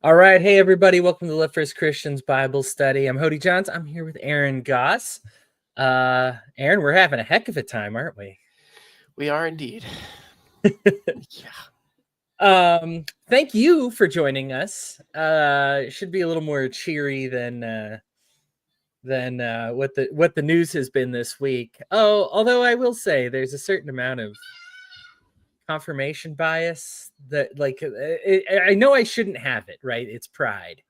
All right. Hey, everybody. Welcome to the Left First Christians Bible Study. I'm Hody Johns. I'm here with Aaron Goss. Aaron, we're having a heck of a time, aren't we? We are indeed. Thank you for joining us. It should be a little more cheery than what the news has been this week. Oh, although I will say there's a certain amount of confirmation bias that, I know I shouldn't have it, right? It's pride.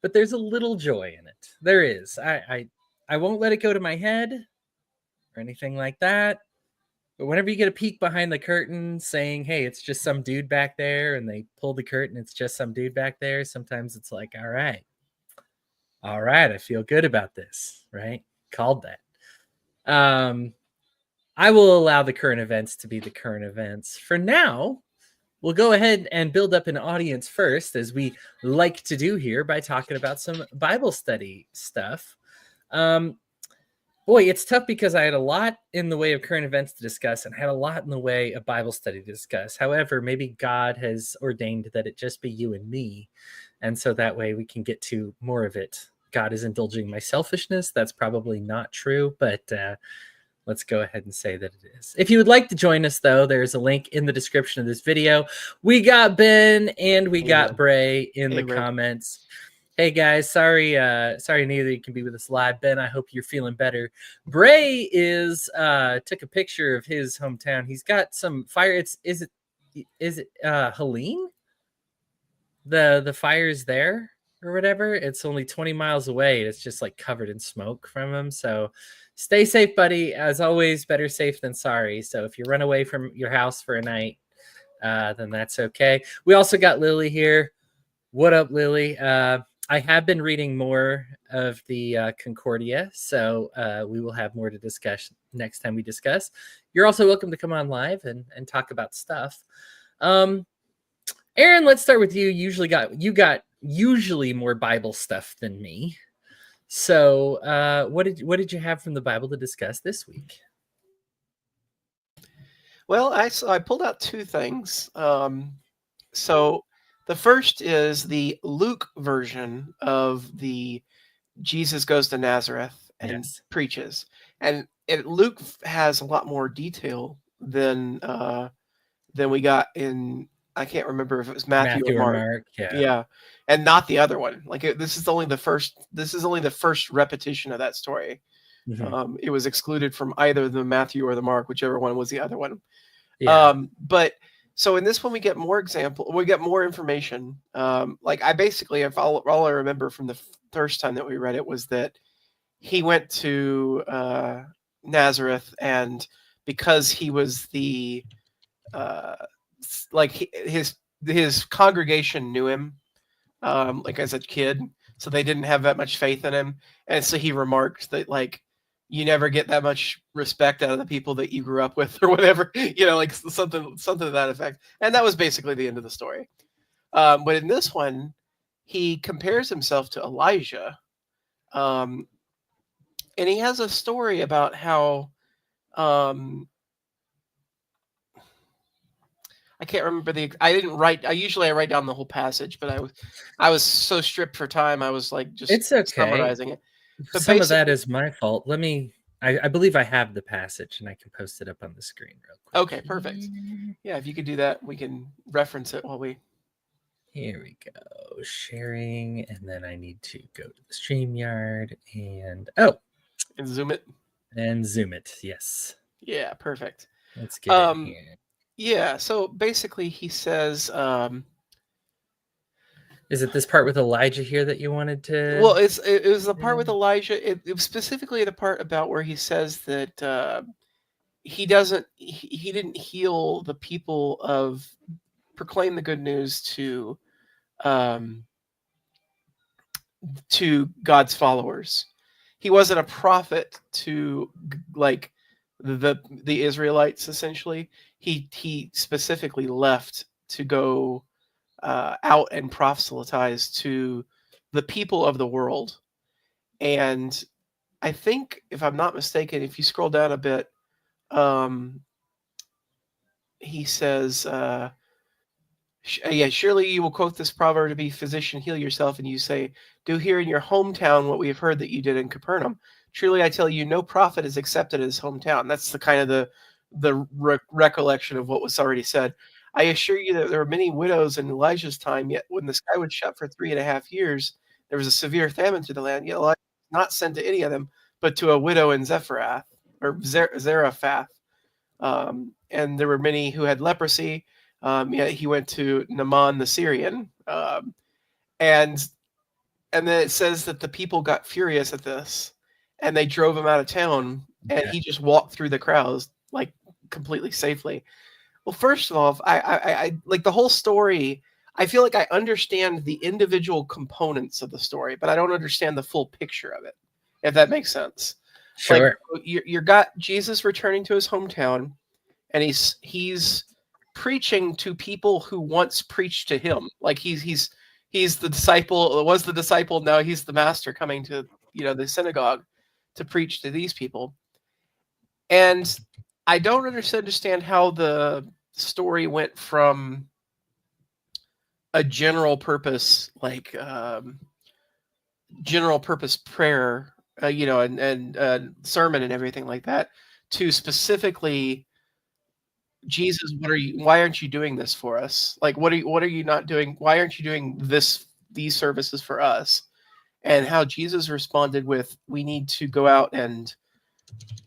But there's a little joy in it. There is. I won't let it go to my head or anything like that. But whenever you get a peek behind the curtain saying, hey, it's just some dude back there, and they pull the curtain, it's just some dude back there, sometimes it's like, all right, I feel good about this, right? Called that. I will allow the current events to be the current events. For now, we'll go ahead and build up an audience first, as we like to do here, by talking about some Bible study stuff. Boy, it's tough because I had a lot in the way of current events to discuss and had a lot in the way of Bible study to discuss. However, maybe God has ordained that it just be you and me. And so that way we can get to more of it. God is indulging my selfishness. That's probably not true, but let's go ahead and say that it is. If you would like to join us, though, there's a link in the description of this video. We got Ben and we got Bray in the comments. Hey guys, sorry neither you can be with us live. Ben, I hope you're feeling better. Bray took a picture of his hometown. He's got some fire. Is it Helene? The fire's there or whatever. It's only 20 miles away. It's just like covered in smoke from him. So stay safe, buddy. As always, better safe than sorry. So if you run away from your house for a night, then that's okay. We also got Lily here. What up, Lily? I have been reading more of the Concordia, so we will have more to discuss next time we discuss. You're also welcome to come on live and talk about stuff. Aaron, let's start with you. You got usually more Bible stuff than me. So what did you have from the Bible to discuss this week? Well, I pulled out two things. So the first is the Luke version of the Jesus goes to Nazareth and preaches, and Luke has a lot more detail than we got in. I can't remember if it was Matthew or Mark. Yeah, and not the other one. This is only the first repetition of that story. Mm-hmm. It was excluded from either the Matthew or the Mark, whichever one was the other one. Yeah. But so in this one, we get more information. All I remember from the first time that we read it was that he went to Nazareth, and because he was the his congregation knew him as a kid, so they didn't have that much faith in him, and so he remarked that you never get that much respect out of the people that you grew up with or whatever, something to that effect. And that was basically the end of the story. But in this one, he compares himself to Elijah. And he has a story about how, I can't remember I usually write down the whole passage, but I was so stripped for time. I was it's okay. Summarizing it. But some of that is my fault. I believe I have the passage and I can post it up on the screen real quick. Okay, perfect. Yeah, if you could do that, we can reference it while we... Here we go. Sharing, and then I need to go to the StreamYard and zoom it. And zoom it, yes. Yeah, perfect. Let's get in here. Yeah, so basically he says... Is it this part with Elijah here that you wanted to... Well, it was the part with Elijah. It was specifically the part about where he says that he didn't heal the people of... proclaim the good news to God's followers. He wasn't a prophet to the Israelites, essentially. He specifically left to go out and proselytize to the people of the world. And I think, if I'm not mistaken, if you scroll down a bit, he says Yeah, surely you will quote this proverb to be, physician, heal yourself, and you say, do here in your hometown what we have heard that you did in Capernaum. Truly I tell you, no prophet is accepted in his hometown. That's the kind of the recollection of what was already said. I assure you that there were many widows in Elijah's time, yet when the sky was shut for 3.5 years, there was a severe famine through the land. Yet Elijah was not sent to any of them, but to a widow in Zephyrath, or Zarephath. And there were many who had leprosy. Yeah, he went to Naaman the Syrian, and and then it says that the people got furious at this, and they drove him out of town, and Okay. he just walked through the crowds like completely safely. Well, first of all, I like the whole story. I feel like I understand the individual components of the story, but I don't understand the full picture of it, if that makes sense. Like Sure. you got Jesus returning to his hometown, and he's preaching to people who once preached to him. Like he's the disciple, was the disciple, now he's the master coming to the synagogue to preach to these people. And I don't understand how the story went from a general purpose, like general purpose prayer, and sermon and everything like that, to specifically, Jesus, why aren't you doing this for us? Like, what are you not doing? Why aren't you doing these services for us? And how Jesus responded with, we need to go out and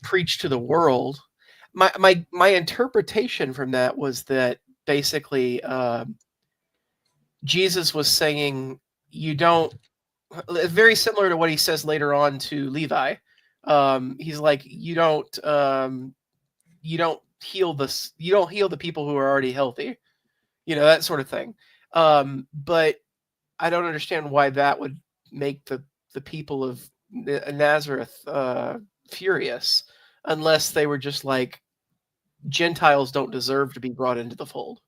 preach to the world. My interpretation from that was that basically Jesus was saying, you don't, very similar to what he says later on to Levi. He's like, you don't heal the people who are already healthy, that sort of thing. But I don't understand why that would make the people of Nazareth furious, unless they were just like, Gentiles don't deserve to be brought into the fold.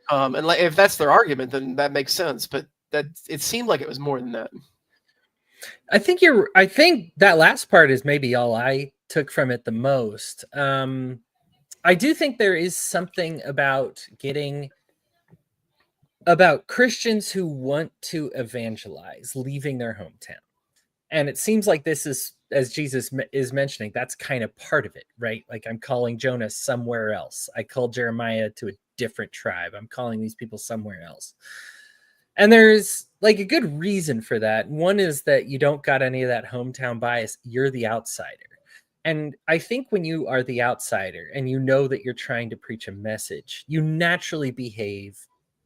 And like, if that's their argument, then that makes sense. But that it seemed like it was more than that. I think that last part is maybe all I took from it the most. I do think there is something about Christians who want to evangelize leaving their hometown. And it seems like this is, as Jesus is mentioning, that's kind of part of it, right? Like, I'm calling Jonah somewhere else. I called Jeremiah to a different tribe. I'm calling these people somewhere else. And there's like a good reason for that. One is that you don't got any of that hometown bias. You're the outsider. And I think when you are the outsider and you know that you're trying to preach a message, you naturally behave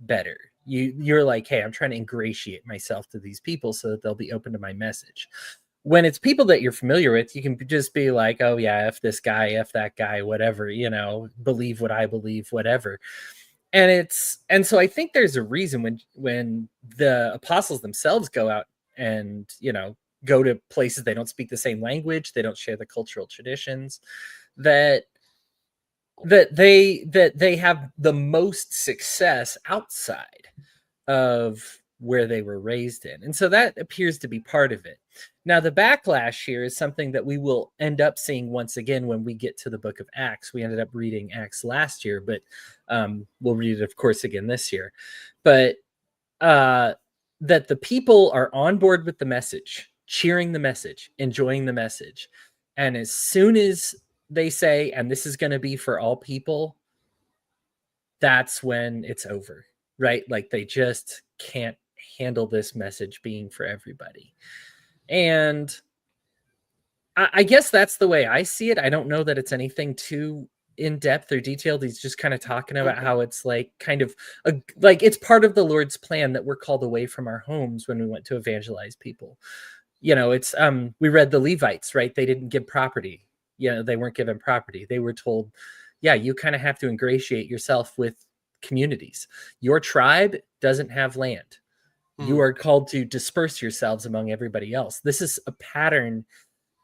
better. You're like, hey, I'm trying to ingratiate myself to these people so that they'll be open to my message. When it's people that you're familiar with, you can just be like, oh yeah, F this guy, F that guy, whatever, believe what I believe, whatever. And so I think there's a reason when the apostles themselves go out and go to places they don't speak the same language, they don't share the cultural traditions, that they have the most success outside of where they were raised in. And so that appears to be part of it. Now, the backlash here is something that we will end up seeing once again when we get to the book of Acts. We ended up reading Acts last year, but we'll read it, of course, again this year. But that the people are on board with the message, cheering the message, enjoying the message. And as soon as they say, and this is going to be for all people, that's when it's over, right? Like, they just can't handle this message being for everybody. And I guess that's the way I see it. I don't know that it's anything too in depth or detailed. He's just kind of talking about how it's like kind of like it's part of the Lord's plan that we're called away from our homes when we went to evangelize people. It's we read the Levites, right? They didn't give property. They weren't given property. They were told, yeah, you kind of have to ingratiate yourself with communities. Your tribe doesn't have land. You are called to disperse yourselves among everybody else. This is a pattern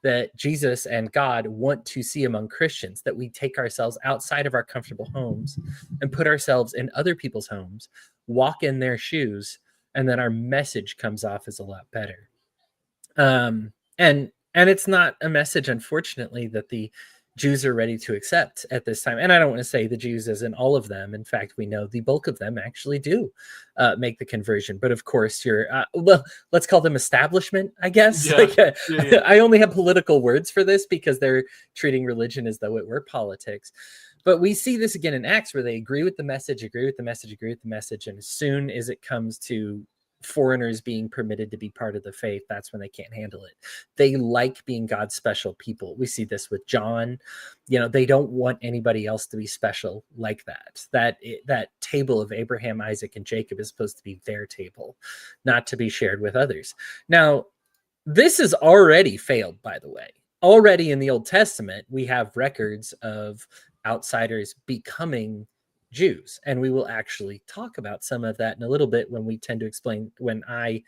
that Jesus and God want to see among Christians, that we take ourselves outside of our comfortable homes and put ourselves in other people's homes, walk in their shoes, and then our message comes off as a lot better. And it's not a message, unfortunately, that the Jews are ready to accept at this time. And I don't want to say the Jews as in all of them. In fact, we know the bulk of them actually do make the conversion. But of course, well, let's call them establishment, I guess. Yeah. Yeah. I only have political words for this because they're treating religion as though it were politics. But we see this again in Acts where they agree with the message, agree with the message, agree with the message. And as soon as it comes to foreigners being permitted to be part of the faith, that's when they can't handle it. They like being God's special people. We see this with John. They don't want anybody else to be special like that. That table of Abraham, Isaac, and Jacob is supposed to be their table, not to be shared with others. Now, this has already failed, by the way. Already in the Old Testament, we have records of outsiders becoming Jews, and we will actually talk about some of that in a little bit when I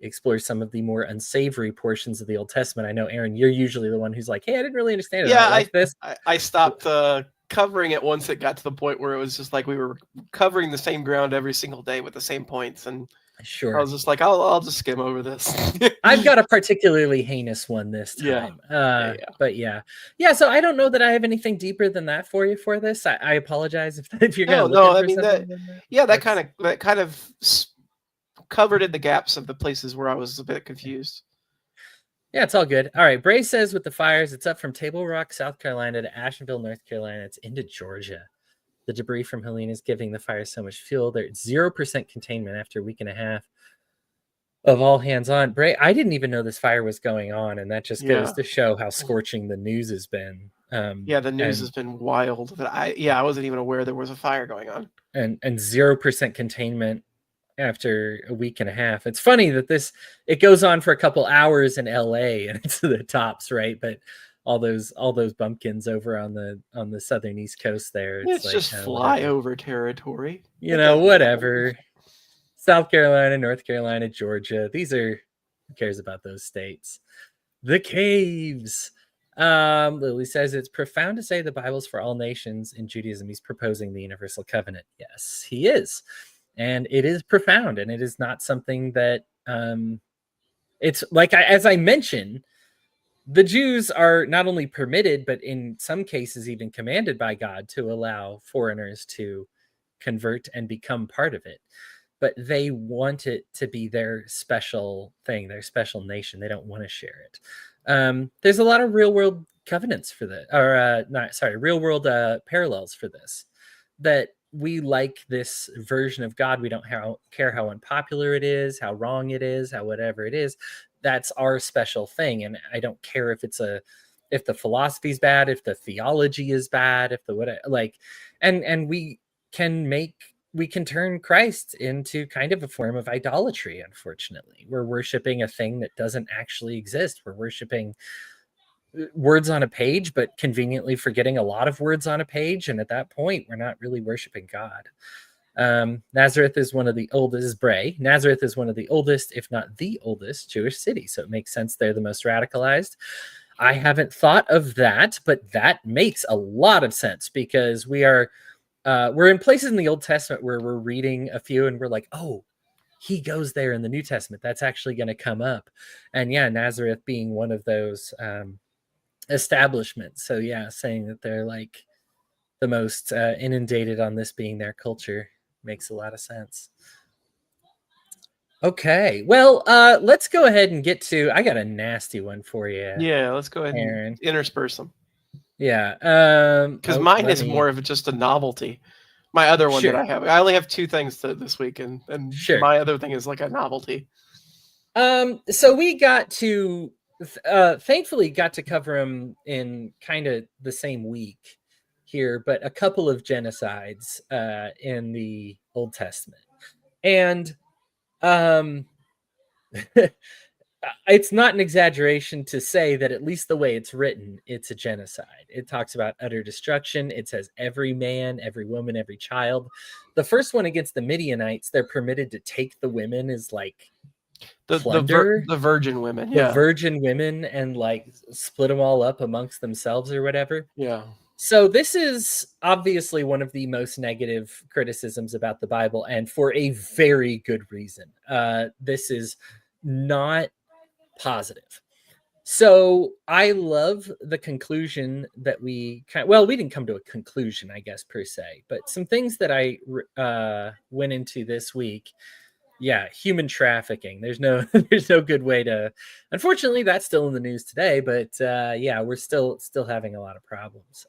explore some of the more unsavory portions of the Old Testament. I know, Aaron, you're usually the one who's like, hey, I didn't really understand it. Yeah, like this. I stopped covering it once it got to the point where it was just like we were covering the same ground every single day with the same points, and sure, I was just like, I'll just skim over this. I've got a particularly heinous one this time. Yeah. But yeah. So I don't know that I have anything deeper than that for you for this. I apologize if you're going to look I for mean something. that kind of covered in the gaps of the places where I was a bit confused. Yeah, it's all good. All right. Bray says with the fires, it's up from Table Rock, South Carolina to Asheville, North Carolina. It's into Georgia. The debris from Helene is giving the fire so much fuel. There's 0% containment after a week and a half of all hands on. Bray, I didn't even know this fire was going on, and that just goes to show how scorching the news has been. The news has been wild. I wasn't even aware there was a fire going on. And 0% containment after a week and a half. It's funny that it goes on for a couple hours in LA and it's the tops, right? But all those bumpkins over on the southern East Coast there, it's like, just flyover territory. Whatever. South Carolina, North Carolina, Georgia. Who cares about those states? The caves. Lily says it's profound to say the Bible's for all nations. In Judaism, he's proposing the universal covenant. Yes, he is. And it is profound, and it is not something that it's like, as I mentioned, the Jews are not only permitted, but in some cases even commanded by God to allow foreigners to convert and become part of it. But they want it to be their special thing, their special nation. They don't want to share it. There's a lot of real world covenants for this, real world parallels for this, that we like this version of God. We don't care how unpopular it is, how wrong it is, how whatever it is. That's our special thing. And I don't care if the philosophy is bad, if the theology is bad, if the whatever, and we can turn Christ into kind of a form of idolatry. Unfortunately, we're worshiping a thing that doesn't actually exist. We're worshiping words on a page, but conveniently forgetting a lot of words on a page. And at that point, we're not really worshiping God. Nazareth is one of the oldest, Nazareth is one of the oldest, if not the oldest Jewish city. So it makes sense they're the most radicalized. I haven't thought of that, but that makes a lot of sense because we're in places in the Old Testament where we're reading a few and we're like, oh, he goes there in the New Testament. That's actually going to come up. And yeah, Nazareth being one of those establishments. So yeah, saying that they're like the most inundated on this being their culture makes a lot of sense. Okay, well, let's go ahead and get to, I got a nasty one for you. Yeah, let's go ahead and intersperse them. Yeah. Because mine is more of just a novelty. My other one that I have, I only have two things this week, and my other thing is like a novelty. So we got to, thankfully got to cover them in kind of the same week here, but a couple of genocides in the Old Testament. And it's not an exaggeration to say that at least the way it's written, it's a genocide. It talks about utter destruction. It says every man, every woman, every child. The first one against the Midianites, they're permitted to take the women as like plunder. The virgin women. The virgin women and like split them all up amongst themselves or whatever. Yeah. So this is obviously one of the most negative criticisms about the Bible, and for a very good reason. This is not positive. So I love the conclusion that we didn't come to a conclusion, I guess, per se, but some things that I went into this week. Yeah, human trafficking. There's no there's no good way to. Unfortunately, that's still in the news today, but yeah, we're still having a lot of problems.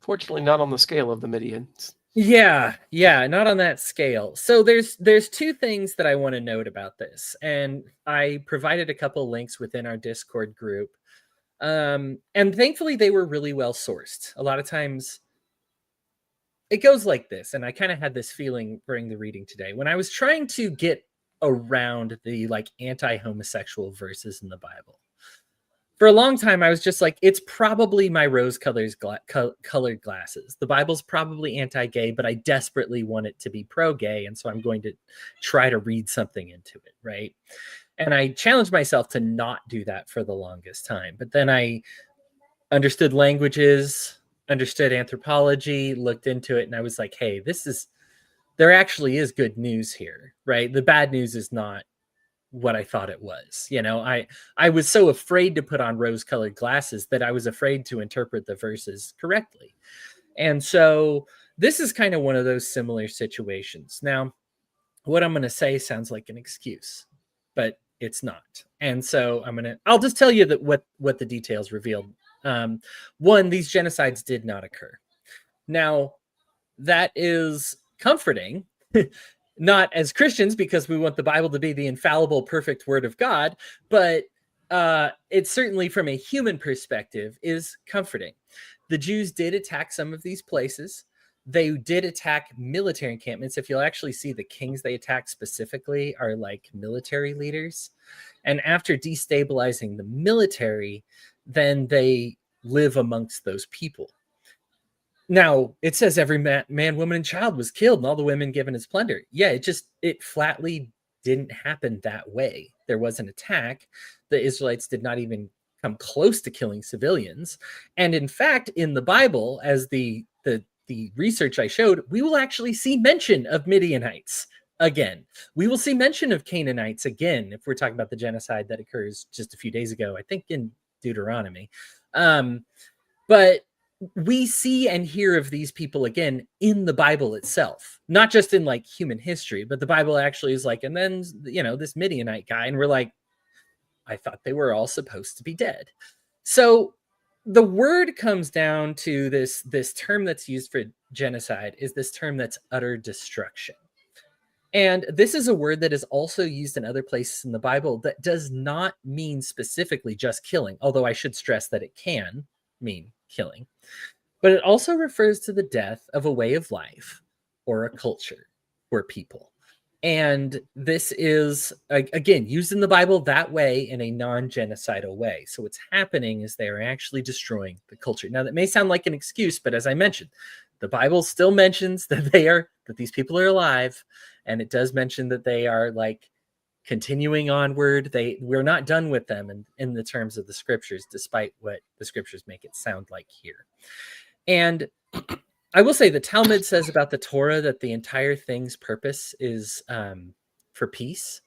Fortunately, not on the scale of the Midians. Yeah, not on that scale. So there's two things that I want to note about this, and I provided a couple links within our Discord group. And thankfully they were really well sourced. A lot of times it goes like this, and I kind of had this feeling during the reading today when I was trying to get around the like anti-homosexual verses in the Bible. For a long time, I was just like, it's probably my rose-colored glasses. The Bible's probably anti-gay, but I desperately want it to be pro-gay, and so I'm going to try to read something into it, right? And I challenged myself to not do that for the longest time. But then I understood languages, understood anthropology, looked into it, and I was like, hey, there actually is good news here, right? The bad news is not what I thought it was. I was so afraid to put on rose-colored glasses that I was afraid to interpret the verses correctly. And so this is kind of one of those similar situations. Now, what I'm going to say sounds like an excuse, but it's not. And so I'll just tell you that what the details revealed. One, these genocides did not occur. Now, that is comforting, not as Christians, because we want the Bible to be the infallible, perfect word of God, but it's certainly from a human perspective is comforting. The Jews did attack some of these places. They did attack military encampments. If you'll actually see, the kings they attacked specifically are like military leaders. And after destabilizing the military, then they live amongst those people. Now, it says every man, woman, and child was killed and all the women given as plunder. Yeah, it flatly didn't happen that way. There was an attack. The Israelites did not even come close to killing civilians. And in fact, in the Bible, as the research I showed, we will actually see mention of Midianites again. We will see mention of Canaanites again if we're talking about the genocide that occurs just a few days ago, I think in Deuteronomy. But we see and hear of these people again in the Bible itself, not just in like human history, but the Bible actually is like, and then, this Midianite guy, and we're like, I thought they were all supposed to be dead. So the word comes down to this term that's used for genocide is this term that's utter destruction. And this is a word that is also used in other places in the Bible that does not mean specifically just killing, although I should stress that it can mean killing. But it also refers to the death of a way of life or a culture or people. And this is, again, used in the Bible that way in a non-genocidal way. So what's happening is they are actually destroying the culture. Now, that may sound like an excuse, but as I mentioned, the Bible still mentions that that these people are alive. And it does mention that they are like continuing onward. We're not done with them in the terms of the scriptures, despite what the scriptures make it sound like here. And I will say the Talmud says about the Torah that the entire thing's purpose is for peace.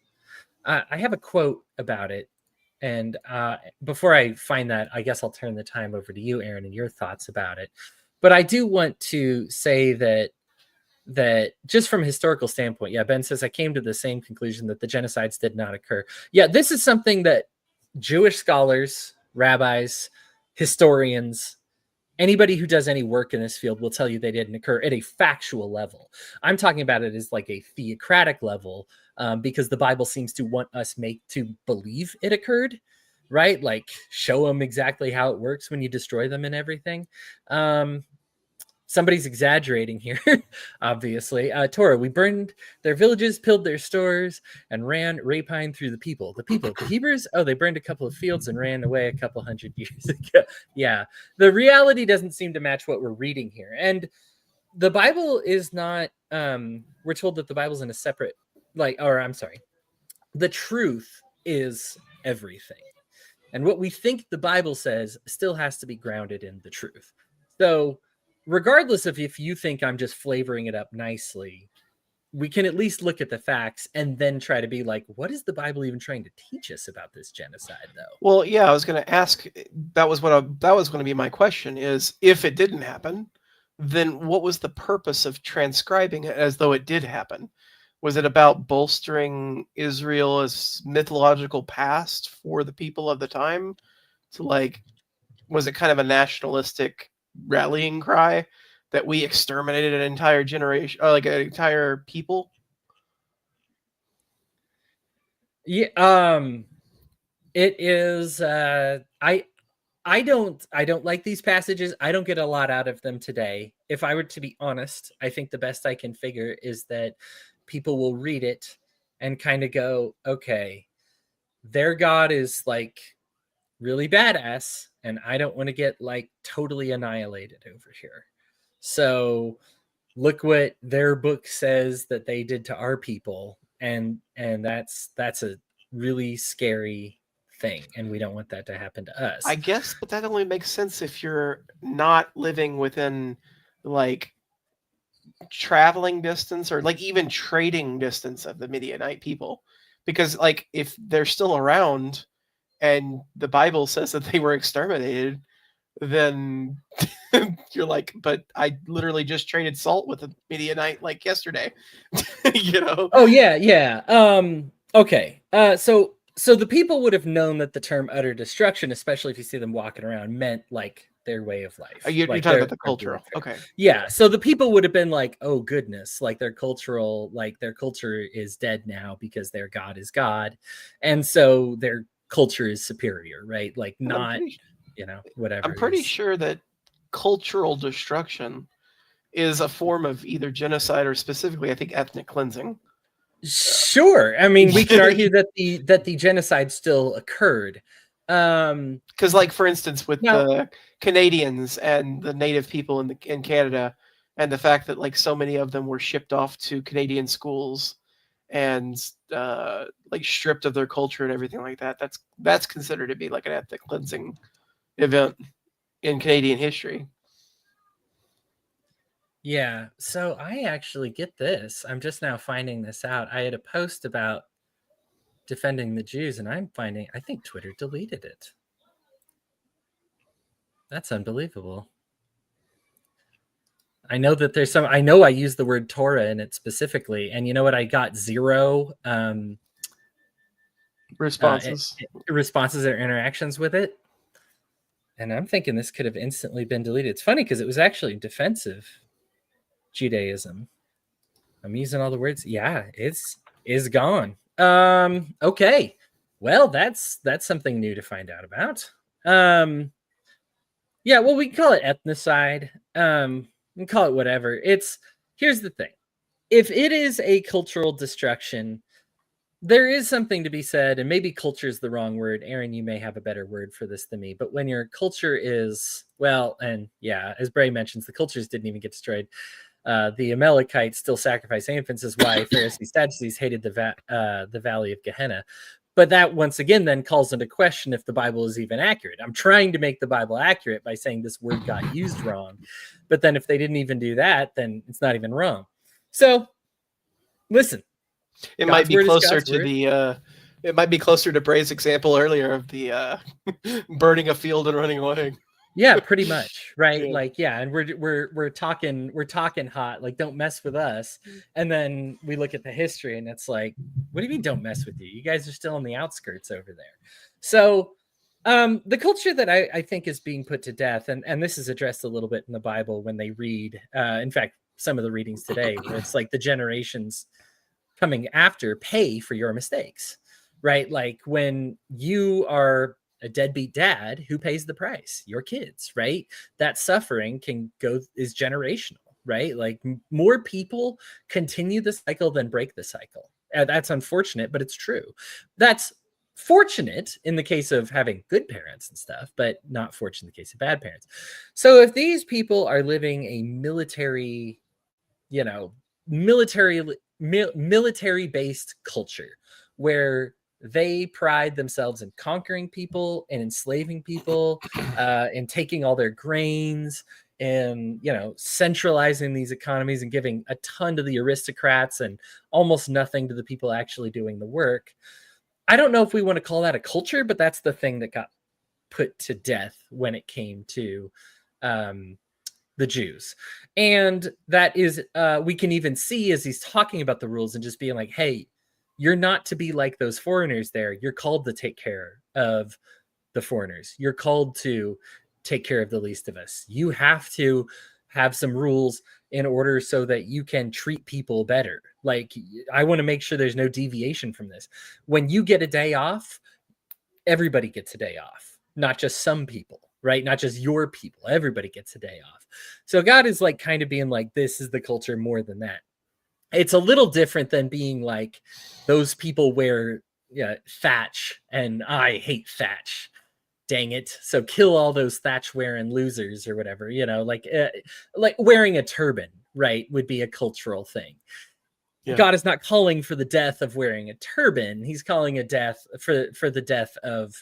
I have a quote about it. And before I find that, I guess I'll turn the time over to you, Aaron, and your thoughts about it. But I do want to say that just from a historical standpoint, yeah, Ben says, I came to the same conclusion that the genocides did not occur. Yeah, this is something that Jewish scholars, rabbis, historians, anybody who does any work in this field will tell you they didn't occur at a factual level. I'm talking about it as like a theocratic level, because the Bible seems to want us to believe it occurred, right? Like show them exactly how it works when you destroy them and everything. Somebody's exaggerating here, obviously. Torah, we burned their villages, pilled their stores, and ran rapine through the people. The Hebrews, they burned a couple of fields and ran away a couple hundred years ago. Yeah, the reality doesn't seem to match what we're reading here. And the Bible is not, we're told that the Bible's in a separate, the truth is everything. And what we think the Bible says still has to be grounded in the truth. So regardless of if you think I'm just flavoring it up nicely, we can at least look at the facts and then try to be like, what is the Bible even trying to teach us about this genocide, though? Well, yeah, I was going to ask. That was that was going to be my question. Is if it didn't happen, then what was the purpose of transcribing it as though it did happen? Was it about bolstering Israel's mythological past for the people of the time? To like, was it kind of a nationalistic rallying cry that we exterminated an entire generation, or like an entire people? Yeah, it is. I don't like these passages. I don't get a lot out of them today. If I were to be honest, I think the best I can figure is that people will read it and kind of go, okay, their God is like really badass, and I don't want to get like totally annihilated over here. So look what their book says that they did to our people, and that's a really scary thing, and we don't want that to happen to us. I guess, but that only makes sense if you're not living within like traveling distance or like even trading distance of the Midianite people. Because like if they're still around and the Bible says that they were exterminated, then you're like, but I literally just traded salt with a Midianite like yesterday. You know? Oh yeah. Okay. So the people would have known that the term utter destruction, especially if you see them walking around, meant like their way of life. You're like talking about the cultural. Okay. Yeah. So the people would have been like, oh goodness, like their culture is dead now because their God is God. And so their culture is superior, right? Like not, whatever. I'm pretty sure that cultural destruction is a form of either genocide or specifically, I think, ethnic cleansing. Sure. I mean, we can argue that the genocide still occurred. Because, like, for instance, with the Canadians and the Native people in Canada, and the fact that like so many of them were shipped off to Canadian schools and like stripped of their culture and everything like that. That's considered to be like an ethnic cleansing event in Canadian history. Yeah, so I actually get this. I'm just now finding this out. I had a post about defending the Jews, and I think Twitter deleted it. That's unbelievable. I know that I know I used the word Torah in it specifically, and you know what? I got 0 responses or interactions with it. And I'm thinking this could have instantly been deleted. It's funny because it was actually defensive Judaism. I'm using all the words. Yeah, it's gone. Okay. Well, that's something new to find out about. Yeah, well, we can call it ethnocide. We can call it whatever. Here's the thing. If it is a cultural destruction, there is something to be said, and maybe culture is the wrong word. Aaron, you may have a better word for this than me, but when your culture is, well, and yeah, as Bray mentions, the cultures didn't even get destroyed. The Amalekites still sacrifice infants, is why Pharisees, Sadducees hated the valley of Gehenna. But that once again then calls into question if the Bible is even accurate. I'm trying to make the Bible accurate by saying this word got used wrong. But then if they didn't even do that, then it's not even wrong. So listen. It might be closer to it might be closer to Bray's example earlier of the burning a field and running away. Yeah, pretty much, right? Yeah. Like, yeah, and we're talking hot, like don't mess with us. And then we look at the history and it's like, what do you mean don't mess with you? You guys are still on the outskirts over there. So the culture that I think is being put to death, and this is addressed a little bit in the Bible when they read, in fact, some of the readings today, where it's like the generations coming after pay for your mistakes, right? Like when you are a deadbeat dad, who pays the price? Your kids, right? That suffering is generational, right? Like more people continue the cycle than break the cycle. That's unfortunate, but it's true. That's fortunate in the case of having good parents and stuff, but not fortunate in the case of bad parents. So if these people are living a military based culture where they pride themselves in conquering people and enslaving people, and taking all their grains in, centralizing these economies and giving a ton to the aristocrats and almost nothing to the people actually doing the work. I don't know if we want to call that a culture, but that's the thing that got put to death when it came to the Jews. And that is, we can even see as he's talking about the rules and just being like, hey, you're not to be like those foreigners there. You're called to take care of the foreigners. You're called to take care of the least of us. You have to have some rules in order so that you can treat people better. Like, I want to make sure there's no deviation from this. When you get a day off, everybody gets a day off, not just some people, right? Not just your people. Everybody gets a day off. So God is like kind of being like, this is the culture more than that. It's a little different than being like those people wear thatch, and I hate thatch. Dang it. So kill all those thatch wearing losers or whatever, like wearing a turban, right, would be a cultural thing. Yeah. God is not calling for the death of wearing a turban. He's calling a death for the death of,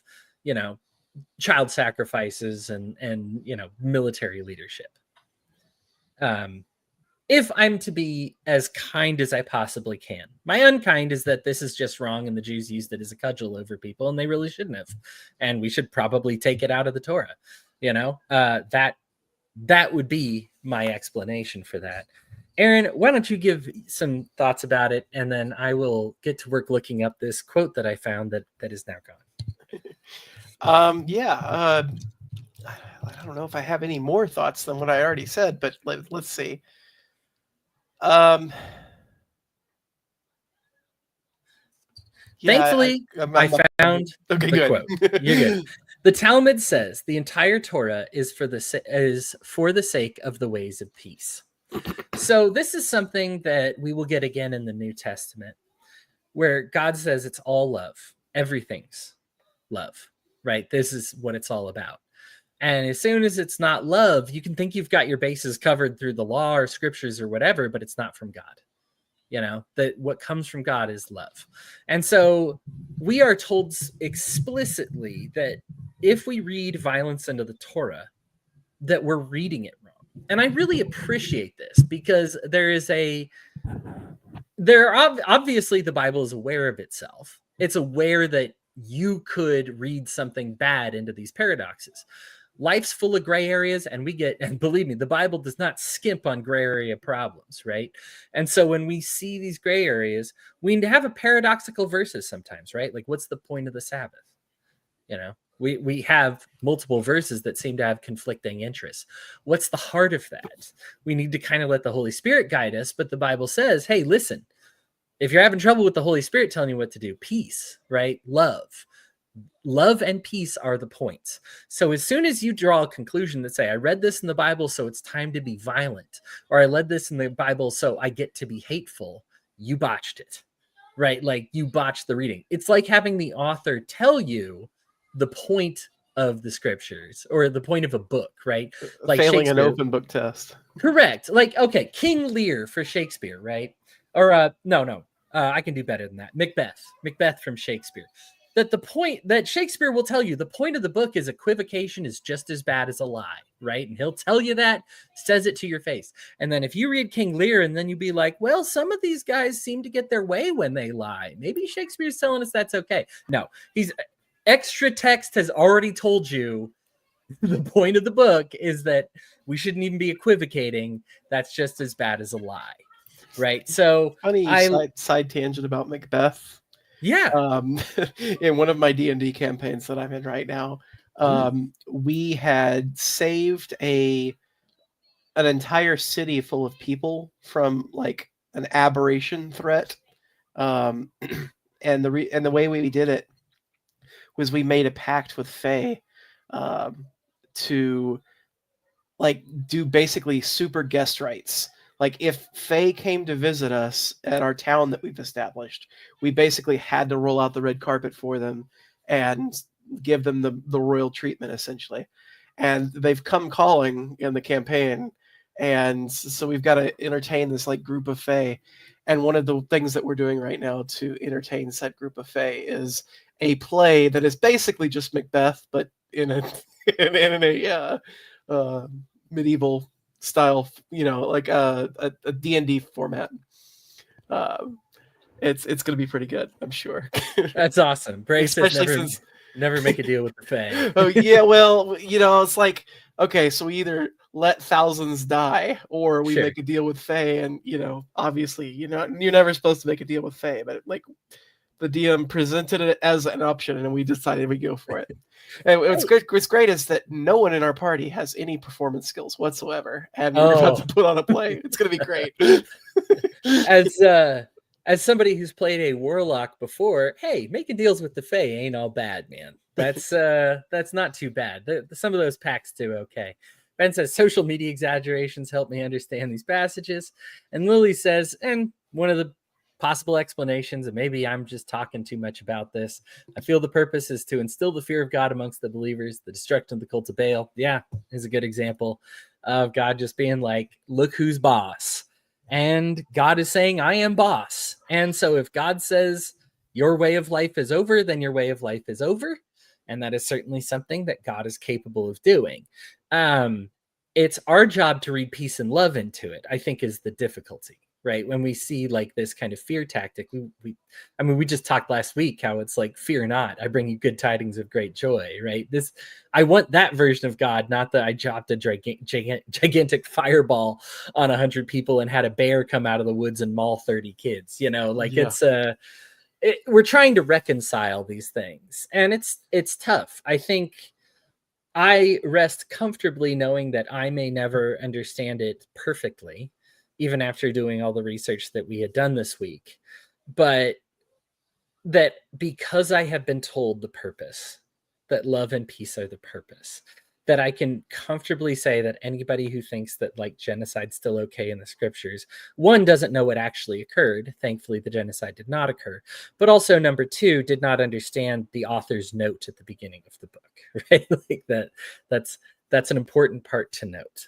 child sacrifices and military leadership. If I'm to be as kind as I possibly can. My unkind is that this is just wrong and the Jews used it as a cudgel over people and they really shouldn't have. And we should probably take it out of the Torah. That would be my explanation for that. Aaron, why don't you give some thoughts about it, and then I will get to work looking up this quote that I found that is now gone. I don't know if I have any more thoughts than what I already said, but let's see. Thankfully, I found the quote. You're good. The Talmud says the entire Torah is for the sake of the ways of peace. So this is something that we will get again in the New Testament, where God says it's all love. Everything's love, right? This is what it's all about. And as soon as it's not love, you can think you've got your bases covered through the law or scriptures or whatever, but it's not from God. That what comes from God is love. And so we are told explicitly that if we read violence into the Torah, that we're reading it wrong. And I really appreciate this because obviously the Bible is aware of itself. It's aware that you could read something bad into these paradoxes. Life's full of gray areas, and believe me, the Bible does not skimp on gray area problems, right? And so when we see these gray areas, we need to have a paradoxical verses sometimes, right? Like, what's the point of the Sabbath? We have multiple verses that seem to have conflicting interests. What's the heart of that? We need to kind of let the Holy Spirit guide us, but the Bible says, hey, listen, if you're having trouble with the Holy Spirit telling you what to do, peace, right? Love and peace are the points. So as soon as you draw a conclusion that say, I read this in the Bible, so it's time to be violent, or I read this in the Bible, so I get to be hateful, you botched it, right? Like, you botched the reading. It's like having the author tell you the point of the scriptures or the point of a book, right? Like failing an open book test. Correct. Like, okay, King Lear for Shakespeare, right? Or no, I can do better than that. Macbeth from Shakespeare. That the point that Shakespeare will tell you, the point of the book is equivocation is just as bad as a lie, right? And he'll tell you that, says it to your face. And then if you read King Lear and then you be like, well, some of these guys seem to get their way when they lie. Maybe Shakespeare's telling us that's okay. No, extra text has already told you the point of the book is that we shouldn't even be equivocating. That's just as bad as a lie, right? So funny side tangent about Macbeth. Yeah. In one of my D&D campaigns that I'm in right now, we had saved an entire city full of people from like an aberration threat, and the way we did it was we made a pact with Fae to like do basically super guest rights. Like, if Fae came to visit us at our town that we've established, we basically had to roll out the red carpet for them and give them the royal treatment, essentially. And they've come calling in the campaign, and so we've got to entertain this like group of Fae. And one of the things that we're doing right now to entertain said group of Fae is a play that is basically just Macbeth, but in a medieval style, like a D&D format. It's going to be pretty good, I'm sure. That's awesome. Bray says Especially since never make a deal with the Fae. oh yeah, well, it's like, okay, so we either let thousands die or we Sure. make a deal with Fae, and obviously, you're never supposed to make a deal with Fae, but like the DM presented it as an option, and we decided we'd go for it. And what's great is that no one in our party has any performance skills whatsoever, and we're about to put on a play. It's going to be great. As somebody who's played a warlock before, hey, making deals with the Fae ain't all bad, man. That's not too bad. Some of those packs do okay. Ben says social media exaggerations help me understand these passages, and Lily says, and one of the possible explanations, and maybe I'm just talking too much about this, I feel the purpose is to instill the fear of God amongst the believers. The destruction of the cult of Baal, yeah, is a good example of God just being like, look who's boss. And God is saying, I am boss. And so if God says your way of life is over, then your way of life is over. And that is certainly something that God is capable of doing. It's our job to read peace and love into it, I think, is the difficulty, right? When we see like this kind of fear tactic, we just talked last week how it's like, fear not, I bring you good tidings of great joy, right? I want that version of God, not that I dropped a gigantic fireball on 100 people and had a bear come out of the woods and maul 30 kids, yeah. We're trying to reconcile these things, and it's tough. I think I rest comfortably knowing that I may never understand it perfectly, even after doing all the research that we had done this week, but that because I have been told the purpose, that love and peace are the purpose, that I can comfortably say that anybody who thinks that like genocide's still okay in the scriptures, one, doesn't know what actually occurred. Thankfully, the genocide did not occur. But also, number two, did not understand the author's note at the beginning of the book, right? Like that's an important part to note.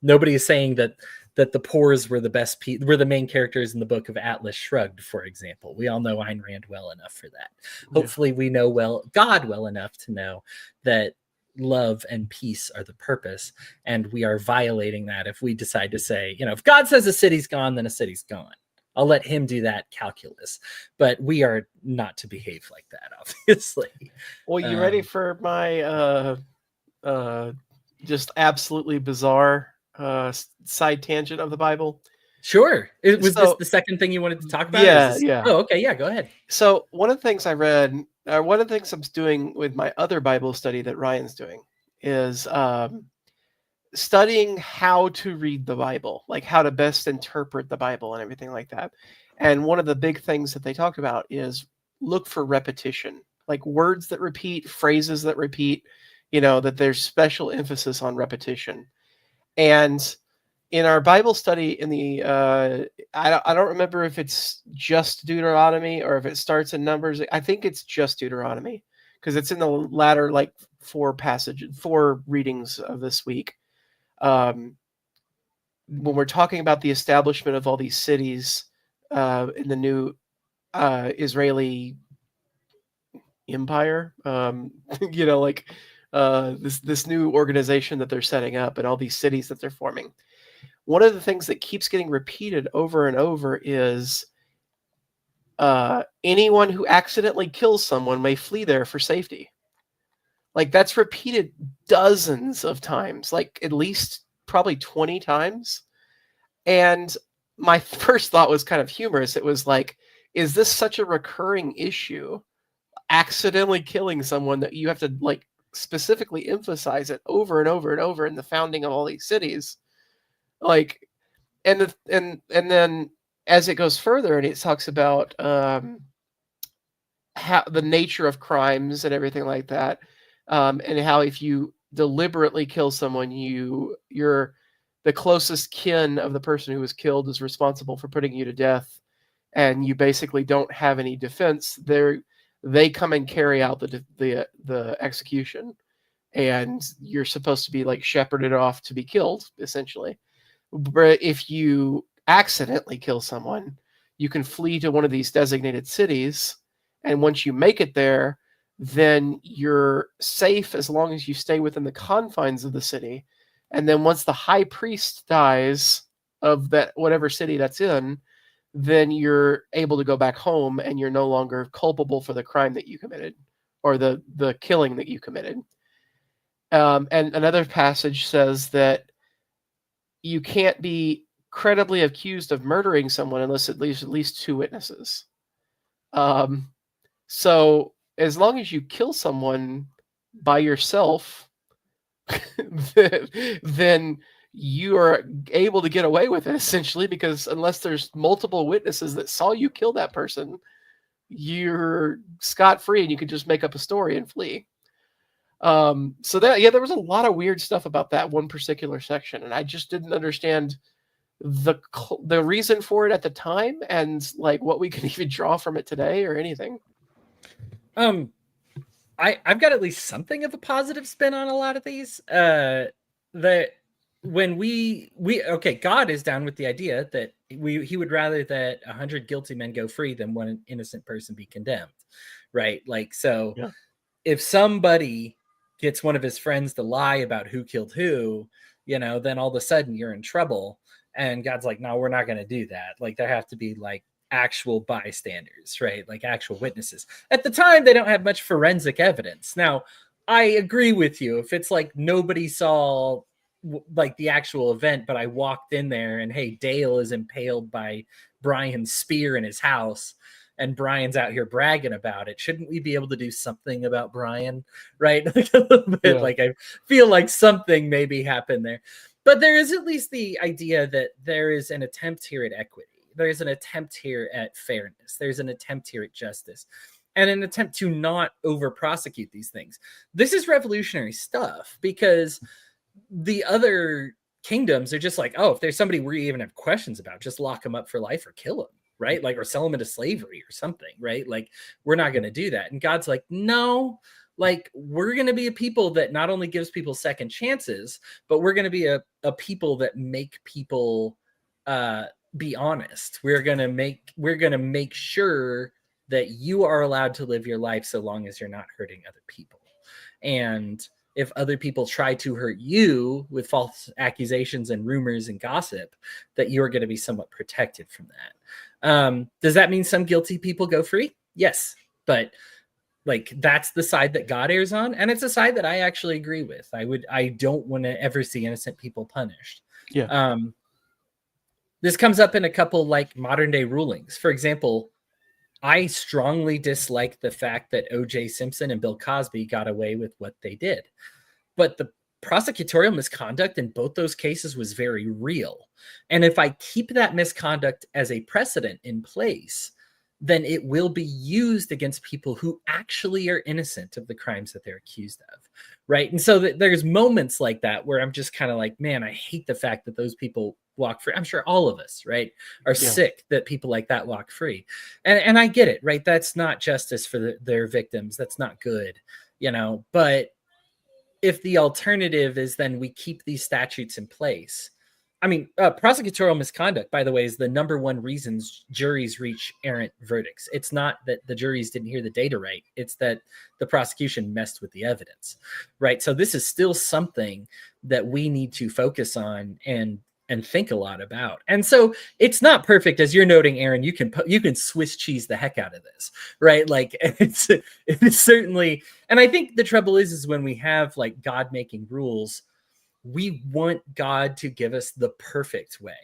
Nobody is saying that the Poors were were the main characters in the book of Atlas Shrugged, for example. We all know Ayn Rand well enough for that. Yeah. Hopefully we know God well enough to know that love and peace are the purpose, and we are violating that if we decide to say, if God says a city's gone, then a city's gone. I'll let him do that calculus, but we are not to behave like that, obviously. Well, you ready for my just absolutely bizarre side tangent of the Bible? Sure. Was this the second thing you wanted to talk about? Yeah. Oh, okay. Yeah, go ahead. So one of the things I read, one of the things I'm doing with my other Bible study that Ryan's doing is studying how to read the Bible, like how to best interpret the Bible and everything like that. And one of the big things that they talked about is look for repetition, like words that repeat, phrases that repeat, that there's special emphasis on repetition. And in our Bible study in the, I don't remember if it's just Deuteronomy or if it starts in Numbers. I think it's just Deuteronomy because it's in the latter, like 4 readings of this week. When we're talking about the establishment of all these cities in the new Israeli empire, this new organization that they're setting up and all these cities that they're forming. One of the things that keeps getting repeated over and over is anyone who accidentally kills someone may flee there for safety. Like that's repeated dozens of times, like at least probably 20 times. And my first thought was kind of humorous. It was like, is this such a recurring issue, accidentally killing someone, that you have to like specifically emphasize it over and over and over in the founding of all these cities? Like, and then as it goes further and it talks about how the nature of crimes and everything like that, and how if you deliberately kill someone, you're the closest kin of the person who was killed is responsible for putting you to death, and you basically don't have any defense. They come and carry out the execution, and you're supposed to be like shepherded off to be killed, essentially. But if you accidentally kill someone, you can flee to one of these designated cities, and once you make it there, then you're safe as long as you stay within the confines of the city. And then once the high priest dies of that whatever city that's in, then you're able to go back home and you're no longer culpable for the crime that you committed or the killing that you committed. And another passage says that you can't be credibly accused of murdering someone unless at least two witnesses. So as long as you kill someone by yourself, then you are able to get away with it, essentially, because unless there's multiple witnesses that saw you kill that person, you're scot-free and you can just make up a story and flee. So there was a lot of weird stuff about that one particular section, and I just didn't understand the reason for it at the time, and like what we can even draw from it today or anything. I've got at least something of a positive spin on a lot of these. That when we okay, God is down with the idea that he would rather that 100 guilty men go free than one innocent person be condemned, right? Like, so Yeah. If somebody gets one of his friends to lie about who killed who, then all of a sudden you're in trouble. And God's like, no, we're not going to do that. Like, there have to be like actual bystanders, right? Like actual witnesses. At the time, they don't have much forensic evidence. Now, I agree with you. If it's like nobody saw like the actual event, but I walked in there and hey, Dale is impaled by Brian's spear in his house, and Brian's out here bragging about it. Shouldn't we be able to do something about Brian? Right? Like a little bit. Yeah. Like I feel like something maybe happened there. But there is at least the idea that there is an attempt here at equity. There's an attempt here at fairness. There's an attempt here at justice, and an attempt to not over prosecute these things. This is revolutionary stuff, because the other kingdoms are just like, oh, if there's somebody we even have questions about, just lock them up for life or kill them, right? Like, or sell them into slavery or something, right? Like, we're not going to do that. And God's like, no, like, we're going to be a people that not only gives people second chances, but we're going to be a people that make people be honest. We're going to make sure that you are allowed to live your life so long as you're not hurting other people. And if other people try to hurt you with false accusations and rumors and gossip, that you're going to be somewhat protected from that. Does that mean some guilty people go free? Yes. But like, that's the side that God errs on. And it's a side that I actually agree with. I don't want to ever see innocent people punished. Yeah. This comes up in a couple like modern day rulings. For example, I strongly dislike the fact that O.J. Simpson and Bill Cosby got away with what they did. But the prosecutorial misconduct in both those cases was very real. And if I keep that misconduct as a precedent in place, then it will be used against people who actually are innocent of the crimes that they're accused of, right? And so there's moments like that where I'm just kind of like, man, I hate the fact that those people walk free. I'm sure all of us, right, are sick that people like that walk free. And I get it, right? That's not justice for their victims. That's not good, but if the alternative is then we keep these statutes in place. I mean, prosecutorial misconduct, by the way, is the number one reasons juries reach errant verdicts. It's not that the juries didn't hear the data right. It's that the prosecution messed with the evidence, right? So this is still something that we need to focus on and think a lot about. And so it's not perfect, as you're noting, Aaron. You can Swiss cheese the heck out of this, right? Like it's certainly. And I think the trouble is when we have like God making rules, we want God to give us the perfect way.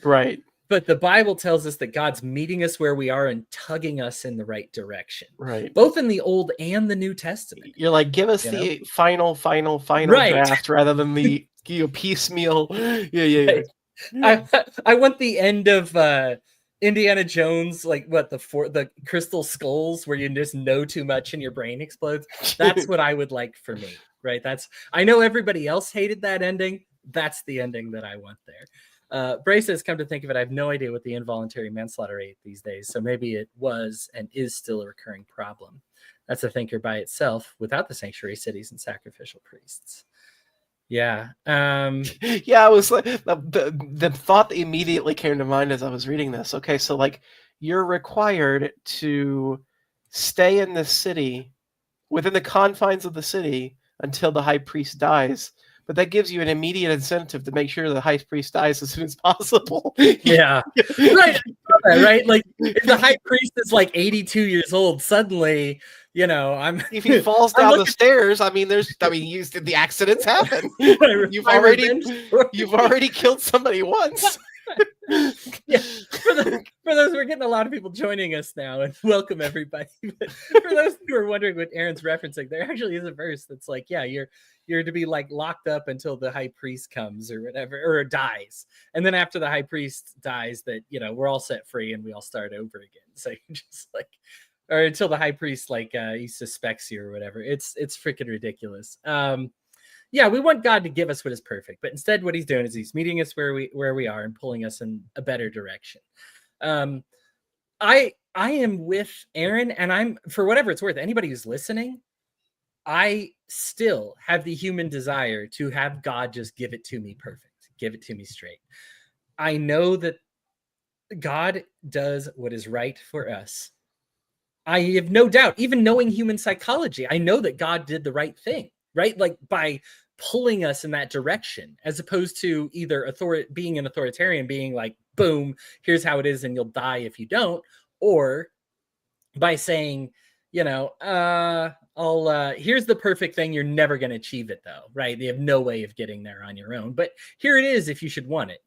Right. But the Bible tells us that God's meeting us where we are and tugging us in the right direction. Right. Both in the Old and the New Testament. You're like, give us the final right. draft rather than the piecemeal. Yeah. Right. I want the end of Indiana Jones, like the crystal skulls where you just know too much and your brain explodes. That's what I would like for me. Right. I know everybody else hated that ending. That's the ending that I want there. Bray says, come to think of it, I have no idea what the involuntary manslaughter rate these days. So maybe it was and is still a recurring problem. That's a thinker by itself without the sanctuary cities and sacrificial priests. Yeah. Yeah, I was like, the thought that immediately came to mind as I was reading this. Okay, so like you're required to stay in this city within the confines of the city until the high priest dies. but that gives you an immediate incentive to make sure the high priest dies as soon as possible. Yeah, right. Right. Like if the high priest is like 82 years old, suddenly, I'm if he falls I'm down the looking stairs, the accidents happen. for my revenge story. You've already killed somebody once. Yeah, for those, we're getting a lot of people joining us now, and welcome everybody. But for those who are wondering what Aaron's referencing, there actually is a verse that's like, yeah, you're to be like locked up until the high priest comes or whatever, or dies, and then after the high priest dies, that we're all set free and we all start over again. So you're just like, or until the high priest he suspects you or whatever. It's freaking ridiculous. Yeah, we want God to give us what is perfect, but instead what he's doing is he's meeting us where we are and pulling us in a better direction. I am with Aaron, and I'm, for whatever it's worth, anybody who's listening, I still have the human desire to have God just give it to me perfect, give it to me straight. I know that God does what is right for us. I have no doubt, even knowing human psychology, I know that God did the right thing, right? Like by pulling us in that direction, as opposed to either being an authoritarian, being like, boom, here's how it is and you'll die if you don't, or by saying, here's the perfect thing, you're never going to achieve it though, right? You have no way of getting there on your own, but here it is if you should want it,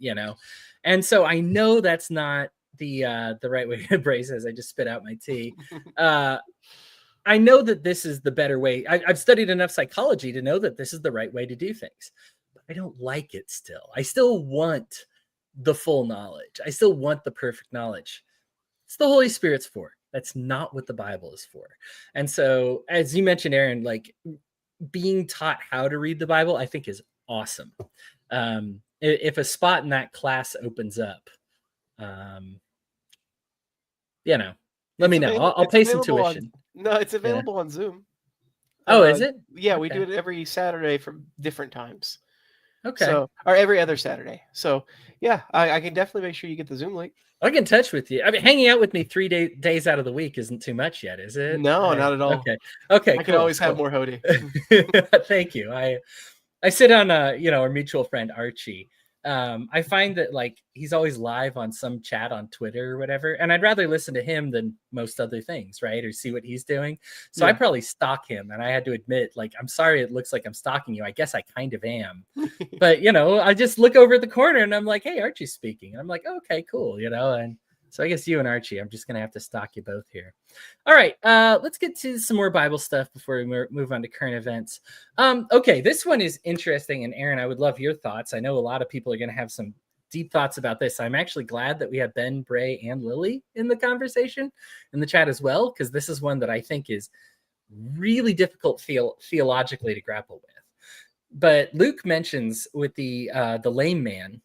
And so I know that's not the right way to embrace, as I just spit out my tea. I know that this is the better way. I've studied enough psychology to know that this is the right way to do things, but I don't like it still. I still want the full knowledge. I still want the perfect knowledge. It's the Holy Spirit's for. That's not what the Bible is for. And so, as you mentioned, Aaron, like being taught how to read the Bible, I think is awesome. If a spot in that class opens up, let me know. I'll pay some tuition. It's available on Zoom. Oh, is it? Yeah, we do it every Saturday from different times. Okay. So, or every other Saturday. So, yeah, I can definitely make sure you get the Zoom link. I'll get in touch with you. I mean, hanging out with me 3 days out of the week isn't too much yet, is it? No, not at all. Okay. I can always have more Hody. Thank you. I sit on our mutual friend Archie. I find that like he's always live on some chat on Twitter or whatever, and I'd rather listen to him than most other things, right? Or see what he's doing. So I probably stalk him, and I had to admit, like, I'm sorry, it looks like I'm stalking you. I guess I kind of am, but I just look over at the corner and I'm like, hey, Archie's speaking, and I'm like, okay, cool, and so I guess you and Archie, I'm just gonna have to stalk you both here. All right, let's get to some more Bible stuff before we move on to current events. Okay, this one is interesting, and Aaron, I would love your thoughts. I know a lot of people are going to have some deep thoughts about this. I'm actually glad that we have Ben, Bray, and Lily in the conversation, in the chat as well, because this is one that I think is really difficult theologically to grapple with. But Luke mentions with the lame man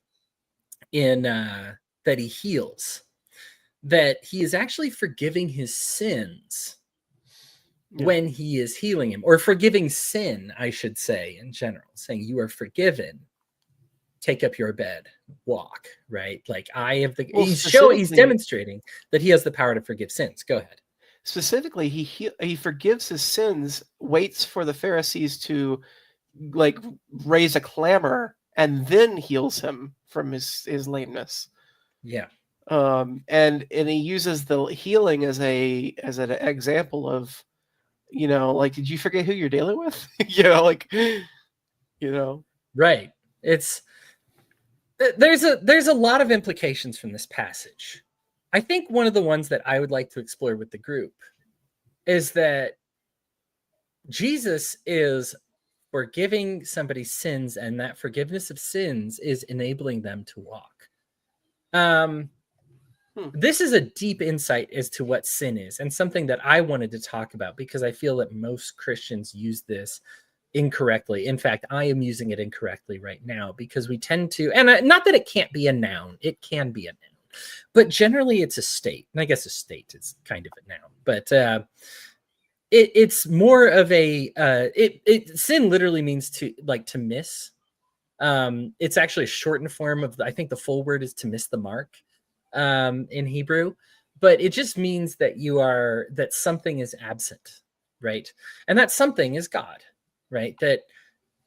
in that he heals, that he is actually forgiving his sins when he is healing him, or forgiving sin, I should say, in general, saying you are forgiven, take up your bed, walk, right? Like he's demonstrating that he has the power to forgive sins. Go ahead. Specifically, he forgives his sins, waits for the Pharisees to like raise a clamor, and then heals him from his lameness. Yeah. And he uses the healing as an example of, like, did you forget who you're dealing with? Right. There's a lot of implications from this passage. I think one of the ones that I would like to explore with the group is that Jesus is forgiving somebody's sins, and that forgiveness of sins is enabling them to walk. This is a deep insight as to what sin is, and something that I wanted to talk about because I feel that most Christians use this incorrectly. In fact, I am using it incorrectly right now because we tend to, and not that it can't be a noun, it can be a noun, but generally it's a state. And I guess a state is kind of a noun, but it's more of a sin literally means to miss. It's actually a shortened form of I think the full word is to miss the mark in Hebrew, but it just means that something is absent, right? And that something is God, right? That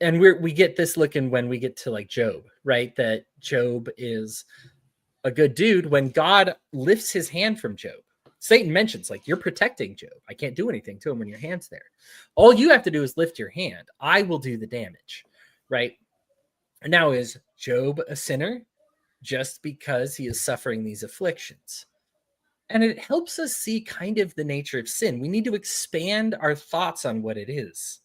and we get this looking when we get to like Job, right? That Job is a good dude when God lifts his hand from Job. Satan mentions, like, you're protecting Job. I can't do anything to him when your hand's there. All you have to do is lift your hand. I will do the damage, right? Now, is Job a sinner just because he is suffering these afflictions? And it helps us see kind of the nature of sin. We need to expand our thoughts on what it is.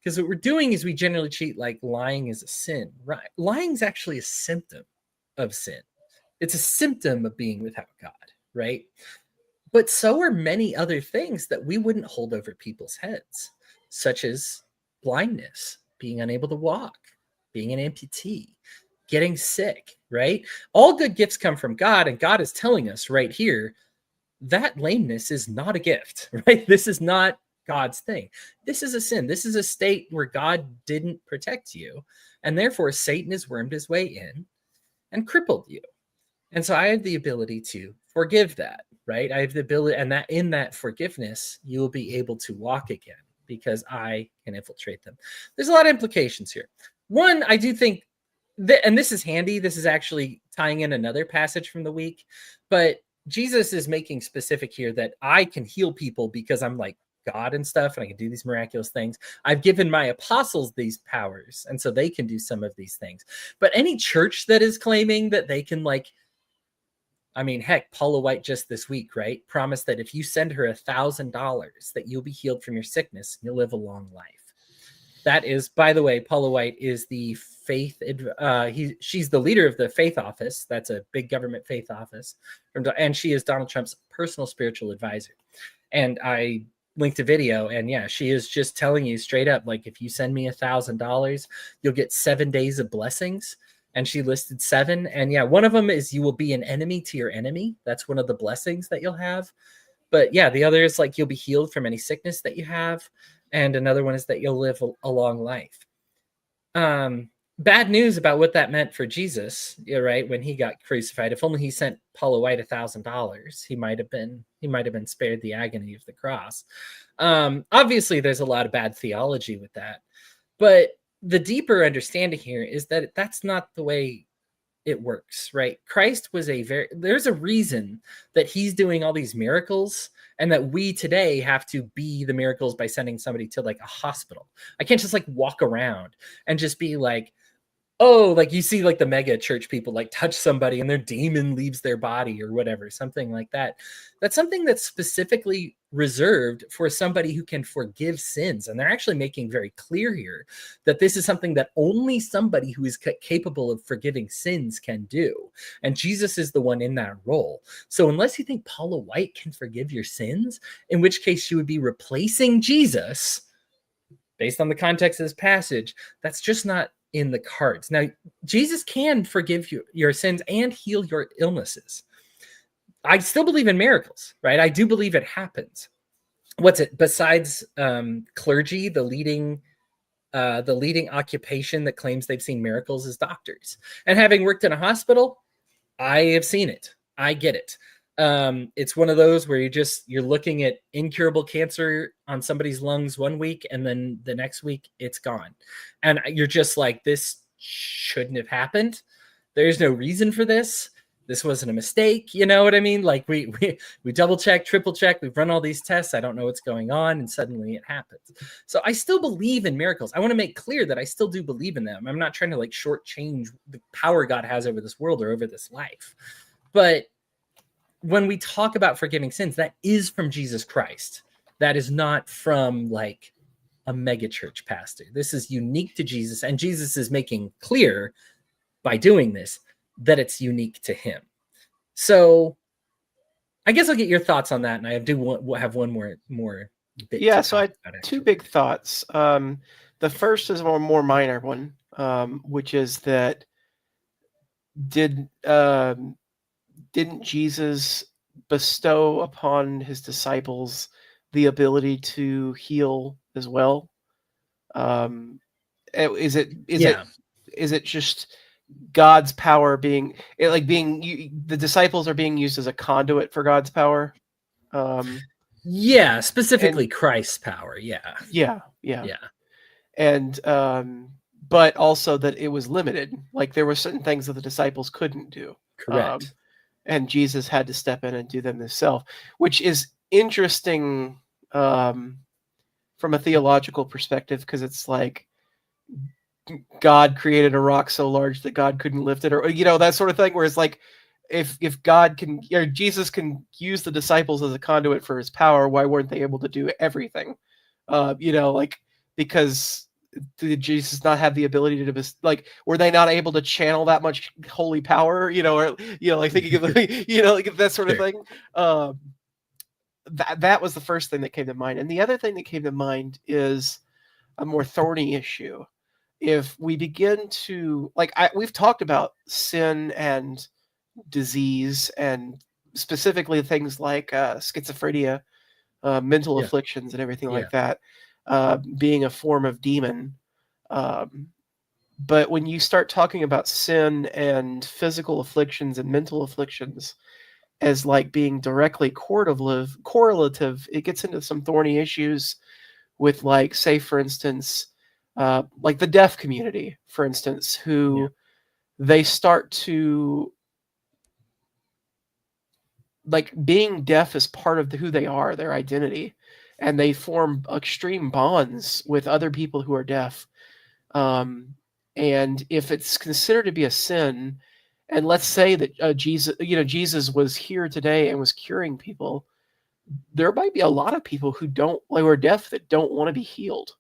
Because what we're doing is we generally treat like lying as a sin. Right? Lying is actually a symptom of sin. It's a symptom of being without God, right? But so are many other things that we wouldn't hold over people's heads, such as blindness, being unable to walk, being an amputee, getting sick, right? All good gifts come from God, and God is telling us right here that lameness is not a gift, right? This is not God's thing. This is a sin. This is a state where God didn't protect you, and therefore Satan has wormed his way in and crippled you. And so I have the ability to forgive that, right? I have the ability, and that in that forgiveness, you will be able to walk again because I can infiltrate them. There's a lot of implications here. One, I do think that, and this is handy, this is actually tying in another passage from the week, but Jesus is making specific here that I can heal people because I'm like God and stuff, and I can do these miraculous things. I've given my apostles these powers, and so they can do some of these things. But any church that is claiming that they can, like, I mean, heck, Paula White just this week, right, promised that if you send her $1,000 that you'll be healed from your sickness and you'll live a long life. That is, by the way, Paula White is the faith, she's the leader of the faith office. That's a big government faith office. And she is Donald Trump's personal spiritual advisor. And I linked a video, and yeah, she is just telling you straight up, like, if you send me $1,000, you'll get 7 days of blessings. And she listed 7. And yeah, one of them is you will be an enemy to your enemy. That's one of the blessings that you'll have. But yeah, the other is like you'll be healed from any sickness that you have. And another one is that you'll live a long life. Bad news about what that meant for Jesus, right? When he got crucified, if only he sent Paula White $1,000, he might have been spared the agony of the cross. Obviously, there's a lot of bad theology with that, but the deeper understanding here is that that's not the way it works, right? Christ was there's a reason that he's doing all these miracles, and that we today have to be the miracles by sending somebody to like a hospital. I can't just like walk around and just be like, oh, like you see like the mega church people like touch somebody and their demon leaves their body or whatever, something like that. That's something that's specifically reserved for somebody who can forgive sins. And they're actually making very clear here that this is something that only somebody who is capable of forgiving sins can do. And Jesus is the one in that role. So unless you think Paula White can forgive your sins, in which case you would be replacing Jesus based on the context of this passage, that's just not in the cards. Now, Jesus can forgive you your sins and heal your illnesses. I still believe in miracles, right? I do believe it happens. What's it besides clergy? The leading occupation that claims they've seen miracles is doctors. And having worked in a hospital, I have seen it. I get it. It's one of those where you're looking at incurable cancer on somebody's lungs one week, and then the next week it's gone. And you're just like, this shouldn't have happened. There's no reason for this. This wasn't a mistake. You know what I mean? Like we double check, triple check. We've run all these tests. I don't know what's going on. And suddenly it happens. So I still believe in miracles. I want to make clear that I still do believe in them. I'm not trying to like shortchange the power God has over this world or over this life. But when we talk about forgiving sins, that is from Jesus Christ. That is not from like a megachurch pastor. This is unique to Jesus, and Jesus is making clear by doing this that it's unique to him. So I guess I'll get your thoughts on that, and I do have one more bit. Yeah, so I had two big thoughts. The first is a more minor one, which is that didn't Jesus bestow upon his disciples the ability to heal as well? Is it just God's power the disciples are being used as a conduit for God's power? Specifically Christ's power. Yeah. And but also that it was limited. Like there were certain things that the disciples couldn't do. Correct. And Jesus had to step in and do them himself, which is interesting from a theological perspective, because it's like God created a rock so large that God couldn't lift it, or that sort of thing. Where it's like, if God can, or Jesus can use the disciples as a conduit for his power, why weren't they able to do everything? Like, because did Jesus not have the ability to like, were they not able to channel that much holy power? Or like thinking of like that sort of Sure. thing. That was the first thing that came to mind, and the other thing that came to mind is a more thorny issue. If we begin to we've talked about sin and disease, and specifically things like schizophrenia, mental Yeah. afflictions, and everything Yeah. like that, being a form of demon. But when you start talking about sin and physical afflictions and mental afflictions as like being directly correlative, it gets into some thorny issues with, like, say, for instance, like the deaf community, for instance, Yeah. who they start to, like, being deaf is part of who they are, their identity, and they form extreme bonds with other people who are deaf. Um, and if it's considered to be a sin, and let's say that Jesus was here today and was curing people, there might be a lot of people who are deaf that don't want to be healed.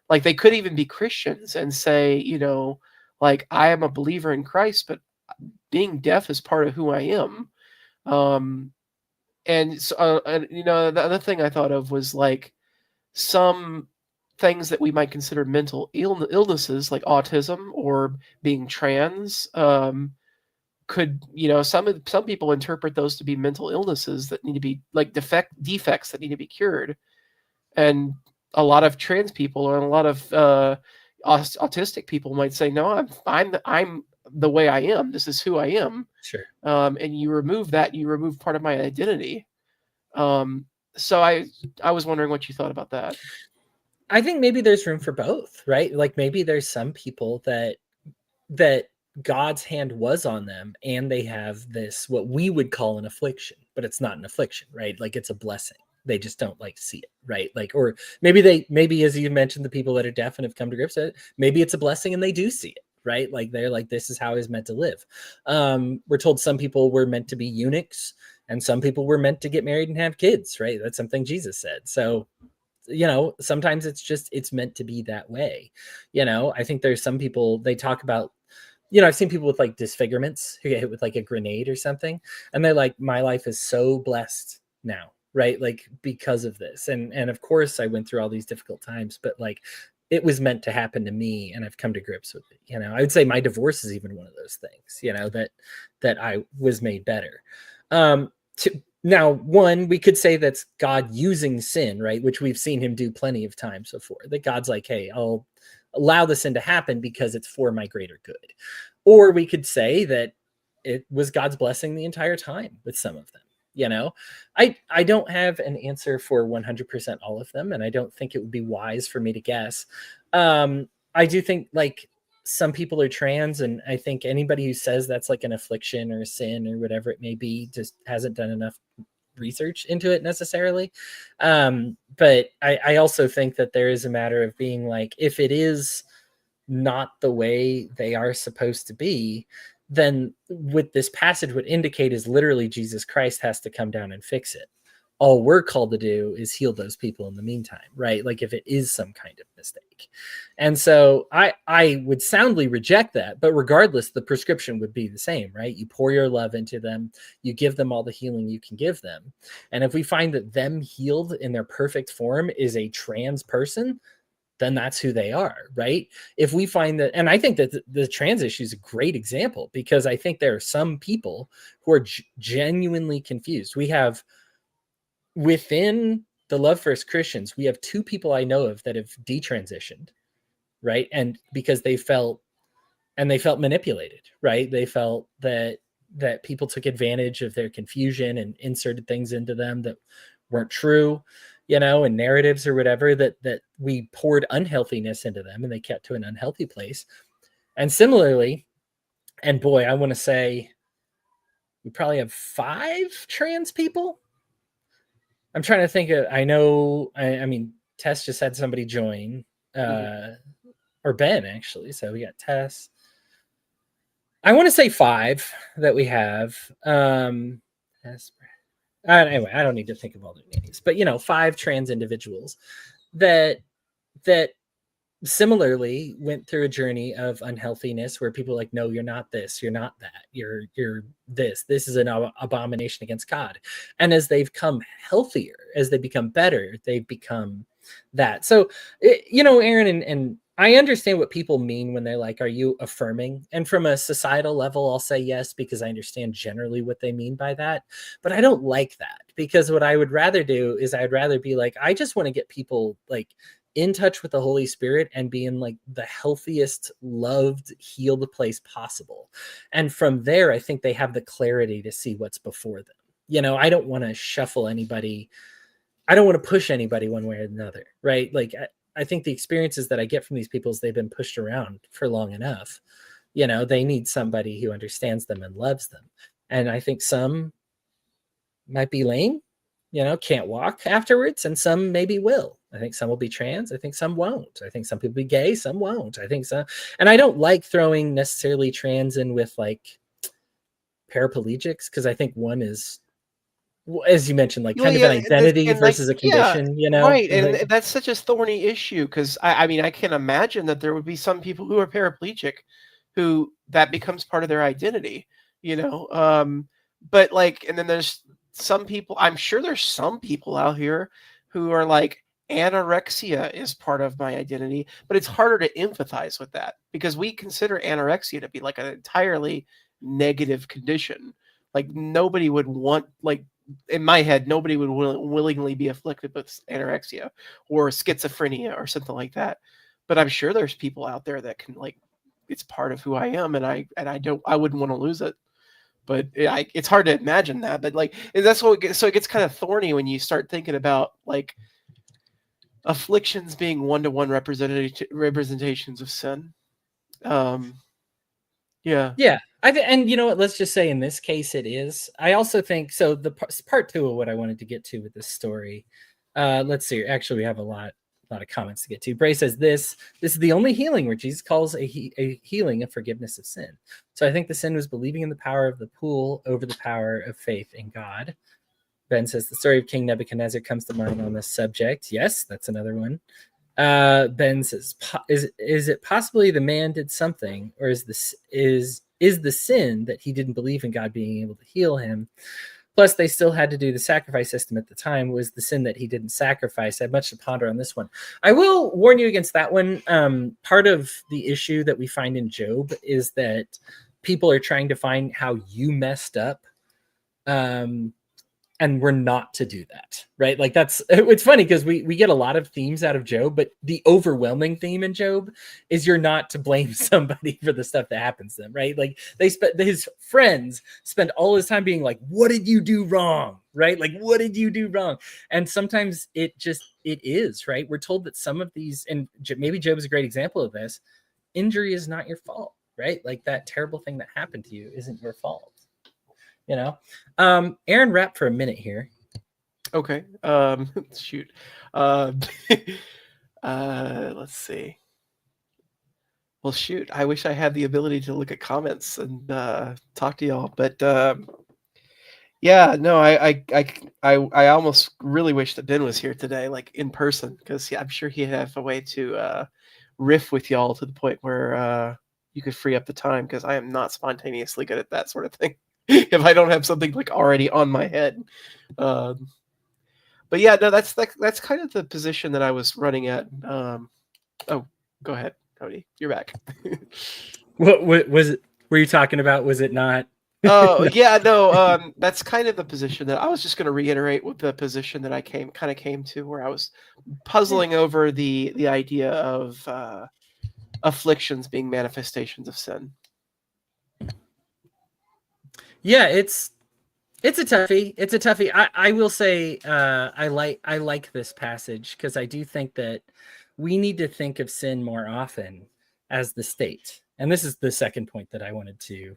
Like they could even be Christians and say, like, I am a believer in Christ, but being deaf is part of who I am. And so, the other thing I thought of was like some things that we might consider mental illnesses, like autism or being trans. Could some people interpret those to be mental illnesses that need to be, like, defects that need to be cured, and a lot of trans people and a lot of autistic people might say, no, I'm the way I am, this is who I am. Sure. And you remove that, you remove part of my identity. So I was wondering what you thought about that. I think maybe there's room for both, right? Like maybe there's some people that God's hand was on them and they have this what we would call an affliction, but it's not an affliction, right? Like it's a blessing. They just don't like see it, right? Like, or maybe as you mentioned, the people that are deaf and have come to grips with it, maybe it's a blessing and they do see it, right? Like they're like, this is how I was meant to live. We're told some people were meant to be eunuchs and some people were meant to get married and have kids, right? That's something Jesus said. So sometimes it's meant to be that way. I think there's some people, they talk about, I've seen people with like disfigurements who get hit with like a grenade or something, and they're like, my life is so blessed now, right? Like because of this. And of course I went through all these difficult times, but like it was meant to happen to me and I've come to grips with it. I would say my divorce is even one of those things, that I was made better. Now, one, we could say that's God using sin, right? Which we've seen him do plenty of times before. That God's like, hey, I'll allow the sin to happen because it's for my greater good. Or we could say that it was God's blessing the entire time with some of them. I don't have an answer for 100% all of them, and I don't think it would be wise for me to guess. I do think like some people are trans, and I think anybody who says that's like an affliction or a sin or whatever it may be just hasn't done enough research into it necessarily. But I also think that there is a matter of being like, if it is not the way they are supposed to be, then what this passage would indicate is literally Jesus Christ has to come down and fix it. All we're called to do is heal those people in the meantime, right? Like if it is some kind of mistake. And so I would soundly reject that, but regardless, the prescription would be the same, right? You pour your love into them, you give them all the healing you can give them. And if we find that them healed in their perfect form is a trans person, then that's who they are, right? If we find that, and I think that the trans issue is a great example, because I think there are some people who are genuinely confused. We have, within the Love First Christians, we have two people I know of that have detransitioned, right? And because they felt manipulated, right? They felt that people took advantage of their confusion and inserted things into them that weren't true. and narratives or whatever, that we poured unhealthiness into them and they kept to an unhealthy place. And similarly, and boy, I want to say we probably have 5 trans people. I'm trying to think of, I mean, Tess just had somebody join, or Ben actually. So we got Tess. I want to say 5 that we have. Anyway, I don't need to think of all their names, but 5 trans individuals that similarly went through a journey of unhealthiness where people are like, no, you're not this, you're not that, you're this is an abomination against God. And as they've come healthier, as they become better, they've become that. So Aaron, and I understand what people mean when they're like, are you affirming? And from a societal level, I'll say yes, because I understand generally what they mean by that. But I don't like that, because what I would rather do is I'd rather be like, I just want to get people like in touch with the Holy Spirit and be in like the healthiest, loved, healed place possible. And from there, I think they have the clarity to see what's before them. I don't want to shuffle anybody. I don't want to push anybody one way or another, right? Like, I think the experiences that I get from these people is they've been pushed around for long enough. They need somebody who understands them and loves them. And I think some might be lame, can't walk afterwards, and some maybe will. I think some will be trans. I think some won't. I think some people will be gay, some won't. I think so. And I don't like throwing necessarily trans in with like paraplegics, because I think one is, as you mentioned, like Well, kind of an yeah, identity and like, versus a yeah, condition, right, and like, that's such a thorny issue because I mean, I can imagine that there would be some people who are paraplegic, who that becomes part of their identity, you know. But like, and then there's some people. I'm sure there's some people out here who are like, anorexia is part of my identity, but it's harder to empathize with that because we consider anorexia to be like an entirely negative condition. Like nobody would want like in my head, nobody would willingly be afflicted with anorexia or schizophrenia or something like that. But I'm sure there's people out there that can like, it's part of who I am, and I wouldn't want to lose it. But it's hard to imagine that. But like that's what it gets, so it gets kind of thorny when you start thinking about like afflictions being one-to-one representations of sin. Yeah. Yeah. And you know what? Let's just say in this case it is. I also think so. The part 2 of what I wanted to get to with this story. Let's see. Actually, we have a lot of comments to get to. Bray says this is the only healing where Jesus calls a healing a forgiveness of sin. So I think the sin was believing in the power of the pool over the power of faith in God. Ben says the story of King Nebuchadnezzar comes to mind on this subject. Yes, that's another one. Ben says, is it possibly the man did something, or is the sin that he didn't believe in God being able to heal him? Plus, they still had to do the sacrifice system at the time. Was the sin that he didn't sacrifice? I have much to ponder on this one. I will warn you against that one. Part of the issue that we find in Job is that people are trying to find how you messed up. And we're not to do that, right? Like it's funny because we get a lot of themes out of Job, but the overwhelming theme in Job is you're not to blame somebody for the stuff that happens to them, right? Like his friends spend all his time being like, what did you do wrong? Right? Like, what did you do wrong? And sometimes it is, right? We're told that some of these, and maybe Job is a great example of this, injury is not your fault, right? Like that terrible thing that happened to you isn't your fault. Aaron, wrap for a minute here. Okay. Shoot. Let's see. Well, shoot. I wish I had the ability to look at comments and talk to y'all, but yeah, no, I almost really wish that Ben was here today, like in person, because I'm sure he'd have a way to riff with y'all to the point where you could free up the time, because I am not spontaneously good at that sort of thing. If I don't have something like already on my head. But yeah, no, that's kind of the position that I was running at. Oh, go ahead, Cody. You're back. What was it? Were you talking about? Was it not? Oh, yeah, no, that's kind of the position that I was just going to reiterate, with the position that I came to, where I was puzzling over the idea of afflictions being manifestations of sin. Yeah, it's It's a toughie. It's a toughie. I will say I like this passage because I do think that we need to think of sin more often as the state. And this is the second point that I wanted to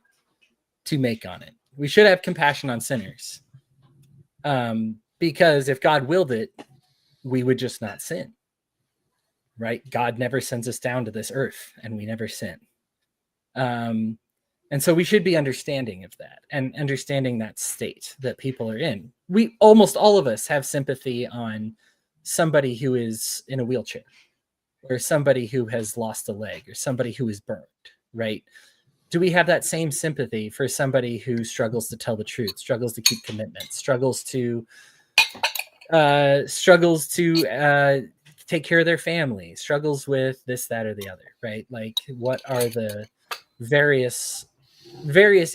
make on it. We should have compassion on sinners. Because if God willed it, we would just not sin. Right? God never sends us down to this earth and we never sin. And so we should be understanding of that and understanding that state that people are in. We almost all of us have sympathy on somebody who is in a wheelchair or somebody who has lost a leg or somebody who is burned, right? Do we have that same sympathy for somebody who struggles to tell the truth, struggles to keep commitments, struggles to take care of their family, struggles with this, that, or the other, right? Like, what are the various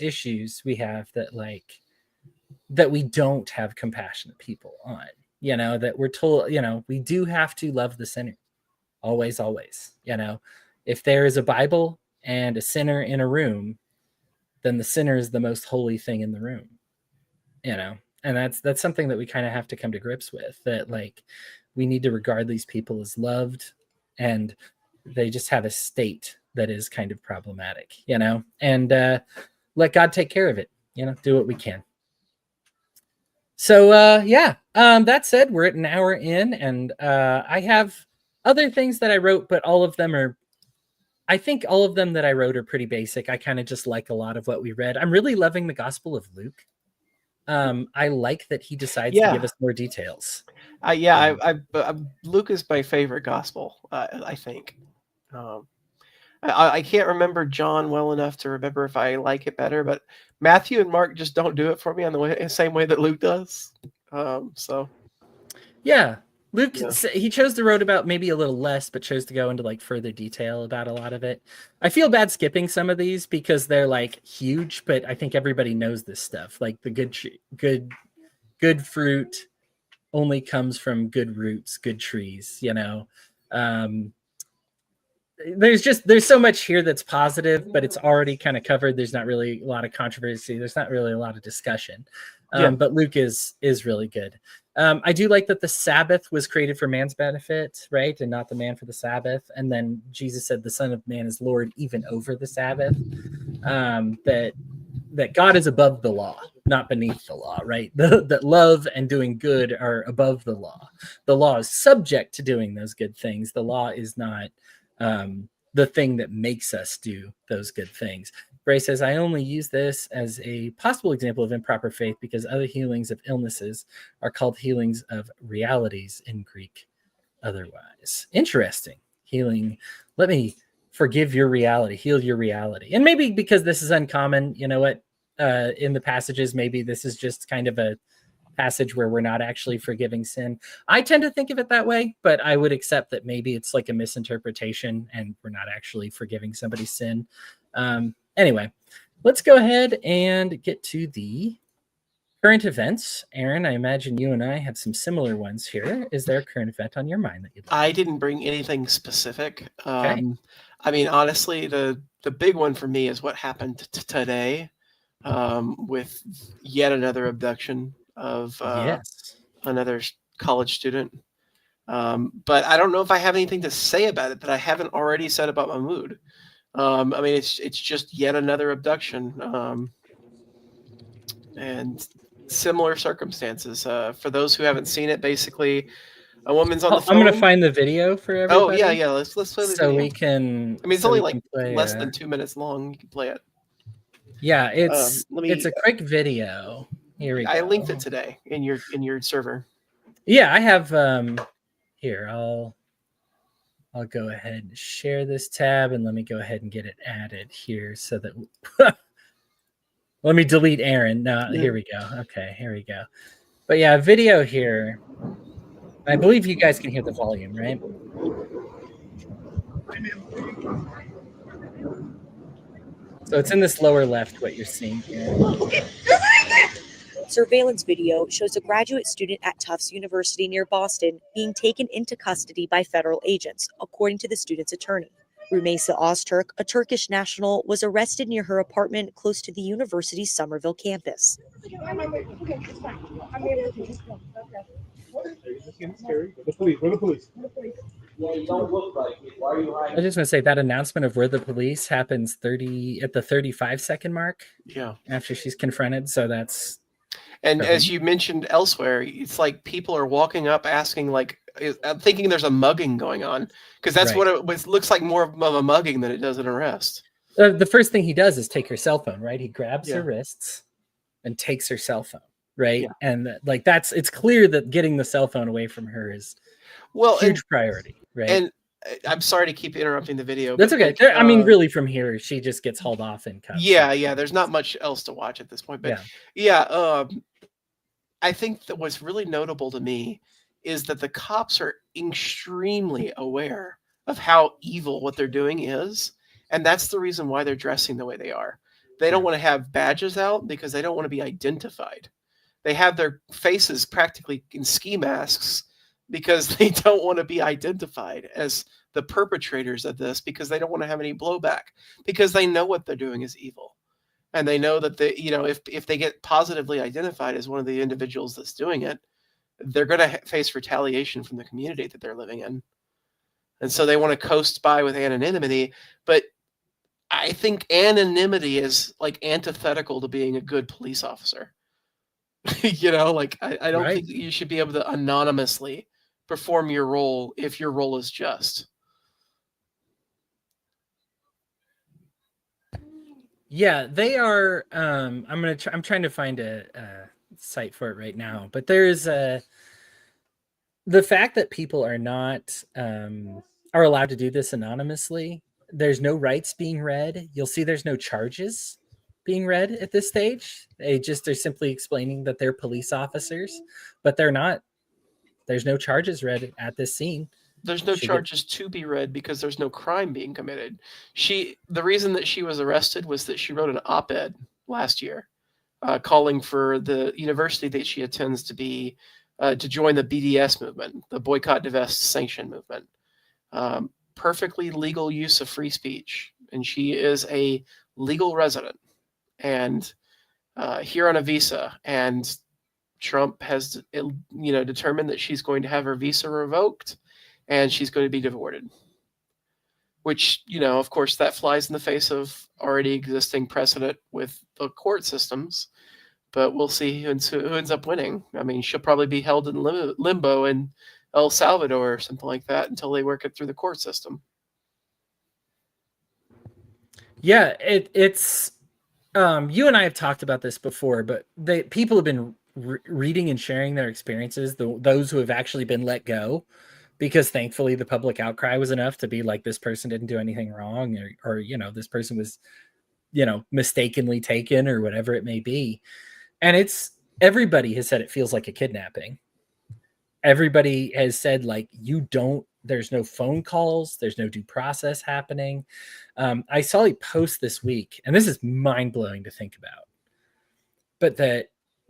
issues we have that we don't have compassionate people on, that we're told, we do have to love the sinner always, if there is a Bible and a sinner in a room, then the sinner is the most holy thing in the room, and that's something that we kind of have to come to grips with, that like we need to regard these people as loved, and they just have a state that is kind of problematic, and let God take care of it, do what we can. So that said, we're at an hour in, and I have other things that I wrote, but I think all of them that I wrote are pretty basic. I kind of just like a lot of what we read. I'm really loving the Gospel of Luke. I like that he decides to give us more details. Luke is my favorite gospel, I think. I can't remember John well enough to remember if I like it better, but Matthew and Mark just don't do it for me on the same way that Luke does. Yeah, Luke, he chose to write about maybe a little less, but chose to go into like further detail about a lot of it. I feel bad skipping some of these because they're like huge, but I think everybody knows this stuff. Like the good fruit only comes from good roots, good trees, there's so much here that's positive, but it's already kind of covered. There's not really a lot of controversy. There's not really a lot of discussion. But Luke is really good. I do like that the Sabbath was created for man's benefit, right? And not the man for the Sabbath. And then Jesus said the Son of Man is Lord even over the Sabbath. That God is above the law, not beneath the law, right? That love and doing good are above the law. The law is subject to doing those good things. The law is not the thing that makes us do those good things. Bray says, I only use this as a possible example of improper faith because other healings of illnesses are called healings of realities in Greek otherwise. Interesting. Healing. Let me forgive your reality, heal your reality. And maybe because this is uncommon, in the passages, maybe this is just kind of a passage where we're not actually forgiving sin. I tend to think of it that way, but I would accept that maybe it's like a misinterpretation and we're not actually forgiving somebody's sin. Anyway, let's go ahead and get to the current events. Aaron, I imagine you and I have some similar ones here. Is there a current event on your mind that you'd like? I didn't bring anything specific. Okay. I mean, honestly, the big one for me is what happened today with yet another abduction of another college student. But I don't know if I have anything to say about it that I haven't already said about my mood. I mean, it's just yet another abduction, and similar circumstances. For those who haven't seen it, basically, a woman's on the phone. I'm gonna find the video for everybody. Oh yeah. Let's play the video. So we can. I mean, it's only like less than 2 minutes long. You can play it. Yeah, it's a quick video. Here we go. I linked it today in your server. Yeah, I have. Here, I'll go ahead and share this tab, and let me go ahead and get it added here so that. Let me delete Aaron. No, here we go. Okay, here we go. But yeah, video here. I believe you guys can hear the volume, right? So it's in this lower left, what you're seeing here. Surveillance video shows a graduate student at Tufts University near Boston being taken into custody by federal agents, according to the student's attorney. Rumeysa Öztürk, a Turkish national, was arrested near her apartment close to the university's Somerville campus. Where the police? Yeah, you don't look like it. Why are you I hiding? was just gonna say that announcement of where the police happens at the 35-second mark Yeah. after she's confronted. So that's And Okay. as you mentioned elsewhere, it's like people are walking up asking, like, I'm thinking there's a mugging going on, because that's Right. what it looks like, more of a mugging than it does an arrest. the first thing he does is take her cell phone, right? He grabs Yeah. her wrists and takes her cell phone, right? Yeah. And like it's clear that getting the cell phone away from her is Well, huge priority, right? and I'm sorry to keep interrupting the video. That's but, okay. like, I mean, really, from here, she just gets hauled off in cuffs. yeah. There's not much else to watch at this point, but I think that what's really notable to me is that the cops are extremely aware of how evil what they're doing is, and that's the reason why they're dressing the way they are. They don't want to have badges out because they don't want to be identified. They have their faces practically in ski masks because they don't want to be identified as the perpetrators of this, because they don't want to have any blowback, because they know what they're doing is evil. And they know that if they get positively identified as one of the individuals that's doing it, they're going to face retaliation from the community that they're living in. And so they want to coast by with anonymity. But I think anonymity is like antithetical to being a good police officer. I don't Right. think that you should be able to anonymously perform your role if your role is just. Yeah, they are. I'm trying to find a site for it right now, but there's the fact that people are not are allowed to do this anonymously. There's no rights being read. You'll see there's no charges being read at this stage. They're simply explaining that they're police officers, but they're not. There's no charges read at this scene. There's no charges to be read because there's no crime being committed. The reason that she was arrested was that she wrote an op-ed last year, calling for the university that she attends to join the BDS movement, the Boycott, Divest, Sanction movement. Perfectly legal use of free speech, and she is a legal resident and here on a visa. And Trump has, determined that she's going to have her visa revoked. And she's going to be deported, which, of course, that flies in the face of already existing precedent with the court systems. But we'll see who ends up winning. I mean, she'll probably be held in limbo in El Salvador or something like that until they work it through the court system. Yeah, it's you and I have talked about this before, but people have been reading and sharing their experiences, those who have actually been let go, because thankfully the public outcry was enough to be like, this person didn't do anything wrong, or this person was mistakenly taken, or whatever it may be. And everybody has said it feels like a kidnapping. Everybody has said, like, there's no phone calls, there's no due process happening. I saw a post this week, and this is mind-blowing to think about, but that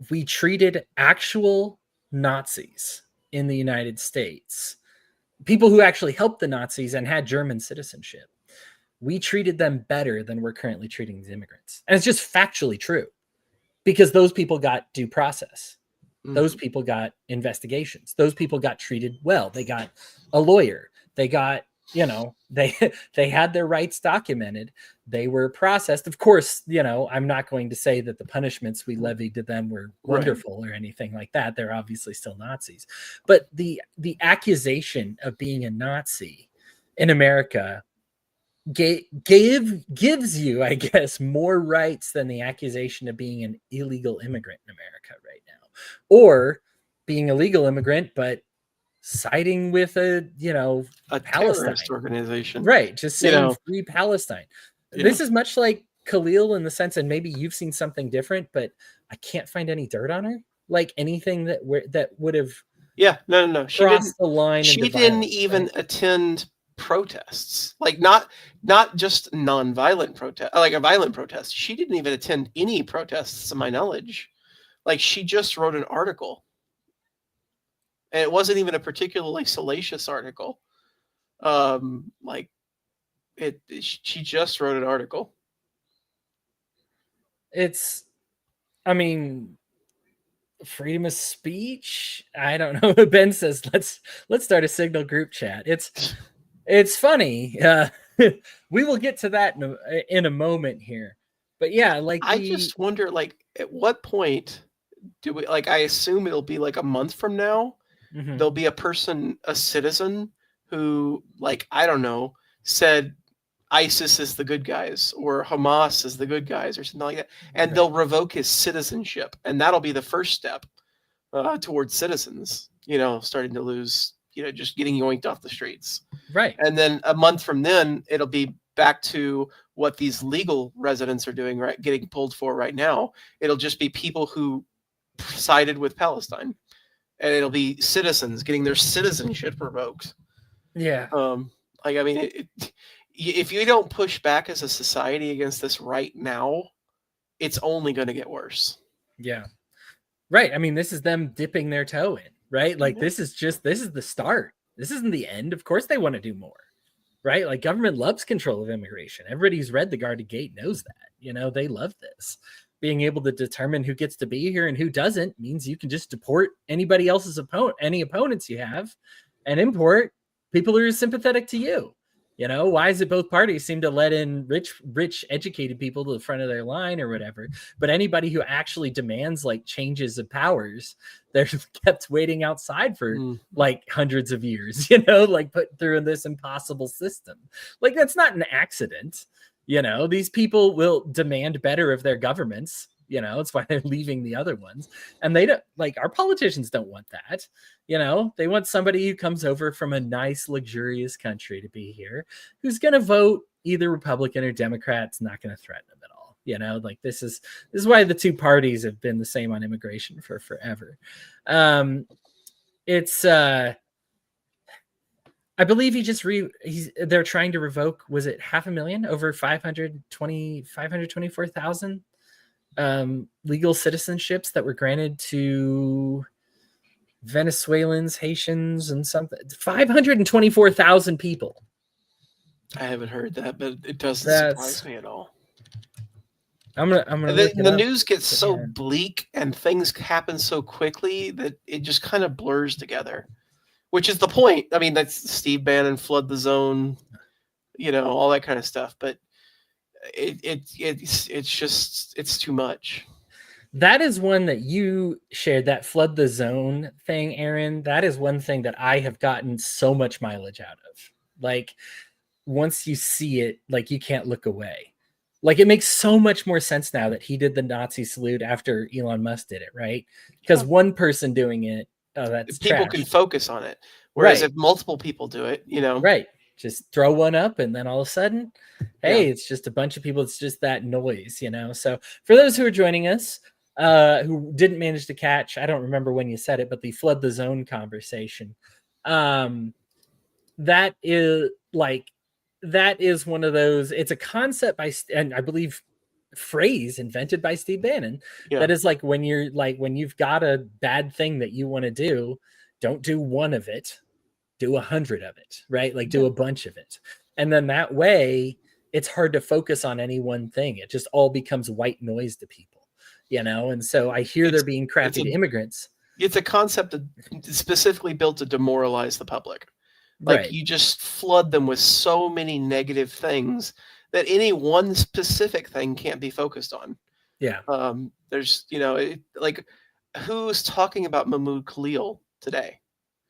we treated actual Nazis in the United States, people who actually helped the Nazis and had German citizenship, we treated them better than we're currently treating these immigrants. And it's just factually true, because those people got due process. Mm-hmm. Those people got investigations. Those people got treated well. They got a lawyer. They got, they had their rights documented. They were processed. Of course, I'm not going to say that the punishments we levied to them were wonderful or anything like that. They're obviously still Nazis. But the accusation of being a Nazi in America gives you, I guess, more rights than the accusation of being an illegal immigrant in America right now, or being a legal immigrant but siding with a terrorist organization, right? Just saying free Palestine. This is much like Khalil in the sense, and maybe you've seen something different, but I can't find any dirt on her, like anything that would have no she crossed the line. She didn't even attend protests, like not just non-violent protest, like a violent protest. She didn't even attend any protests to my knowledge. Like, she just wrote an article, and it wasn't even a particularly salacious article. She just wrote an article. It's, I mean, freedom of speech. I don't know. Ben says let's start a Signal group chat. It's funny. We will get to that in a moment here. But yeah, like I just wonder, like, at what point do we, like, I assume it'll be like a month from now. Mhm. There'll be a citizen who, like, I don't know, said ISIS is the good guys or Hamas is the good guys or something like that, and they'll revoke his citizenship, and that'll be the first step towards citizens, starting to lose, just getting yoinked off the streets. Right. And then a month from then, it'll be back to what these legal residents are doing, right? Getting pulled for right now. It'll just be people who sided with Palestine, and it'll be citizens getting their citizenship revoked. Yeah. Like, I mean, if you don't push back as a society against this right now, it's only going to get worse. Yeah. Right. I mean, this is them dipping their toe in, right? Like, Yeah. this is the start. This isn't the end. Of course they want to do more, right? Like, government loves control of immigration. Everybody who's read The Guarded Gate knows that, they love this. Being able to determine who gets to be here and who doesn't means you can just deport anybody else's any opponents you have, and import people who are sympathetic to you. Why is it both parties seem to let in rich, educated people to the front of their line or whatever, but anybody who actually demands like changes of powers, they're kept waiting outside for like hundreds of years, like put through this impossible system. Like, that's not an accident. These people will demand better of their governments. It's why they're leaving the other ones. And they don't, like, our politicians don't want that. They want somebody who comes over from a nice, luxurious country to be here, who's going to vote either Republican or Democrat. It's not going to threaten them at all. Like, this is why the two parties have been the same on immigration for forever. It's I believe they're trying to revoke, was it 500,000, over 524,000 legal citizenships that were granted to Venezuelans, Haitians, and something. 524,000 people. I haven't heard that, but it doesn't surprise me at all. I'm gonna. The news gets so bleak and things happen so quickly that it just kind of blurs together, which is the point. I mean, that's Steve Bannon, flood the zone, all that kind of stuff. But it's too much. That is one that you shared, that flood the zone thing, Aaron. That is one thing that I have gotten so much mileage out of. Like, once you see it, like, you can't look away. Like, it makes so much more sense now that he did the Nazi salute after Elon Musk did it, right? Because one person doing it, that's people trash. Can focus on it. Whereas if multiple people do it, right. Just throw one up, and then all of a sudden, hey, it's just a bunch of people. It's just that noise, So for those who are joining us, who didn't manage to catch, I don't remember when you said it, but the flood the zone conversation, that is one of those. It's a concept and I believe phrase invented by Steve Bannon. That is like, when you've got a bad thing that you want to do, don't do one of it, do 100 of it, right? Like, do a bunch of it. And then that way it's hard to focus on any one thing. It just all becomes white noise to people, And so I hear they're being crappy to immigrants. It's a concept specifically built to demoralize the public. Like, you just flood them with so many negative things that any one specific thing can't be focused on. Yeah. There's, like, who's talking about Mahmoud Khalil today?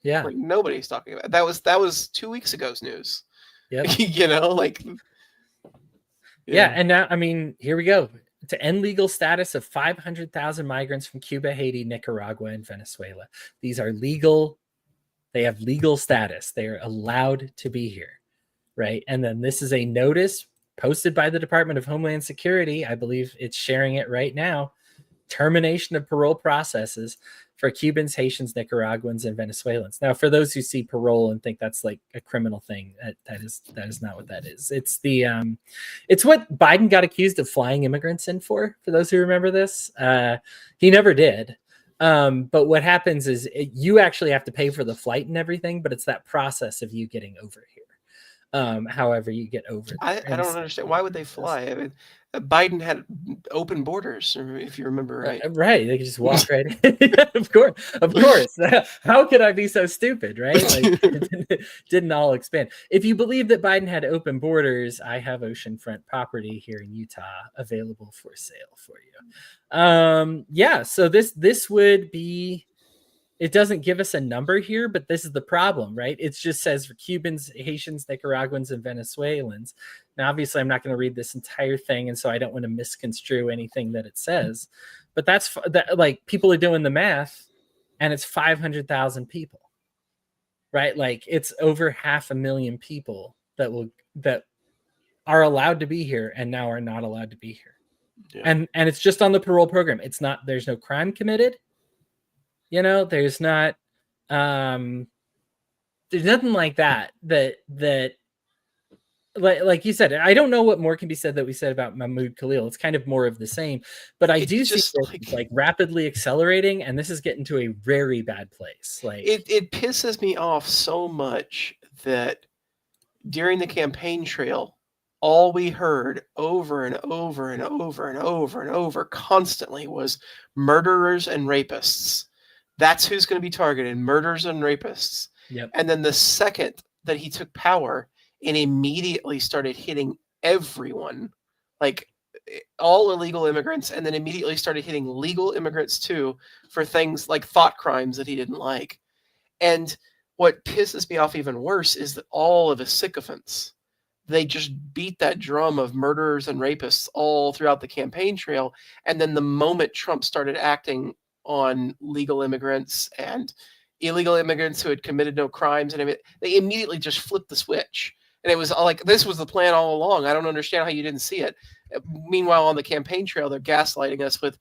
Yeah. Like, nobody's talking about it. That was 2 weeks ago's news. Yep. Like. Yeah. And now, I mean, here we go. To end legal status of 500,000 migrants from Cuba, Haiti, Nicaragua, and Venezuela. These are legal. They have legal status. They are allowed to be here, right? And then this is a notice posted by the Department of Homeland Security. I believe it's sharing it right now. Termination of parole processes for Cubans, Haitians, Nicaraguans, and Venezuelans. Now, for those who see parole and think that's like a criminal thing, that is not what that is. It's it's what Biden got accused of flying immigrants in for those who remember this. He never did. But what happens is you actually have to pay for the flight and everything, but it's that process of you getting over here. however you get over there. I don't understand. Why would they fly? I mean, Biden had open borders, if you remember right. Right, they could just walk right in. Of course. How could I be so stupid, right? Like, it didn't all expand. If you believe that Biden had open borders, I have oceanfront property here in Utah available for sale for you. Yeah, so this would be. It doesn't give us a number here, but this is the problem, right? It just says for Cubans, Haitians, Nicaraguans, and Venezuelans. Now, obviously, I'm not going to read this entire thing, and so I don't want to misconstrue anything that it says. But that's like people are doing the math, and it's 500,000 people, right? Like it's over 500,000 people that are allowed to be here and now are not allowed to be here, and it's just on the parole program. It's not. There's no crime committed. There's not, there's nothing like that, like you said, I don't know what more can be said that we said about Mahmoud Khalil. It's kind of more of the same, but I do see this like rapidly accelerating, and this is getting to a very bad place. Like it pisses me off so much that during the campaign trail, all we heard over and over and over and over and over constantly was murderers and rapists. That's who's going to be targeted, murderers and rapists. Yep. And then the second that he took power and immediately started hitting everyone, like all illegal immigrants, and then immediately started hitting legal immigrants too for things like thought crimes that he didn't like. And what pisses me off even worse is that all of his sycophants, they just beat that drum of murderers and rapists all throughout the campaign trail. And then the moment Trump started acting on legal immigrants and illegal immigrants who had committed no crimes and they immediately just flipped the switch. And it was like, this was the plan all along. I don't understand how you didn't see it. Meanwhile, on the campaign trail, they're gaslighting us with,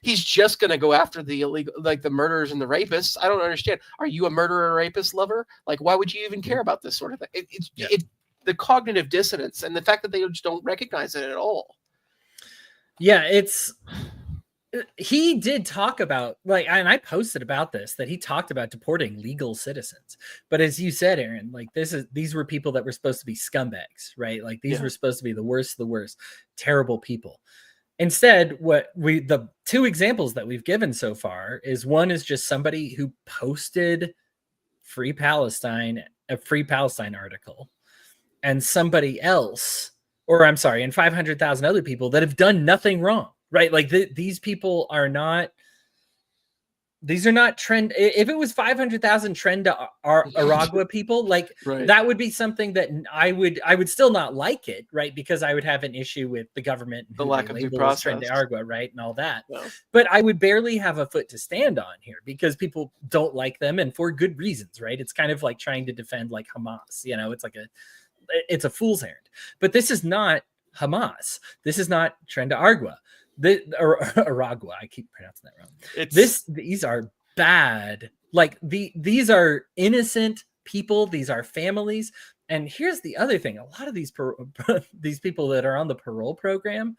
he's just going to go after the illegal, like the murderers and the rapists. I don't understand. Are you a murderer or rapist lover? Like, why would you even care about this sort of thing? The cognitive dissonance and the fact that they just don't recognize it at all. Yeah, he did talk about, like, and I posted about this, that he talked about deporting legal citizens. But as you said, Aaron, like these were people that were supposed to be scumbags, right? Like these were supposed to be the worst of the worst, terrible people. Instead, the two examples that we've given so far is one is just somebody who posted a Free Palestine article, and somebody else, and 500,000 other people that have done nothing wrong. Right, like these people are not. These are not trend. If it was 500,000 trend Aragua people, like that would be something that I would still not like it, right? Because I would have an issue with the government, the lack of due process, trend Aragua, right, and all that. No. But I would barely have a foot to stand on here because people don't like them, and for good reasons, right? It's kind of like trying to defend like Hamas. It's a fool's errand. But this is not Hamas. This is not trend Aragua. Aragua, I keep pronouncing that wrong. These are bad. Like these are innocent people. These are families. And here's the other thing: a lot of these people that are on the parole program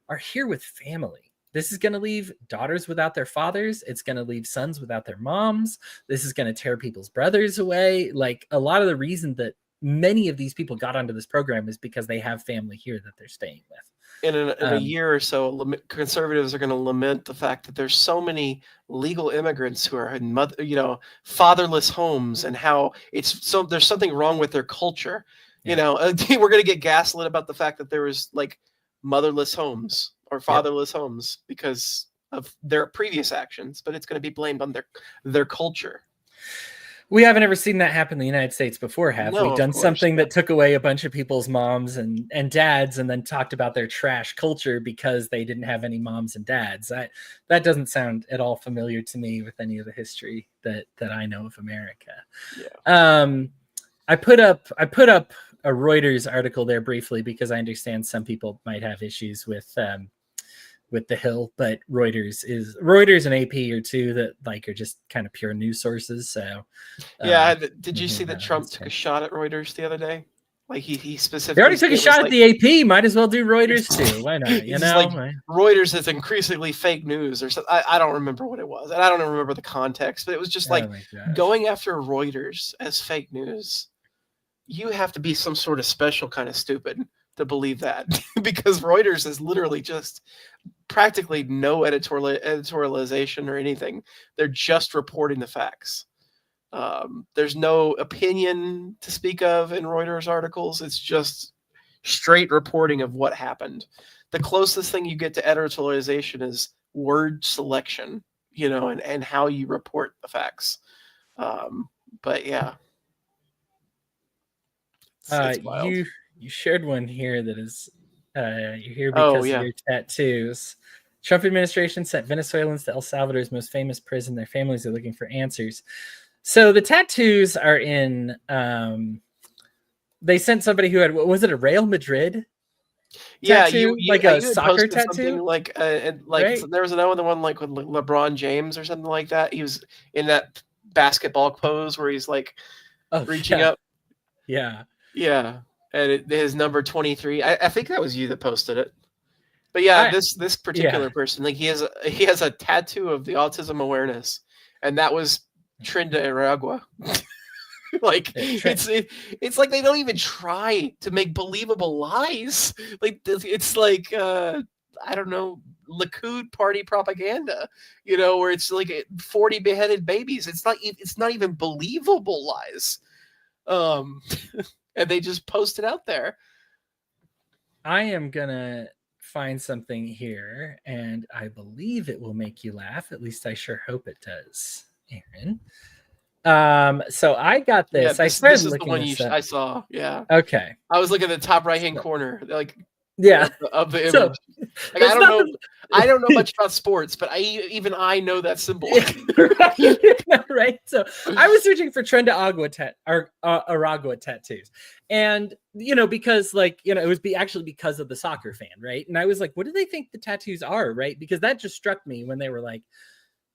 are here with family. This is going to leave daughters without their fathers. It's going to leave sons without their moms. This is going to tear people's brothers away. Like a lot of the reason that many of these people got onto this program is because they have family here that they're staying with. In a year or so, conservatives are going to lament the fact that there's so many legal immigrants who are in fatherless homes, and how there's something wrong with their culture. Yeah. We're going to get gaslit about the fact that there was like motherless homes or fatherless homes because of their previous actions, but it's going to be blamed on their culture. We haven't ever seen that happen in the United States before, have we? Done something that took away a bunch of people's moms and dads and then talked about their trash culture because they didn't have any moms and dads. That doesn't sound at all familiar to me with any of the history that I know of America. Yeah. I put up a Reuters article there briefly because I understand some people might have issues with the Hill, but Reuters and AP are two that like are just kind of pure news sources. So did you see that Trump took a shot at Reuters the other day? Like he specifically, they already took a shot at the AP. Might as well do Reuters too. Why not? Like, Reuters is increasingly fake news or something. I don't remember what it was, and I don't remember the context, but it was just like going after Reuters as fake news. you have to be some sort of special kind of stupid to believe that because Reuters is literally just practically no editorialization or anything. They're just reporting the facts. There's no opinion to speak of in Reuters articles. It's just straight reporting of what happened. The closest thing you get to editorialization is word selection, and how you report the facts. But yeah. It's wild. You shared one here that is you're here Oh, because yeah. of your tattoos. Trump administration sent Venezuelans to El Salvador's most famous prison. Their families are looking for answers. So the tattoos are in. They sent somebody who had, what was it, a Real Madrid Yeah, tattoo? you Like you a had soccer posted something tattoo? like Right? there was another one like with LeBron James or something like that. He was in that basketball pose where he's like Oh, reaching yeah. up. Yeah. Yeah, and his number 23. I think that was you that posted it. But yeah, this particular person, like he has a tattoo of the autism awareness, and that was Trinda Aragua. Like it's like they don't even try to make believable lies. Like it's like I don't know, Likud party propaganda, where it's like 40 beheaded babies. It's not even believable lies. And they just post it out there. I am gonna find something here, and I believe it will make you laugh. At least I sure hope it does, Aaron. So I got this. Yeah, I this started is the looking one this up. I saw. Yeah. Okay. I was looking at the top right hand corner, like Yeah. of the image. So, like, I don't know much about sports, but I know that symbol. Right. So I was searching for Trenda Aragua tattoos, and because it was actually because of the soccer fan, right? And I was like, what do they think the tattoos are, right? Because that just struck me when they were like,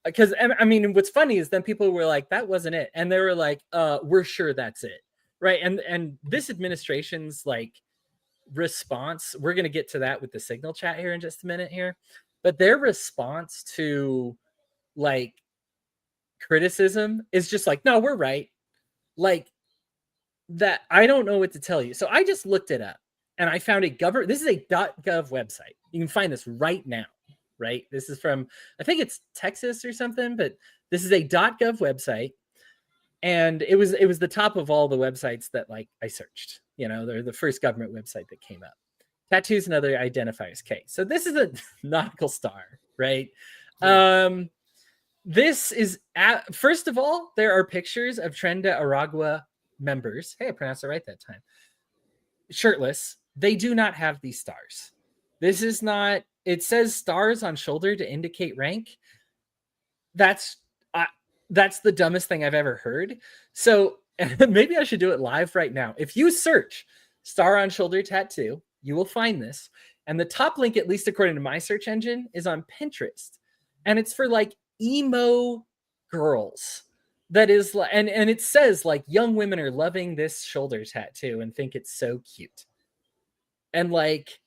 because I mean, what's funny is then people were like, that wasn't it, and they were like, we're sure that's it, right? And this administration's like response, we're going to get to that with the signal chat here in just a minute here, but their response to like criticism is just like, no, we're right. Like that, I don't know what to tell you. So I just looked it up and I found this is a .gov website. You can find this right now, right? This is from, I think it's Texas or something, but this is a .gov website. And it was the top of all the websites that like I searched. They're the first government website that came up. Tattoos and other identifiers. Okay, so this is a nautical star, right? Yeah. This is first of all, there are pictures of Trenda Aragua members. Hey, I pronounced it right that time. Shirtless. They do not have these stars. This is not. It says stars on shoulder to indicate rank. That's the dumbest thing I've ever heard. So maybe I should do it live right now. If you search star on shoulder tattoo, you will find this. And the top link, at least according to my search engine, is on Pinterest. And it's for like emo girls. That is, and it says like young women are loving this shoulder tattoo and think it's so cute. And like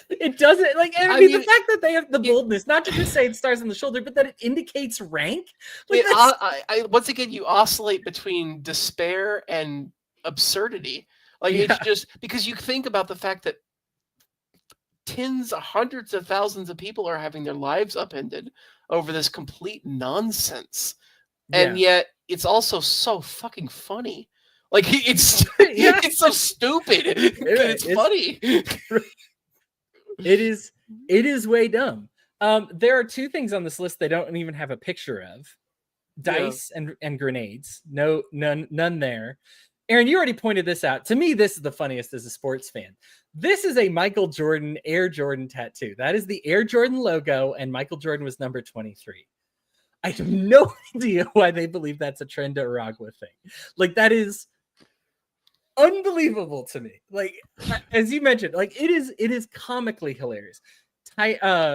it doesn't like. I mean, the fact that they have the boldness not to just say it stars on the shoulder, but that it indicates rank. Like once again, you oscillate between despair and absurdity. Like it's just because you think about the fact that hundreds of thousands of people are having their lives upended over this complete nonsense, and yet it's also so fucking funny. Like it's it's so stupid. It's funny. It is way dumb. There are two things on this list they don't even have a picture of: dice and grenades. None there. Aaron, you already pointed this out. To me, this is the funniest as a sports fan. This is a Michael Jordan Air Jordan tattoo. That is the Air Jordan logo, and Michael Jordan was number 23. I have no idea why they believe that's a Trenda Aragua thing. Like that is unbelievable to me. Like as you mentioned, like it is comically hilarious.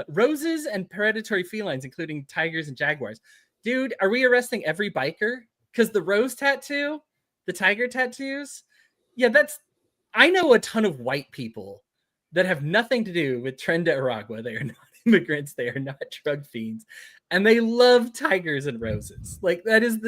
Roses and predatory felines, including tigers and jaguars. Dude, are we arresting every biker? Because the rose tattoo, the tiger tattoos, I know a ton of white people that have nothing to do with Trenda Aragua. They are not immigrants. They are not drug fiends, and they love tigers and roses. Like that is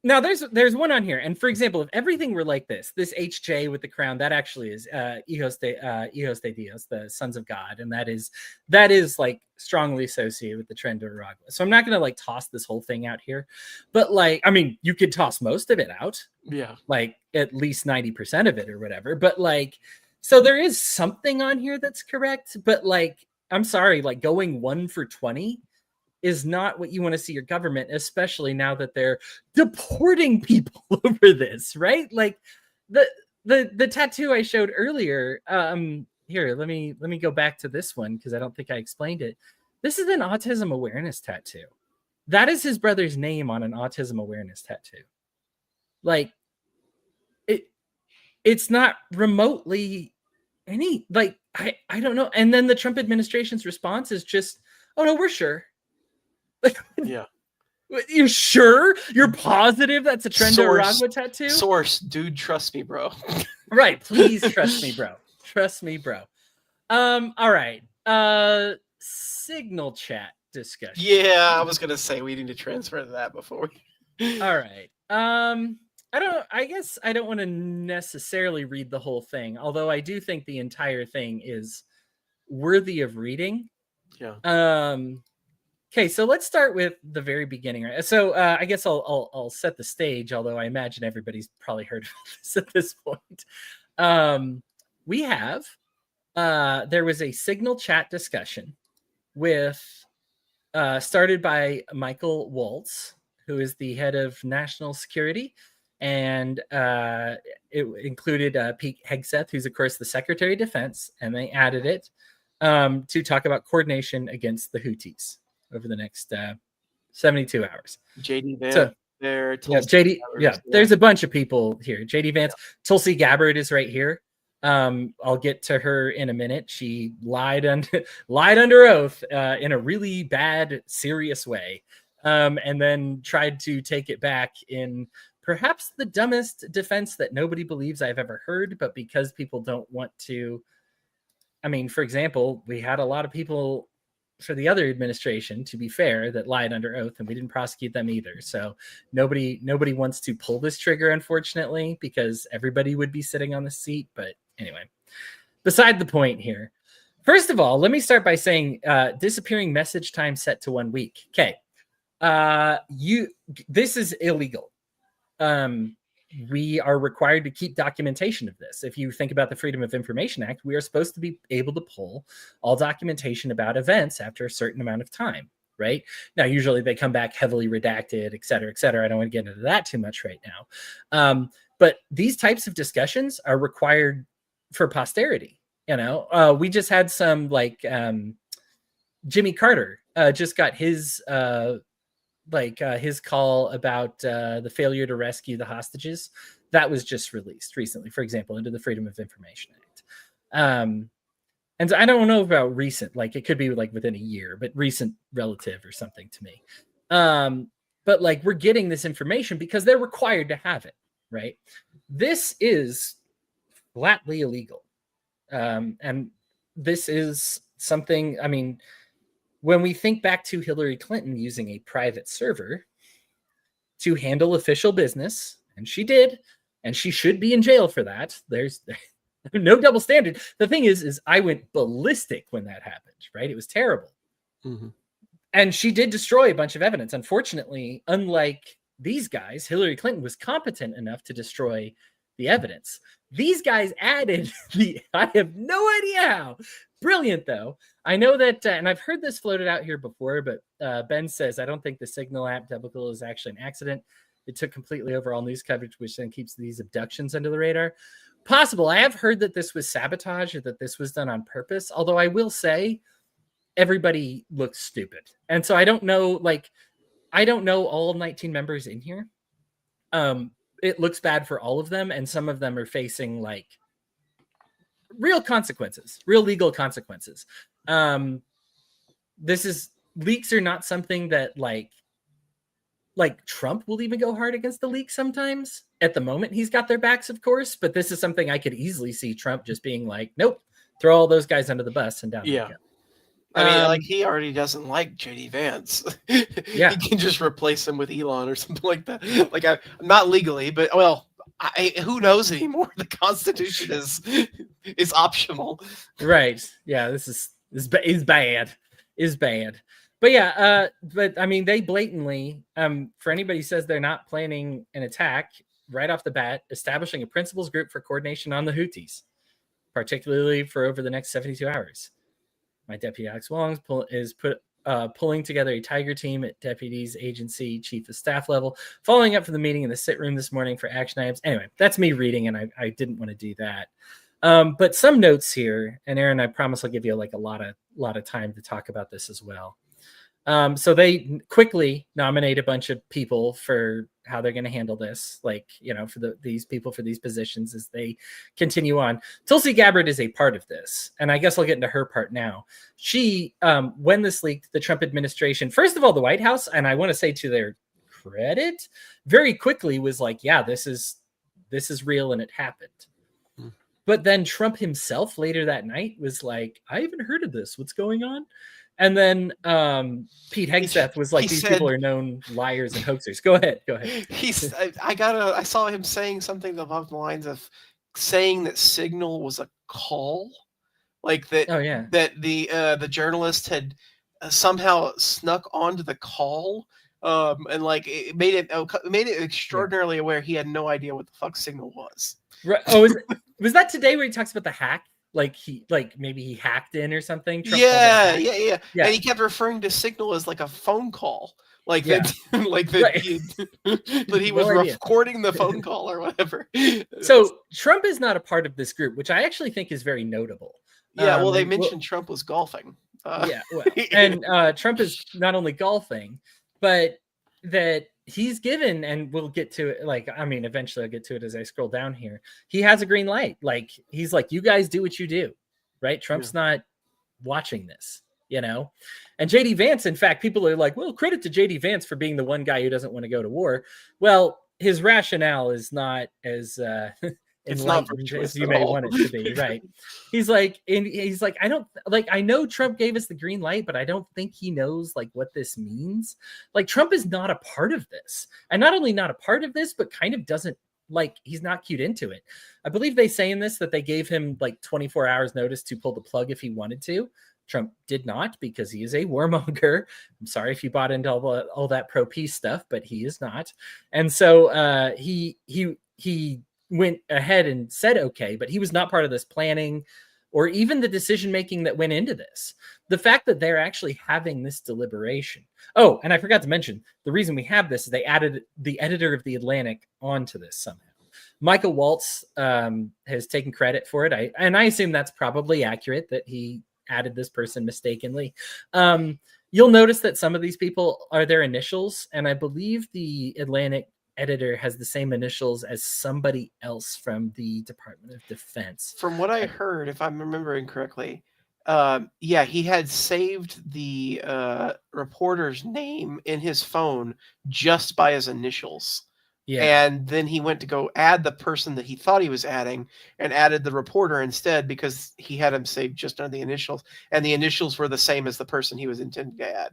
Now there's one on here, and for example, if everything were like this HJ with the crown, that actually is Hijos de Dios, the sons of God, and that is like strongly associated with the Tren de Aragua. So I'm not gonna like toss this whole thing out here, but like, I mean, you could toss most of it out, Yeah. like at least 90% of it or whatever. But like, so there is something on here that's correct, but like, I'm sorry, like going 1 for 20 is not what you want to see your government, especially now that they're deporting people over this, right? Like the tattoo I showed earlier. Here, let me go back to this one because I don't think I explained it. This is an autism awareness tattoo. That is his brother's name on an autism awareness tattoo. Like it's not remotely any, like, I don't know. And then the Trump administration's response is just, oh no, we're sure. Yeah. You're sure? You're positive that's a Tren de Aragua tattoo? Source, dude, trust me, bro. Right. Please trust me, bro. Trust me, bro. All right. Signal chat discussion. Yeah, I was gonna say we need to transfer to that before we... All right. I guess I don't want to necessarily read the whole thing, although I do think the entire thing is worthy of reading. Yeah. Okay, so let's start with the very beginning. Right? So I guess I'll set the stage, although I imagine everybody's probably heard of this at this point. We have there was a signal chat discussion with started by Michael Waltz, who is the head of national security, and it included Pete Hegseth, who's of course the Secretary of Defense, and they added it to talk about coordination against the Houthis over the next 72 hours. JD Vance So, there. There's a bunch of people here. JD Vance, Tulsi Gabbard is right here. I'll get to her in a minute. She lied under oath in a really bad, serious way, and then tried to take it back in perhaps the dumbest defense that nobody believes I've ever heard, but because people don't want to. I mean, for example, we had a lot of people for the other administration, to be fair, that lied under oath, and we didn't prosecute them either. So nobody wants to pull this trigger, unfortunately, because everybody would be sitting on the seat. But anyway, beside the point here. First of all, let me start by saying disappearing message time set to 1 week. Okay. This is illegal. We are required to keep documentation of this. If you think about the Freedom of Information Act, we are supposed to be able to pull all documentation about events after a certain amount of time, right? Now, usually they come back heavily redacted, et cetera, et cetera. I don't want to get into that too much right now. But these types of discussions are required for posterity. You know, we just had some like Jimmy Carter just got his his call about the failure to rescue the hostages. That was just released recently, for example, into the Freedom of Information Act. And so I don't know about recent, like it could be like within a year, but recent relative or something to me. But like we're getting this information because they're required to have it, right? This is flatly illegal. And this is something, I mean, when we think back to Hillary Clinton using a private server to handle official business, and she did, and she should be in jail for that. There's no double standard. The thing is I went ballistic when that happened, right? It was terrible. Mm-hmm. And she did destroy a bunch of evidence. Unfortunately, unlike these guys, Hillary Clinton was competent enough to destroy the evidence. These guys added I have no idea how. Brilliant, though. I know that, and I've heard this floated out here before, but Ben says, I don't think the Signal app debacle is actually an accident. It took completely over all news coverage, which then keeps these abductions under the radar. Possible. I have heard that this was sabotage or that this was done on purpose, although I will say everybody looks stupid. And so I don't know all 19 members in here. It looks bad for all of them, and some of them are facing like real consequences, real legal consequences. Leaks are not something that like Trump will even go hard against the leaks sometimes. At the moment, he's got their backs, of course, but this is something I could easily see Trump just being like, nope, throw all those guys under the bus and down. Yeah. I mean, like, he already doesn't like JD Vance. Yeah. He can just replace him with Elon or something like that. Like, not legally, but well, who knows anymore? The Constitution is optional. Right. Yeah. This is bad. Is bad. But yeah. But I mean, they blatantly. For anybody who says they're not planning an attack, right off the bat, establishing a principals group for coordination on the Houthis, particularly for over the next 72 hours. My deputy Alex Wong is pulling together a Tiger team at deputies agency chief of staff level, following up from the meeting in the sit room this morning for action items. Anyway, that's me reading, and I didn't want to do that. But some notes here, and Aaron, I promise I'll give you like a lot of time to talk about this as well. So they quickly nominate a bunch of people for how they're going to handle this, like, you know, for these people for these positions as they continue on. Tulsi Gabbard is a part of this, and I guess I'll get into her part now. She, when this leaked, the Trump administration, first of all, the White House, and I want to say to their credit, very quickly was like, yeah, this is real and it happened. But then Trump himself later that night was like, I haven't heard of this. What's going on? And then Pete Hegseth was like, these people are known liars and hoaxers. Go ahead. I saw him saying something along the lines of saying that Signal was a call, like that. Oh yeah. That the journalist had somehow snuck onto the call, and like it made it extraordinarily aware he had no idea what the fuck Signal was. Right. Oh, was that today where he talks about the hack? Like maybe he hacked in or something. Trump yeah. And he kept referring to Signal as like a phone call, like that, like that. Right. That he was recording the phone call or whatever. So Trump is not a part of this group, which I actually think is very notable. Yeah, well, they mentioned Trump was golfing. And Trump is not only golfing, but that he's given, and we'll get to it. Like, I mean, eventually I'll get to it as I scroll down here. He has a green light. Like, he's like, you guys do what you do, right? Trump's not watching this, you know? And JD Vance, in fact, people are like, well, credit to JD Vance for being the one guy who doesn't want to go to war. Well, his rationale is not as enlightened as you may want it to be, right? He's like, I know Trump gave us the green light, but I don't think he knows like what this means. Like, Trump is not a part of this, and not only not a part of this, but kind of doesn't, like, he's not cued into it. I believe they say in this that they gave him like 24 hours notice to pull the plug if he wanted to. Trump did not, because he is a warmonger. I'm sorry if you bought into all that pro-peace stuff, but he is not. And so he went ahead and said okay, but he was not part of this planning or even the decision-making that went into this. The fact that they're actually having this deliberation. Oh, and I forgot to mention, the reason we have this is they added the editor of The Atlantic onto this somehow. Michael Waltz has taken credit for it. I assume that's probably accurate, that he added this person mistakenly. You'll notice that some of these people are their initials, and I believe the Atlantic editor has the same initials as somebody else from the Department of Defense. From what I heard, if I'm remembering correctly, he had saved the reporter's name in his phone just by his initials. Yeah. And then he went to go add the person that he thought he was adding and added the reporter instead, because he had him saved just under the initials, and the initials were the same as the person he was intending to add.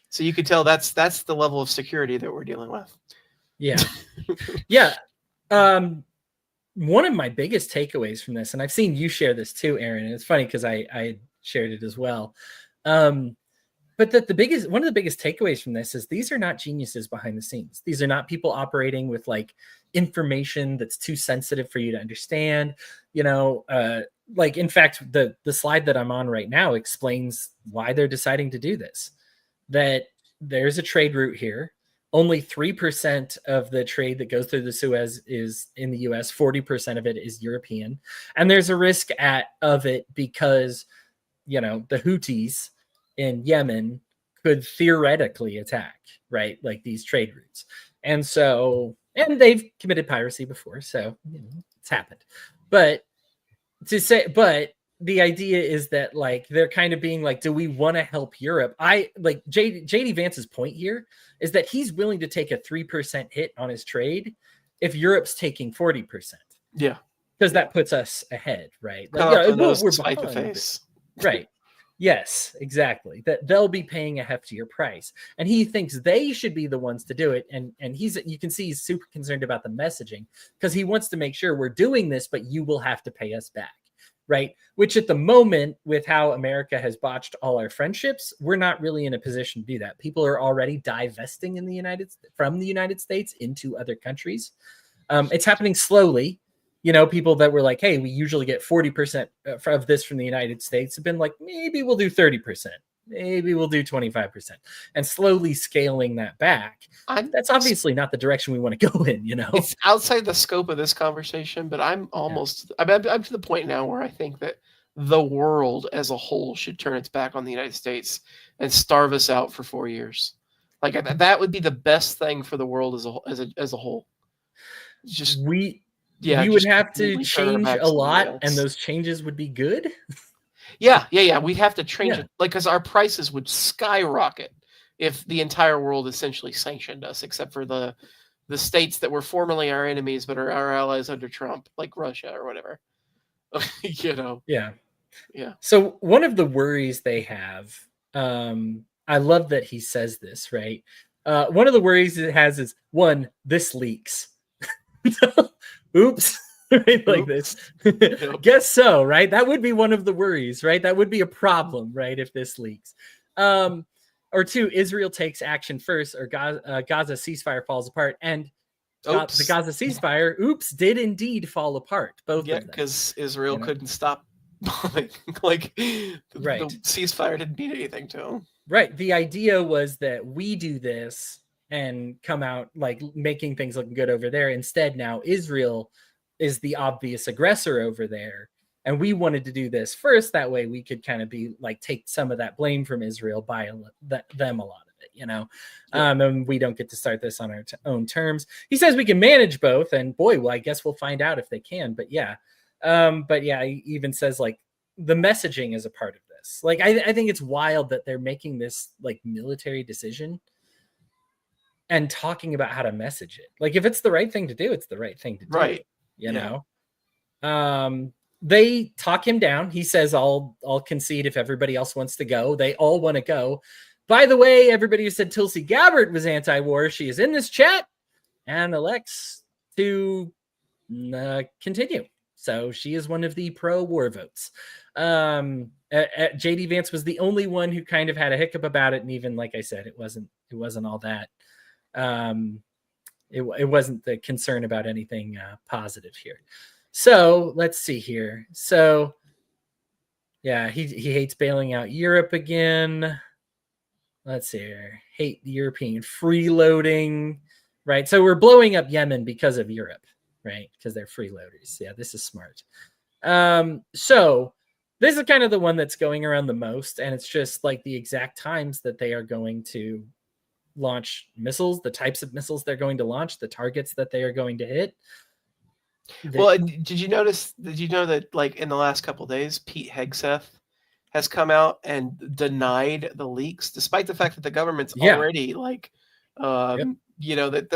So you could tell that's the level of security that we're dealing with. Yeah. Yeah. One of my biggest takeaways from this, and I've seen you share this too, Aaron, and it's funny because I shared it as well. But that one of the biggest takeaways from this is these are not geniuses behind the scenes. These are not people operating with like information that's too sensitive for you to understand. You know, like, in fact, the slide that I'm on right now explains why they're deciding to do this. That there's a trade route here. Only 3% of the trade that goes through the Suez is in the US. 40% of it is European. And there's a risk of it because, you know, the Houthis in Yemen could theoretically attack, right? Like these trade routes. And so, and they've committed piracy before, so, you know, it's happened. But the idea is that, like, they're kind of being like, do we want to help Europe? JD Vance's point here is that he's willing to take a 3% hit on his trade if Europe's taking 40%. Yeah. Because that puts us ahead, right? Like, we're behind. Right. Yes, exactly. That they'll be paying a heftier price. And he thinks they should be the ones to do it. And you can see he's super concerned about the messaging because he wants to make sure we're doing this, but you will have to pay us back. Right. Which at the moment, with how America has botched all our friendships, we're not really in a position to do that. People are already divesting from the United States into other countries. It's happening slowly. People that were like, hey, we usually get 40% of this from the United States have been like, maybe we'll do 30%. Maybe we'll do 25%, and slowly scaling that back. That's obviously not the direction we want to go in, It's outside the scope of this conversation, but I'm to the point now where I think that the world as a whole should turn its back on the United States and starve us out for 4 years. Like that would be the best thing for the world as a whole. Just we Yeah, would just have to completely turn our change backs a on the lot, US. and those changes would be good. Yeah. We'd have to change Yeah. it, because our prices would skyrocket if the entire world essentially sanctioned us, except for the states that were formerly our enemies but are our allies under Trump, like Russia or whatever. Yeah. Yeah. So one of the worries they have, I love that he says this, right? One of the worries it has is, one, this leaks. Oops. Right, like this. Yep. Guess so, right? That would be one of the worries, right? That would be a problem, right, if this leaks. Or two, Israel takes action first, or Gaza ceasefire falls apart, and the Gaza ceasefire, did indeed fall apart. Both of them. Because Israel couldn't stop bombing. The ceasefire didn't mean anything to them. Right. The idea was that we do this and come out like making things looking good over there. Instead, now Israel is the obvious aggressor over there. And we wanted to do this first. That way we could kind of be like, take some of that blame from Israel by them a lot of it, Yeah. And we don't get to start this on our own terms. He says we can manage both, and boy, well, I guess we'll find out if they can, but yeah. He even says like the messaging is a part of this. Like, I think it's wild that they're making this like military decision and talking about how to message it. Like, if it's the right thing to do, it's the right thing to do. Right. You know? They talk him down. He says, I'll concede if everybody else wants to go. They all want to go. By the way, everybody who said Tulsi Gabbard was anti-war, she is in this chat and elects to continue. So she is one of the pro-war votes. JD Vance was the only one who kind of had a hiccup about it. And even like I said, it wasn't all that. It wasn't the concern about anything positive here. So let's see here. So yeah, he hates bailing out Europe again. Let's see here. Hate European freeloading, right? So we're blowing up Yemen because of Europe, right? Because they're freeloaders. Yeah, this is smart. So this is kind of the one that's going around the most, and it's just like the exact times that they are going to launch missiles, the types of missiles they're going to launch, the targets that they are going to hit. Well, did you know that like in the last couple of days, Pete Hegseth has come out and denied the leaks, despite the fact that the government's already like, the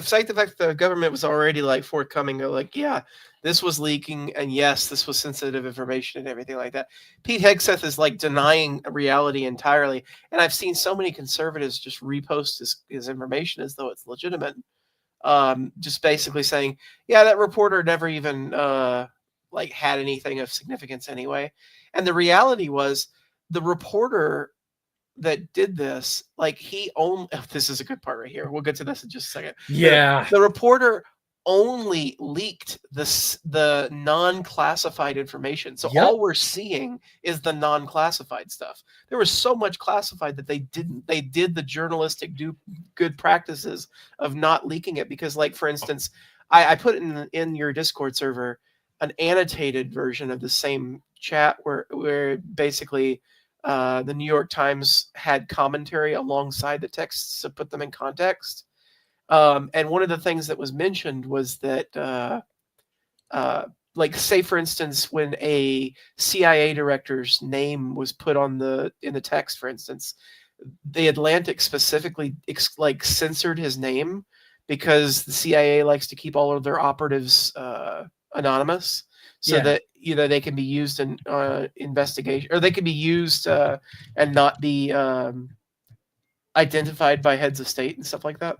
fact that the government was already like forthcoming, like, yeah, this was leaking, and yes, this was sensitive information and everything like that. Pete Hegseth is like denying reality entirely, and I've seen so many conservatives just repost his information as though it's legitimate. Just basically saying, yeah, that reporter never even like had anything of significance anyway. And the reality was, the reporter that did this, like, this is a good part right here. We'll get to this in just a second. Yeah. The reporter only leaked the non-classified information. So all we're seeing is the non-classified stuff. There was so much classified that they did the journalistic good practices of not leaking it, because, like, for instance, I put in your Discord server an annotated version of the same chat where basically the New York Times had commentary alongside the texts to put them in context. And one of the things that was mentioned was that, like, say for instance, when a CIA director's name was put in the text, for instance, the Atlantic specifically censored his name because the CIA likes to keep all of their operatives anonymous. so Yeah. that they can be used in investigation, or they can be used and not be identified by heads of state and stuff like that.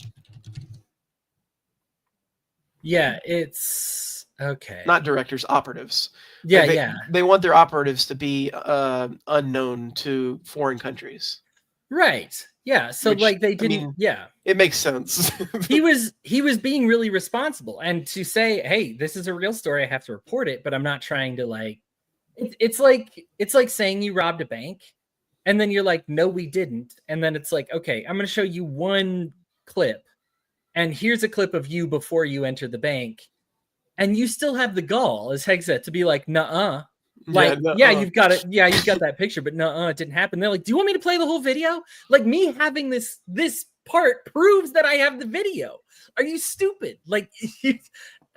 Yeah, it's okay. Not directors, operatives. Yeah, Like, yeah. They want their operatives to be unknown to foreign countries. Right. Yeah. So Which, like they I didn't. mean, Yeah. It makes sense. He was being really responsible, and to say, hey, this is a real story, I have to report it, but I'm not trying to like. It's like saying you robbed a bank, and then you're like, no, we didn't, and then it's like, okay, I'm going to show you one clip, and here's a clip of you before you enter the bank, and you still have the gall, as Heg said, to be like, nuh-uh. Like, you've got it. Yeah, you've got that picture, but nuh-uh, it didn't happen. They're like, do you want me to play the whole video? Like, me having this part proves that I have the video. Are you stupid? Like,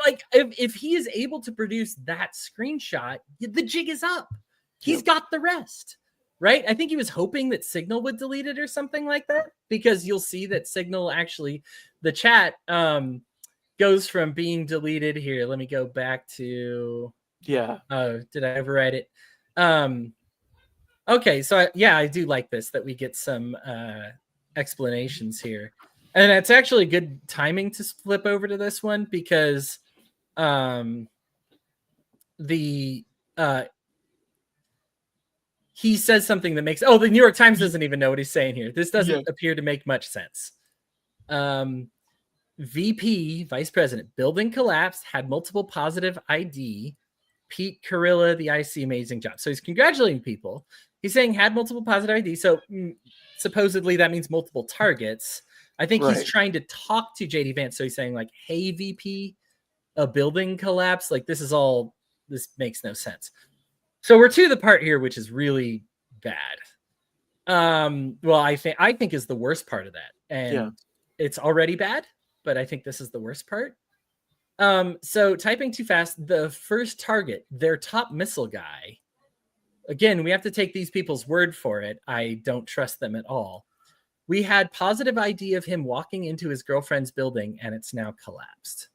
like if he is able to produce that screenshot, the jig is up. He's got the rest. Right? I think he was hoping that Signal would delete it or something like that, because you'll see that Signal actually, the chat goes from being deleted here. Let me go back to oh, did I overwrite it? Okay, so I do like this, that we get some explanations here, and it's actually good timing to flip over to this one, because he says something that makes the New York Times doesn't even know what he's saying here. This doesn't appear to make much sense. VP, Vice President, building collapsed, had multiple positive ID. Pete Carilla, the IC, amazing job. So he's congratulating people. He's saying had multiple positive ID. So supposedly that means multiple targets. I think he's trying to talk to JD Vance. So he's saying like, hey, VP, a building collapse. Like this makes no sense. So we're to the part here, which is really bad. Well, I think is the worst part of that. And it's already bad, but I think this is the worst part. So typing too fast, the first target, their top missile guy. Again, we have to take these people's word for it. I don't trust them at all. We had positive ID of him walking into his girlfriend's building, and it's now collapsed.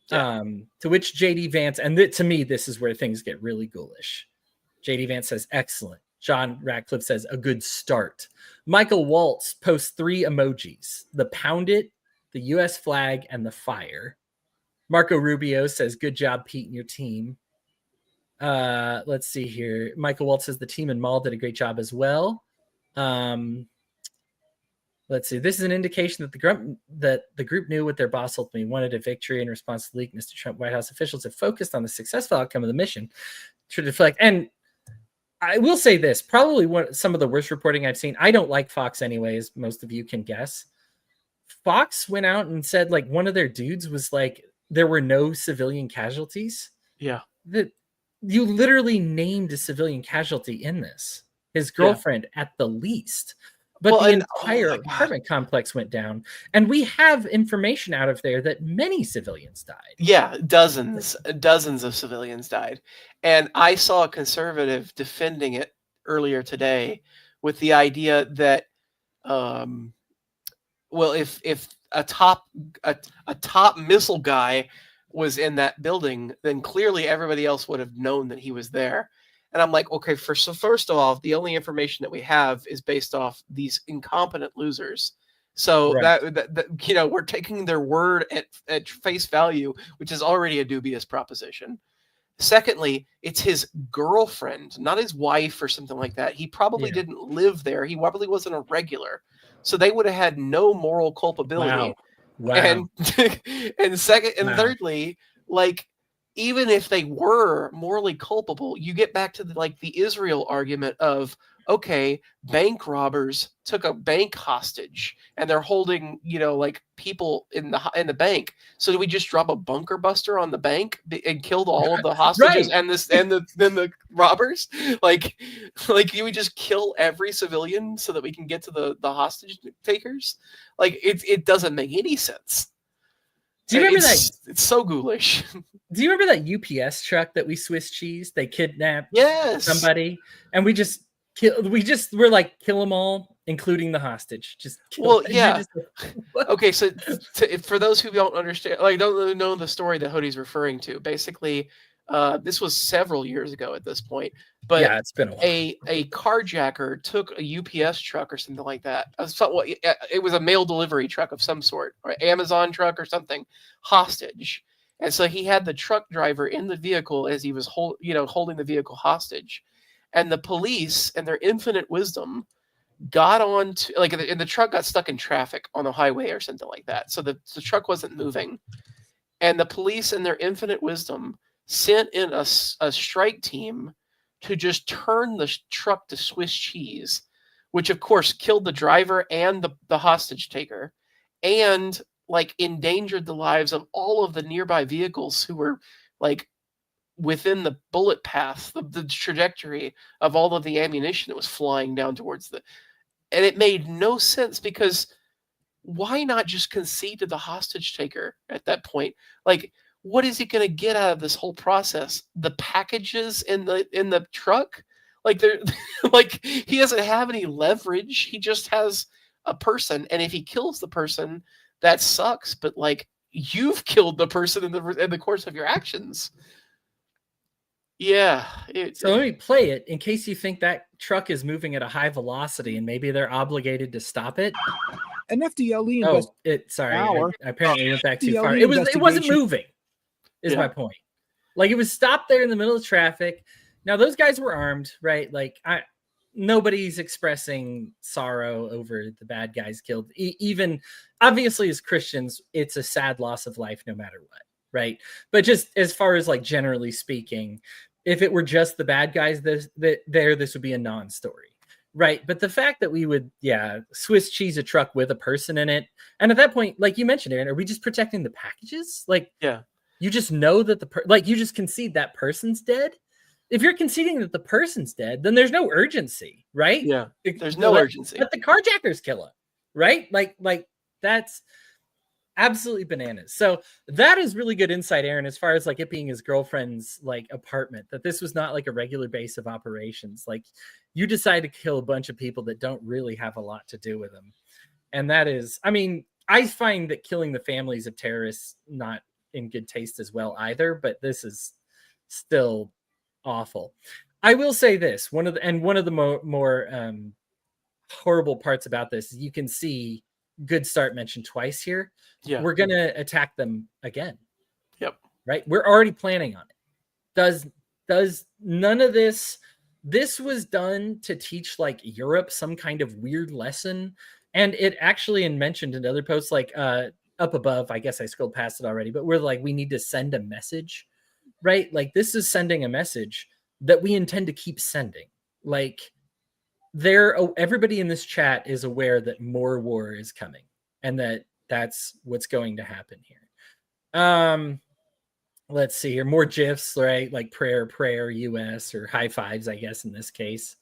To which JD Vance, and to me, this is where things get really ghoulish. JD Vance says, excellent. John Ratcliffe says, a good start. Michael Waltz posts 3 emojis, the pound it, the US flag, and the fire. Marco Rubio says, good job, Pete, and your team. Let's see here. Michael Waltz says the team in Mall did a great job as well. Let's see. This is an indication that the group knew what their boss ultimately wanted, a victory in response to the leak. Mr. Trump, White House officials have focused on the successful outcome of the mission to deflect. And I will say this, probably some of the worst reporting I've seen. I don't like Fox anyway, as most of you can guess. Fox went out and said like one of their dudes was like, there were no civilian casualties. Yeah. That you literally named a civilian casualty in this. His girlfriend at the least. But the entire apartment complex went down. And we have information out of there that many civilians died. Yeah, dozens of civilians died. And I saw a conservative defending it earlier today with the idea that, well, if a top missile guy was in that building, then clearly everybody else would have known that he was there. And I'm like, okay, so first of all, the only information that we have is based off these incompetent losers. So that we're taking their word at face value, which is already a dubious proposition. Secondly, it's his girlfriend, not his wife or something like that. He probably didn't live there. He probably wasn't a regular. So they would have had no moral culpability. Wow. And thirdly, like, even if they were morally culpable, you get back to the Israel argument of, okay, bank robbers took a bank hostage and they're holding, people in the bank. So do we just drop a bunker buster on the bank and killed all of the hostages and the robbers? Like you would just kill every civilian so that we can get to the hostage takers? Like it doesn't make any sense. Do you remember that? It's so ghoulish. Do you remember that UPS truck that we Swiss cheese? They kidnapped somebody, and we're like, kill them all, including the hostage. Okay, so for those who don't understand, don't know the story that Hoodie's referring to, basically, This was several years ago at this point, but Yeah, it's been a while. a carjacker took a UPS truck or something like that. It was a mail delivery truck of some sort, or Amazon truck or something, hostage. And so he had the truck driver in the vehicle as he was holding the vehicle hostage. And the police, in their infinite wisdom, got on to and the truck got stuck in traffic on the highway or something like that. So the truck wasn't moving. And the police, in their infinite wisdom, sent in a strike team to just turn the truck to Swiss cheese, which of course killed the driver and the hostage taker, and like endangered the lives of all of the nearby vehicles who were like within the bullet path, the trajectory of all of the ammunition that was flying down towards and it made no sense, because why not just concede to the hostage taker at that point? Like, what is he going to get out of this whole process? The packages in the truck? Like, they're like, he doesn't have any leverage. He just has a person, and if he kills the person, that sucks. But like, you've killed the person in the course of your actions. Yeah. So let me play it in case you think that truck is moving at a high velocity and maybe they're obligated to stop it. An FDLE Sorry, hour. I apparently went back too FDLE far. It wasn't investigation. moving, is my point. Like, it was stopped there in the middle of traffic. Now those guys were armed, right? Like, nobody's expressing sorrow over the bad guys killed. Even obviously as Christians, it's a sad loss of life no matter what, right? But just as far as like generally speaking, if it were just the bad guys, this would be a non-story. Right. But the fact that we would, Swiss cheese a truck with a person in it. And at that point, like you mentioned, Aaron, are we just protecting the packages? Like, you just know that you just concede that person's dead. If you're conceding that the person's dead, then there's no urgency, right? Yeah. There's no urgency. Let the carjackers kill him. Right. Like that's absolutely bananas. So that is really good insight, Aaron, as far as like it being his girlfriend's like apartment, that this was not like a regular base of operations. Like, you decide to kill a bunch of people that don't really have a lot to do with them. And that is, I mean, I find that killing the families of terrorists not in good taste as well either, but this is still awful. I will say this, one of the more horrible parts about this is you can see Good Start mentioned twice here. Yeah. We're going to attack them again. Yep. Right? We're already planning on it. Does none of this was done to teach like Europe some kind of weird lesson. And it actually mentioned in other posts, like up above, I guess I scrolled past it already, but we're like, we need to send a message, right? Like, this is sending a message that we intend to keep sending. Like, everybody in this chat is aware that more war is coming and that's what's going to happen here. Let's see here. More GIFs, right? Like prayer, US, or high fives, I guess, in this case.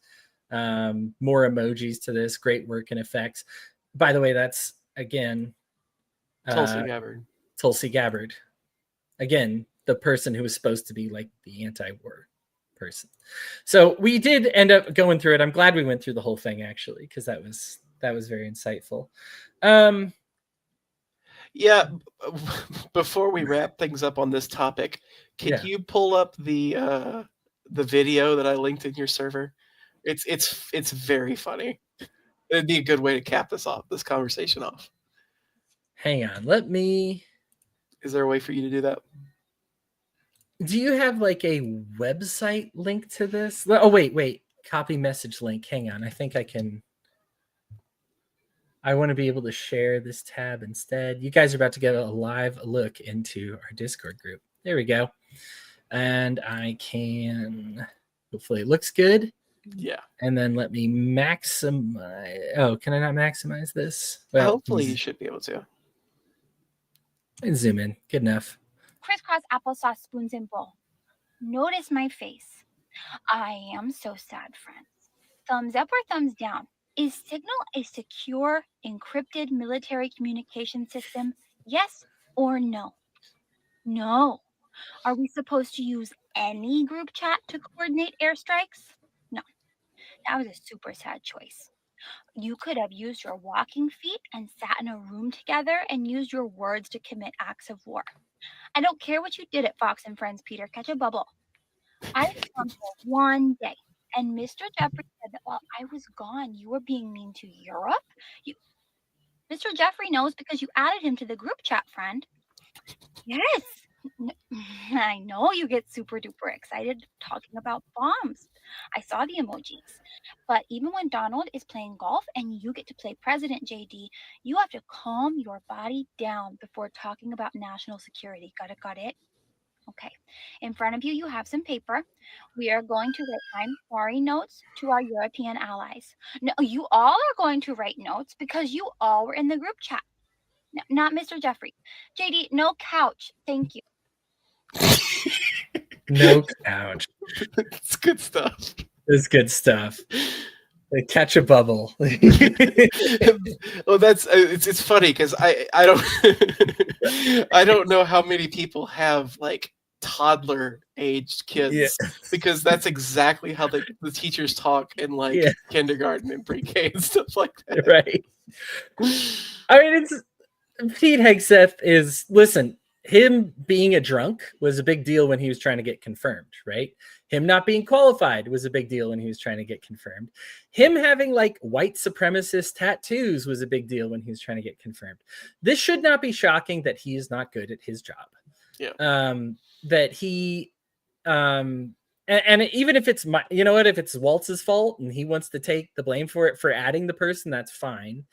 More emojis to this. Great work and effects. By the way, that's, again, Tulsi Gabbard. Again, the person who was supposed to be like the anti-war person. So we did end up going through it. I'm glad we went through the whole thing, actually, because that was very insightful. Yeah, before we wrap things up on this topic, can you pull up the video that I linked in your server? It's very funny. It'd be a good way to cap this conversation off. Hang on, let me. Is there a way for you to do that? Do you have like a website link to this? Oh, wait. Copy message link. Hang on. I think I can. I want to be able to share this tab instead. You guys are about to get a live look into our Discord group. There we go. And I can, hopefully it looks good. Yeah. And then let me maximize. Oh, can I not maximize this? Well, hopefully you should be able to. And zoom in. Good enough. Crisscross applesauce spoons and bowl. Notice my face. I am so sad, friends. Thumbs up or thumbs down? Is Signal a secure, encrypted military communication system? Yes or no? No. Are we supposed to use any group chat to coordinate airstrikes? No. That was a super sad choice. You could have used your walking feet and sat in a room together and used your words to commit acts of war. I don't care what you did at Fox and Friends, Peter. Catch a bubble. I didn't come for one day. And Mr. Jeffrey said that while I was gone, you were being mean to Europe. You, Mr. Jeffrey knows because you added him to the group chat, friend. Yes. I know you get super duper excited talking about bombs. I saw the emojis. But even when Donald is playing golf and you get to play President JD, you have to calm your body down before talking about national security. Got it? Okay. In front of you, you have some paper. We are going to write I'm sorry notes to our European allies. No, you all are going to write notes because you all were in the group chat. No, not Mr. Jeffrey. JD, no couch. Thank you. No couch. It's good stuff. It's good stuff. They catch a bubble. Well, that's it's funny because I don't I don't know how many people have like toddler aged kids because that's exactly how the teachers talk in like kindergarten and pre-K and stuff like that. Right. I mean, it's Pete Hegseth is listen. Him being a drunk was a big deal when he was trying to get confirmed, right? Him not being qualified was a big deal when he was trying to get confirmed. Him having like white supremacist tattoos was a big deal when he was trying to get confirmed. This should not be shocking that he is not good at his job. Yeah. That he, and even if it's if it's Waltz's fault and he wants to take the blame for it for adding the person, that's fine.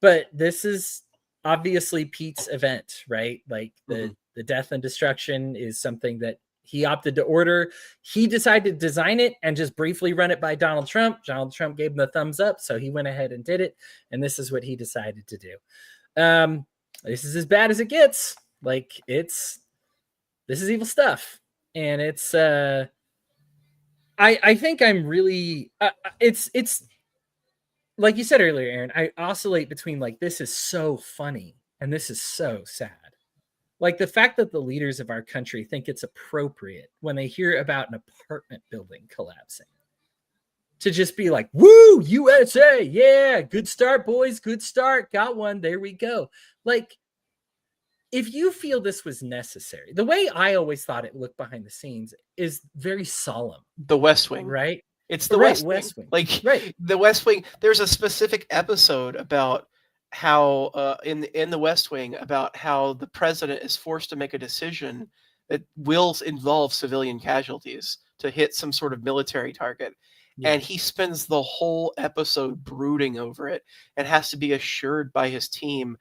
But this is obviously Pete's event, right? Like the death and destruction is something that he opted to order. He decided to design it and just briefly run it by Donald Trump. Donald Trump gave him the thumbs up, so he went ahead and did it. And this is what he decided to do. This is as bad as it gets. Like this is evil stuff. And it's, I think I'm really, it's like you said earlier, Aaron, I oscillate between like, this is so funny and this is so sad. Like the fact that the leaders of our country think it's appropriate when they hear about an apartment building collapsing to just be like, woo, USA. Yeah. Good start, boys. Good start. Got one. There we go. Like, if you feel this was necessary, the way I always thought it looked behind the scenes is very solemn. The West Wing, right? It's the West Wing. Like the West Wing. There's a specific episode about how in the West Wing about how the president is forced to make a decision that will involve civilian casualties to hit some sort of military target. Yeah. And he spends the whole episode brooding over it and has to be assured by his team,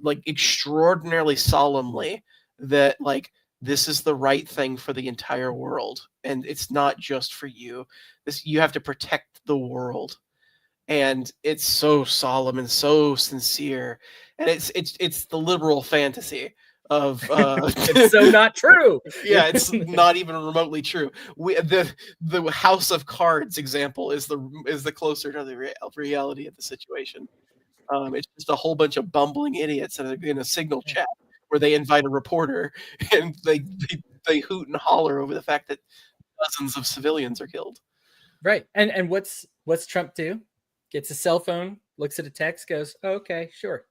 like extraordinarily solemnly, that like this is the right thing for the entire world and it's not just for you. You have to protect the world. And it's so solemn and so sincere, and it's the liberal fantasy of it's so not true. Yeah, it's not even remotely true. The House of Cards example is the closer to the reality of the situation. It's just a whole bunch of bumbling idiots in a signal chat where they invite a reporter and they hoot and holler over the fact that dozens of civilians are killed. Right. And what's Trump do? Gets a cell phone, looks at a text, goes, oh, okay, sure.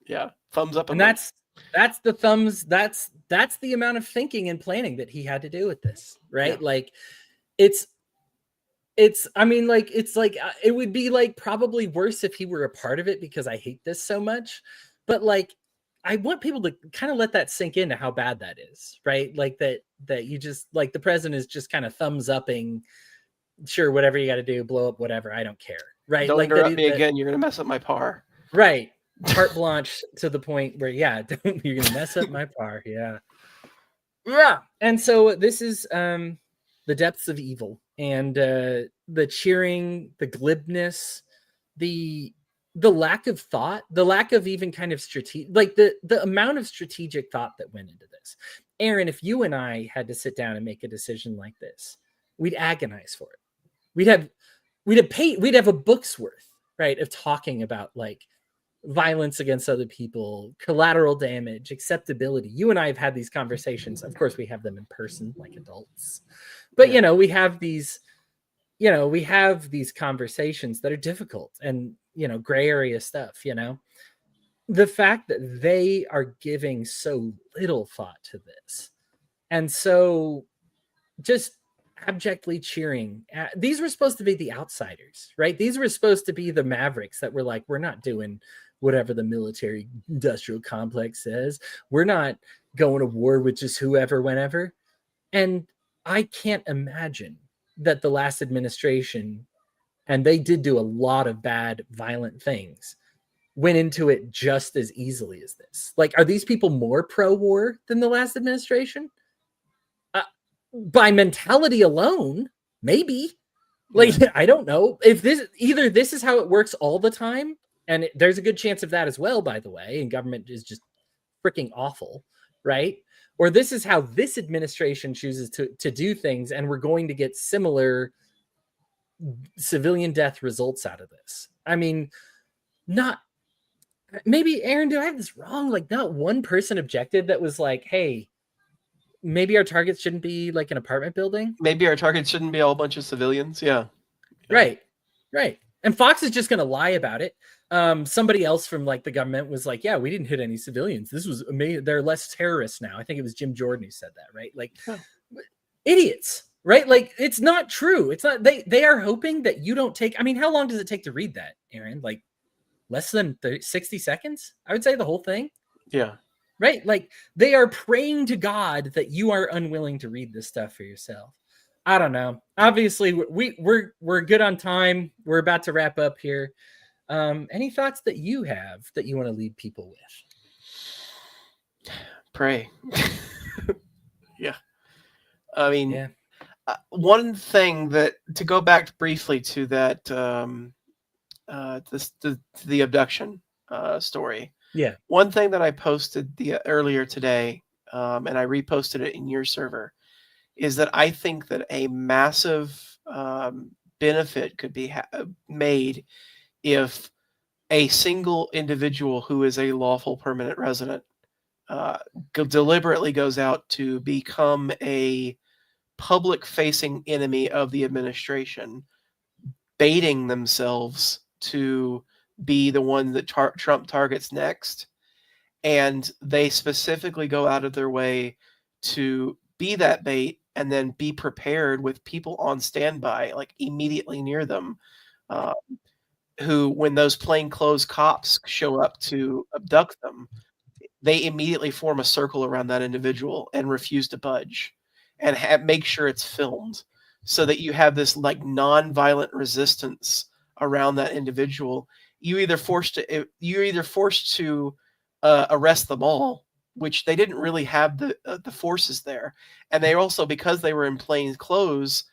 Yeah. Thumbs up. And that's the thumbs. That's the amount of thinking and planning that he had to do with this. Right. Yeah. Like I mean, like, it's like, it would be like probably worse if he were a part of it because I hate this so much. But like, I want people to kind of let that sink into how bad that is. Right. Like that you just like the president is just kind of thumbs upping. Sure, whatever you got to do, blow up, whatever. I don't care. Right. Don't interrupt me again. You're going to mess up my par. Right. Carte blanche to the point where, yeah, you're going to mess up my par. Yeah. Yeah. And so this is the depths of evil and the cheering, the glibness, the lack of thought, the lack of even kind of strategic, like the amount of strategic thought that went into this. Aaron, if you and I had to sit down and make a decision like this, we'd agonize for it. We'd have a book's worth, right, of talking about like violence against other people, collateral damage, acceptability. You and I have had these conversations. Of course, we have them in person like adults. But we have these conversations that are difficult and, gray area stuff, The fact that they are giving so little thought to this. And so just abjectly cheering. These were supposed to be the outsiders, right? These were supposed to be the mavericks that were like, we're not doing whatever the military industrial complex says. We're not going to war with just whoever, whenever. And I can't imagine that the last administration, and they did do a lot of bad, violent things, went into it just as easily as this. Like, are these people more pro-war than the last administration? By mentality alone, maybe. Like, I don't know if this is how it works all the time, and there's a good chance of that as well, by the way, and government is just freaking awful, right? Or this is how this administration chooses to do things, and we're going to get similar civilian death results out of this. I mean, not maybe, Aaron, did I have this wrong? Like, not one person objected that was like, hey, maybe our targets shouldn't be like an apartment building. Maybe our target shouldn't be a whole bunch of civilians. Yeah. Right. And Fox is just going to lie about it. Somebody else from like the government was like, yeah, we didn't hit any civilians. This was amazing. They're less terrorists now. I think it was Jim Jordan who said that, right? Like, idiots, right? Like, it's not true. It's not, they are hoping that you don't take, I mean, how long does it take to read that, Aaron? Like less than 60 seconds? I would say the whole thing. Yeah. Right? Like, they are praying to God that you are unwilling to read this stuff for yourself. I don't know. Obviously, we're good on time. We're about to wrap up here. Any thoughts that you have that you want to leave people with? Pray. Yeah. I mean, Yeah. One thing that, to go back briefly to that, the abduction story. Yeah. One thing that I posted earlier today, and I reposted it in your server, is that I think that a massive benefit could be made if a single individual who is a lawful permanent resident deliberately goes out to become a public-facing enemy of the administration, baiting themselves to be the one that Trump targets next, and they specifically go out of their way to be that bait and then be prepared with people on standby, like immediately near them, who, when those plainclothes cops show up to abduct them, they immediately form a circle around that individual and refuse to budge, and make sure it's filmed so that you have this like non-violent resistance around that individual. You're either forced to arrest them all, which they didn't really have the forces there, and they also, because they were in plain clothes,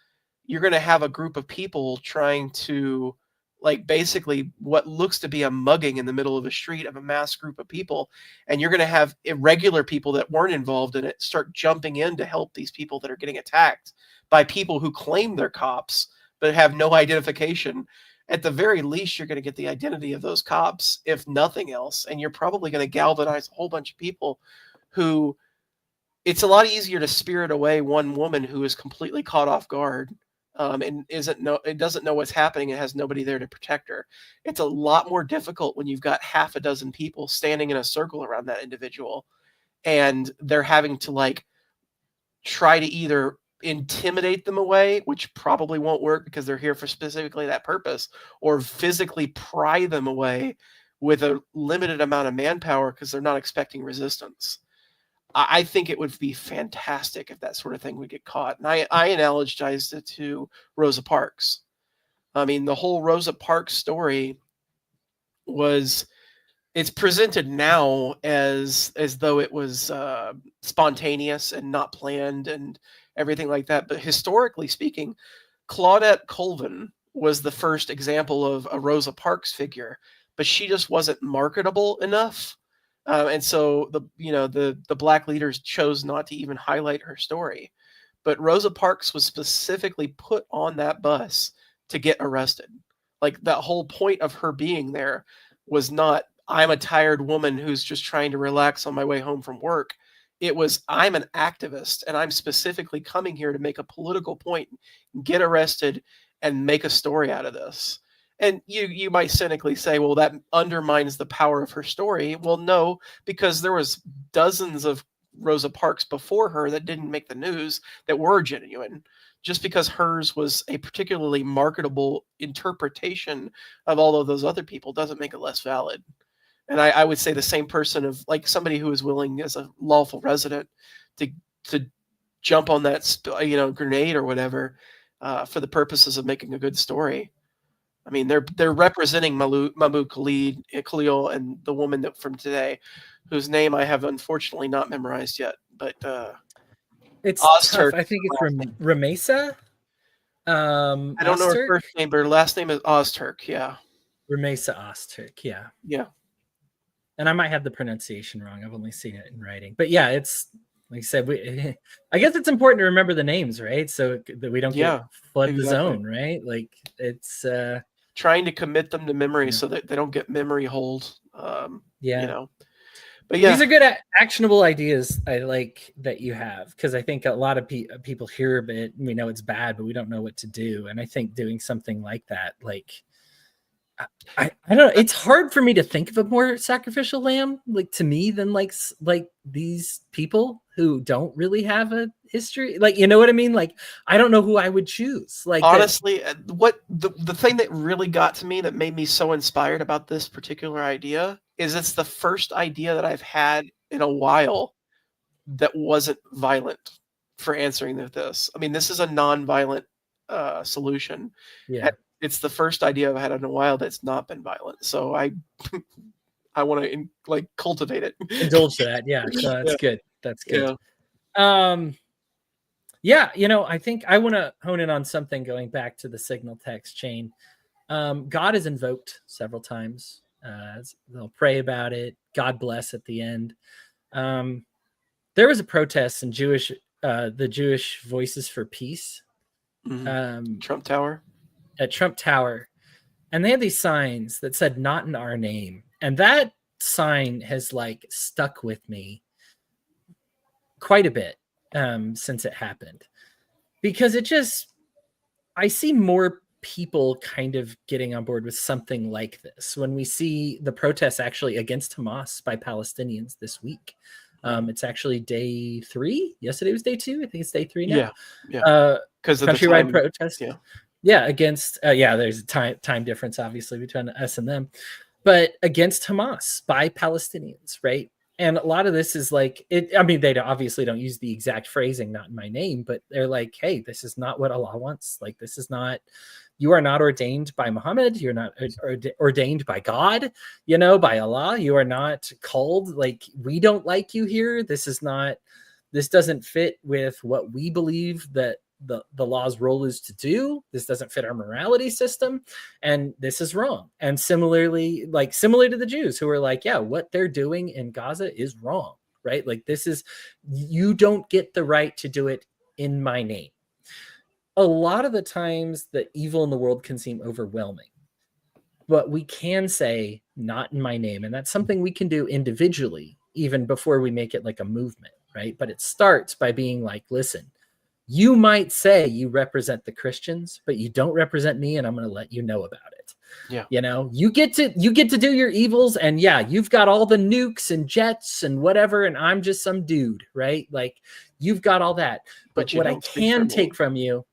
you're going to have a group of people trying to, like, basically what looks to be a mugging in the middle of a street of a mass group of people, and you're going to have irregular people that weren't involved in it start jumping in to help these people that are getting attacked by people who claim they're cops but have no identification. At the very least, you're going to get the identity of those cops, if nothing else, and you're probably going to galvanize a whole bunch of people who, it's a lot easier to spirit away one woman who is completely caught off guard and doesn't know what's happening and has nobody there to protect her. It's a lot more difficult when you've got half a dozen people standing in a circle around that individual, and they're having to like try to either intimidate them away, which probably won't work because they're here for specifically that purpose, or physically pry them away with a limited amount of manpower because they're not expecting resistance. I think it would be fantastic if that sort of thing would get caught. And I analogized it to Rosa Parks. I mean, the whole Rosa Parks story it's presented now as though it was spontaneous and not planned and everything like that. But historically speaking, Claudette Colvin was the first example of a Rosa Parks figure, but she just wasn't marketable enough. And so the black leaders chose not to even highlight her story. But Rosa Parks was specifically put on that bus to get arrested. Like, that whole point of her being there was not, I'm a tired woman who's just trying to relax on my way home from work. It was, I'm an activist, and I'm specifically coming here to make a political point, get arrested, and make a story out of this. And you might cynically say, well, that undermines the power of her story. Well, no, because there was dozens of Rosa Parks before her that didn't make the news that were genuine. Just because hers was a particularly marketable interpretation of all of those other people doesn't make it less valid. And I would say the same person of like somebody who is willing as a lawful resident to jump on that grenade or whatever for the purposes of making a good story. I mean, they're representing Mahmoud Khalil and the woman that from today, whose name I have unfortunately not memorized yet, but It's Ozturk. tough. I think it's Ramesa. I don't know her first name, but her last name is Ozturk. Yeah. Ramesa Ozturk. Yeah. Yeah. And I might have the pronunciation wrong. I've only seen it in writing. But yeah, it's like I said, I guess it's important to remember the names, right? So that we don't get flood the zone, right? Like it's trying to commit them to memory so that they don't get memory hold. Yeah. You know. But yeah, these are good actionable ideas I like that you have, because I think a lot of people hear of it and we know it's bad, but we don't know what to do. And I think doing something like that, like I don't know, it's hard for me to think of a more sacrificial lamb, like to me, than like these people who don't really have a history. Like, you know what I mean? Like, I don't know who I would choose. Like, honestly, what the thing that really got to me, that made me so inspired about this particular idea, is it's the first idea that I've had in a while that wasn't violent for answering this. I mean, this is a non-violent solution. Yeah. It's the first idea I've had in a while that's not been violent. So I want to cultivate it. Indulge that. Yeah. So that's good. That's good. Yeah. Yeah. You know, I think I want to hone in on something going back to the signal text chain. God is invoked several times. They'll pray about it. God bless at the end. There was a protest in the Jewish Voices for Peace. Trump Tower. At Trump Tower. And they had these signs that said, "Not in our name." And that sign has like stuck with me quite a bit since it happened, because I see more people kind of getting on board with something like this when we see the protests actually against Hamas by Palestinians this week. It's actually day 3. Yesterday was day 2. I think it's day 3 now. Yeah. Because of countrywide the protest. Yeah. Against there's a time difference obviously between us and them, but against Hamas by Palestinians, right? And a lot of this is like it. I mean, they obviously don't use the exact phrasing, "Not in my name," but they're like, "Hey, this is not what Allah wants. Like, this is not. You are not ordained by Muhammad. You're not ordained by God. You know, by Allah. You are not called. Like, we don't like you here. This is not. This doesn't fit with what we believe that the law's role is to do. This doesn't fit our morality system, and this is wrong." And similarly, like similar to the Jews who are like, yeah, what they're doing in Gaza is wrong, right? Like, this is, you don't get the right to do it in my name. A lot of the times the evil in the world can seem overwhelming, but we can say, "Not in my name." And that's something we can do individually, even before we make it like a movement, right? But it starts by being like, listen, you might say you represent the Christians, but you don't represent me, and I'm going to let you know about it. Yeah. You know, you get to do your evils, and yeah, you've got all the nukes and jets and whatever, and I'm just some dude, right? Like, you've got all that. But what I can take from you,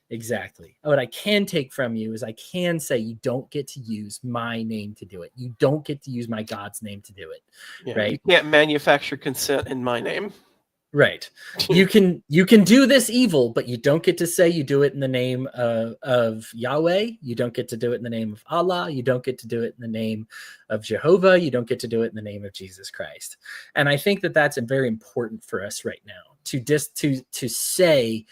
exactly. What I can take from you is I can say you don't get to use my name to do it. You don't get to use my God's name to do it. Right? You can't manufacture consent in my name. Right. You can do this evil, but you don't get to say you do it in the name of Yahweh. You don't get to do it in the name of Allah. You don't get to do it in the name of Jehovah. You don't get to do it in the name of Jesus Christ. And I think that that's very important for us right now to say,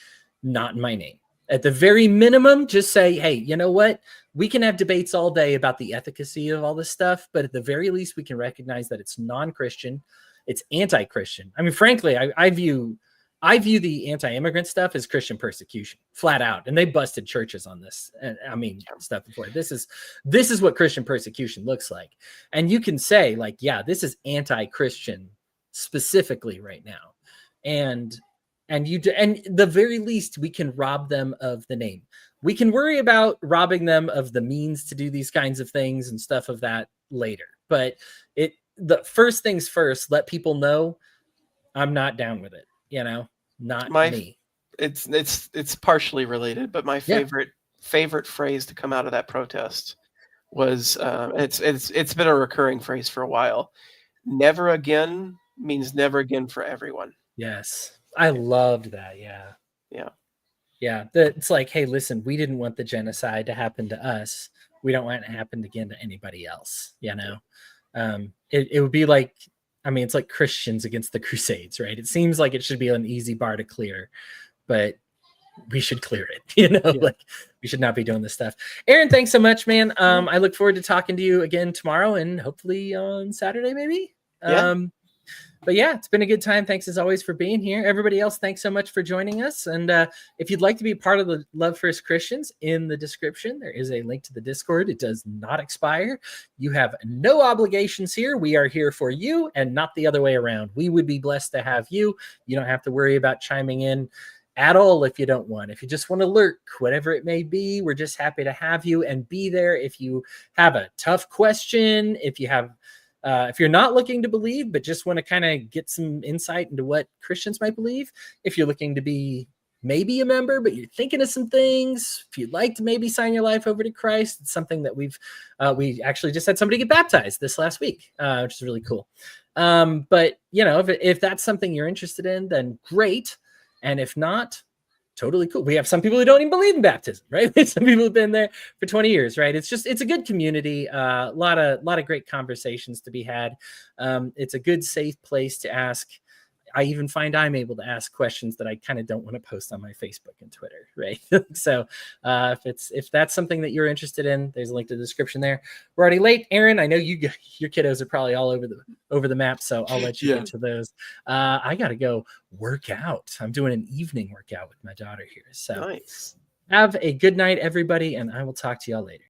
"Not in my name." At the very minimum, just say, hey, you know what? We can have debates all day about the efficacy of all this stuff, but at the very least, we can recognize that it's non-Christian. It's anti-Christian. I mean, frankly, I view the anti-immigrant stuff as Christian persecution, flat out. And they busted churches on this. And I mean, stuff before. This is what Christian persecution looks like. And you can say, like, yeah, this is anti-Christian specifically right now. And the very least, we can rob them of the name. We can worry about robbing them of the means to do these kinds of things and stuff of that later. But the first things first, let people know I'm not down with it. Not My me. it's partially related, but my Yeah. favorite phrase to come out of that protest was it's been a recurring phrase for a while. Never again means never again for everyone. Yes. I loved that. Yeah. Yeah. Yeah. It's like, hey, listen, we didn't want the genocide to happen to us. We don't want it to happen again to anybody else. It would be like, I mean, it's like Christians against the Crusades, right? It seems like it should be an easy bar to clear, but we should clear it. Yeah. Like we should not be doing this stuff. Aaron, thanks so much, man. I look forward to talking to you again tomorrow and hopefully on Saturday, maybe. Yeah. But yeah, it's been a good time. Thanks as always for being here. Everybody else, thanks so much for joining us. And if you'd like to be part of the Love First Christians, in the description, there is a link to the Discord. It does not expire. You have no obligations here. We are here for you and not the other way around. We would be blessed to have you. You don't have to worry about chiming in at all if you don't want. If you just want to lurk, whatever it may be, we're just happy to have you and be there. If you have a tough question, if you're not looking to believe, but just want to kind of get some insight into what Christians might believe, if you're looking to be maybe a member, but you're thinking of some things, if you'd like to maybe sign your life over to Christ, it's something that we actually just had somebody get baptized this last week, which is really cool. But if that's something you're interested in, then great. And if not, totally cool. We have some people who don't even believe in baptism, right? Some people have been there for 20 years, right? It's a good community, a lot of great conversations to be had. It's a good, safe place to ask. I even find I'm able to ask questions that I kind of don't want to post on my Facebook and Twitter, right? So if that's something that you're interested in, there's a link to the description there. We're already late, Aaron. I know your kiddos are probably all over the map, so I'll let you get to those. I got to go work out. I'm doing an evening workout with my daughter here. So Nice. have a good night, everybody, and I will talk to y'all later.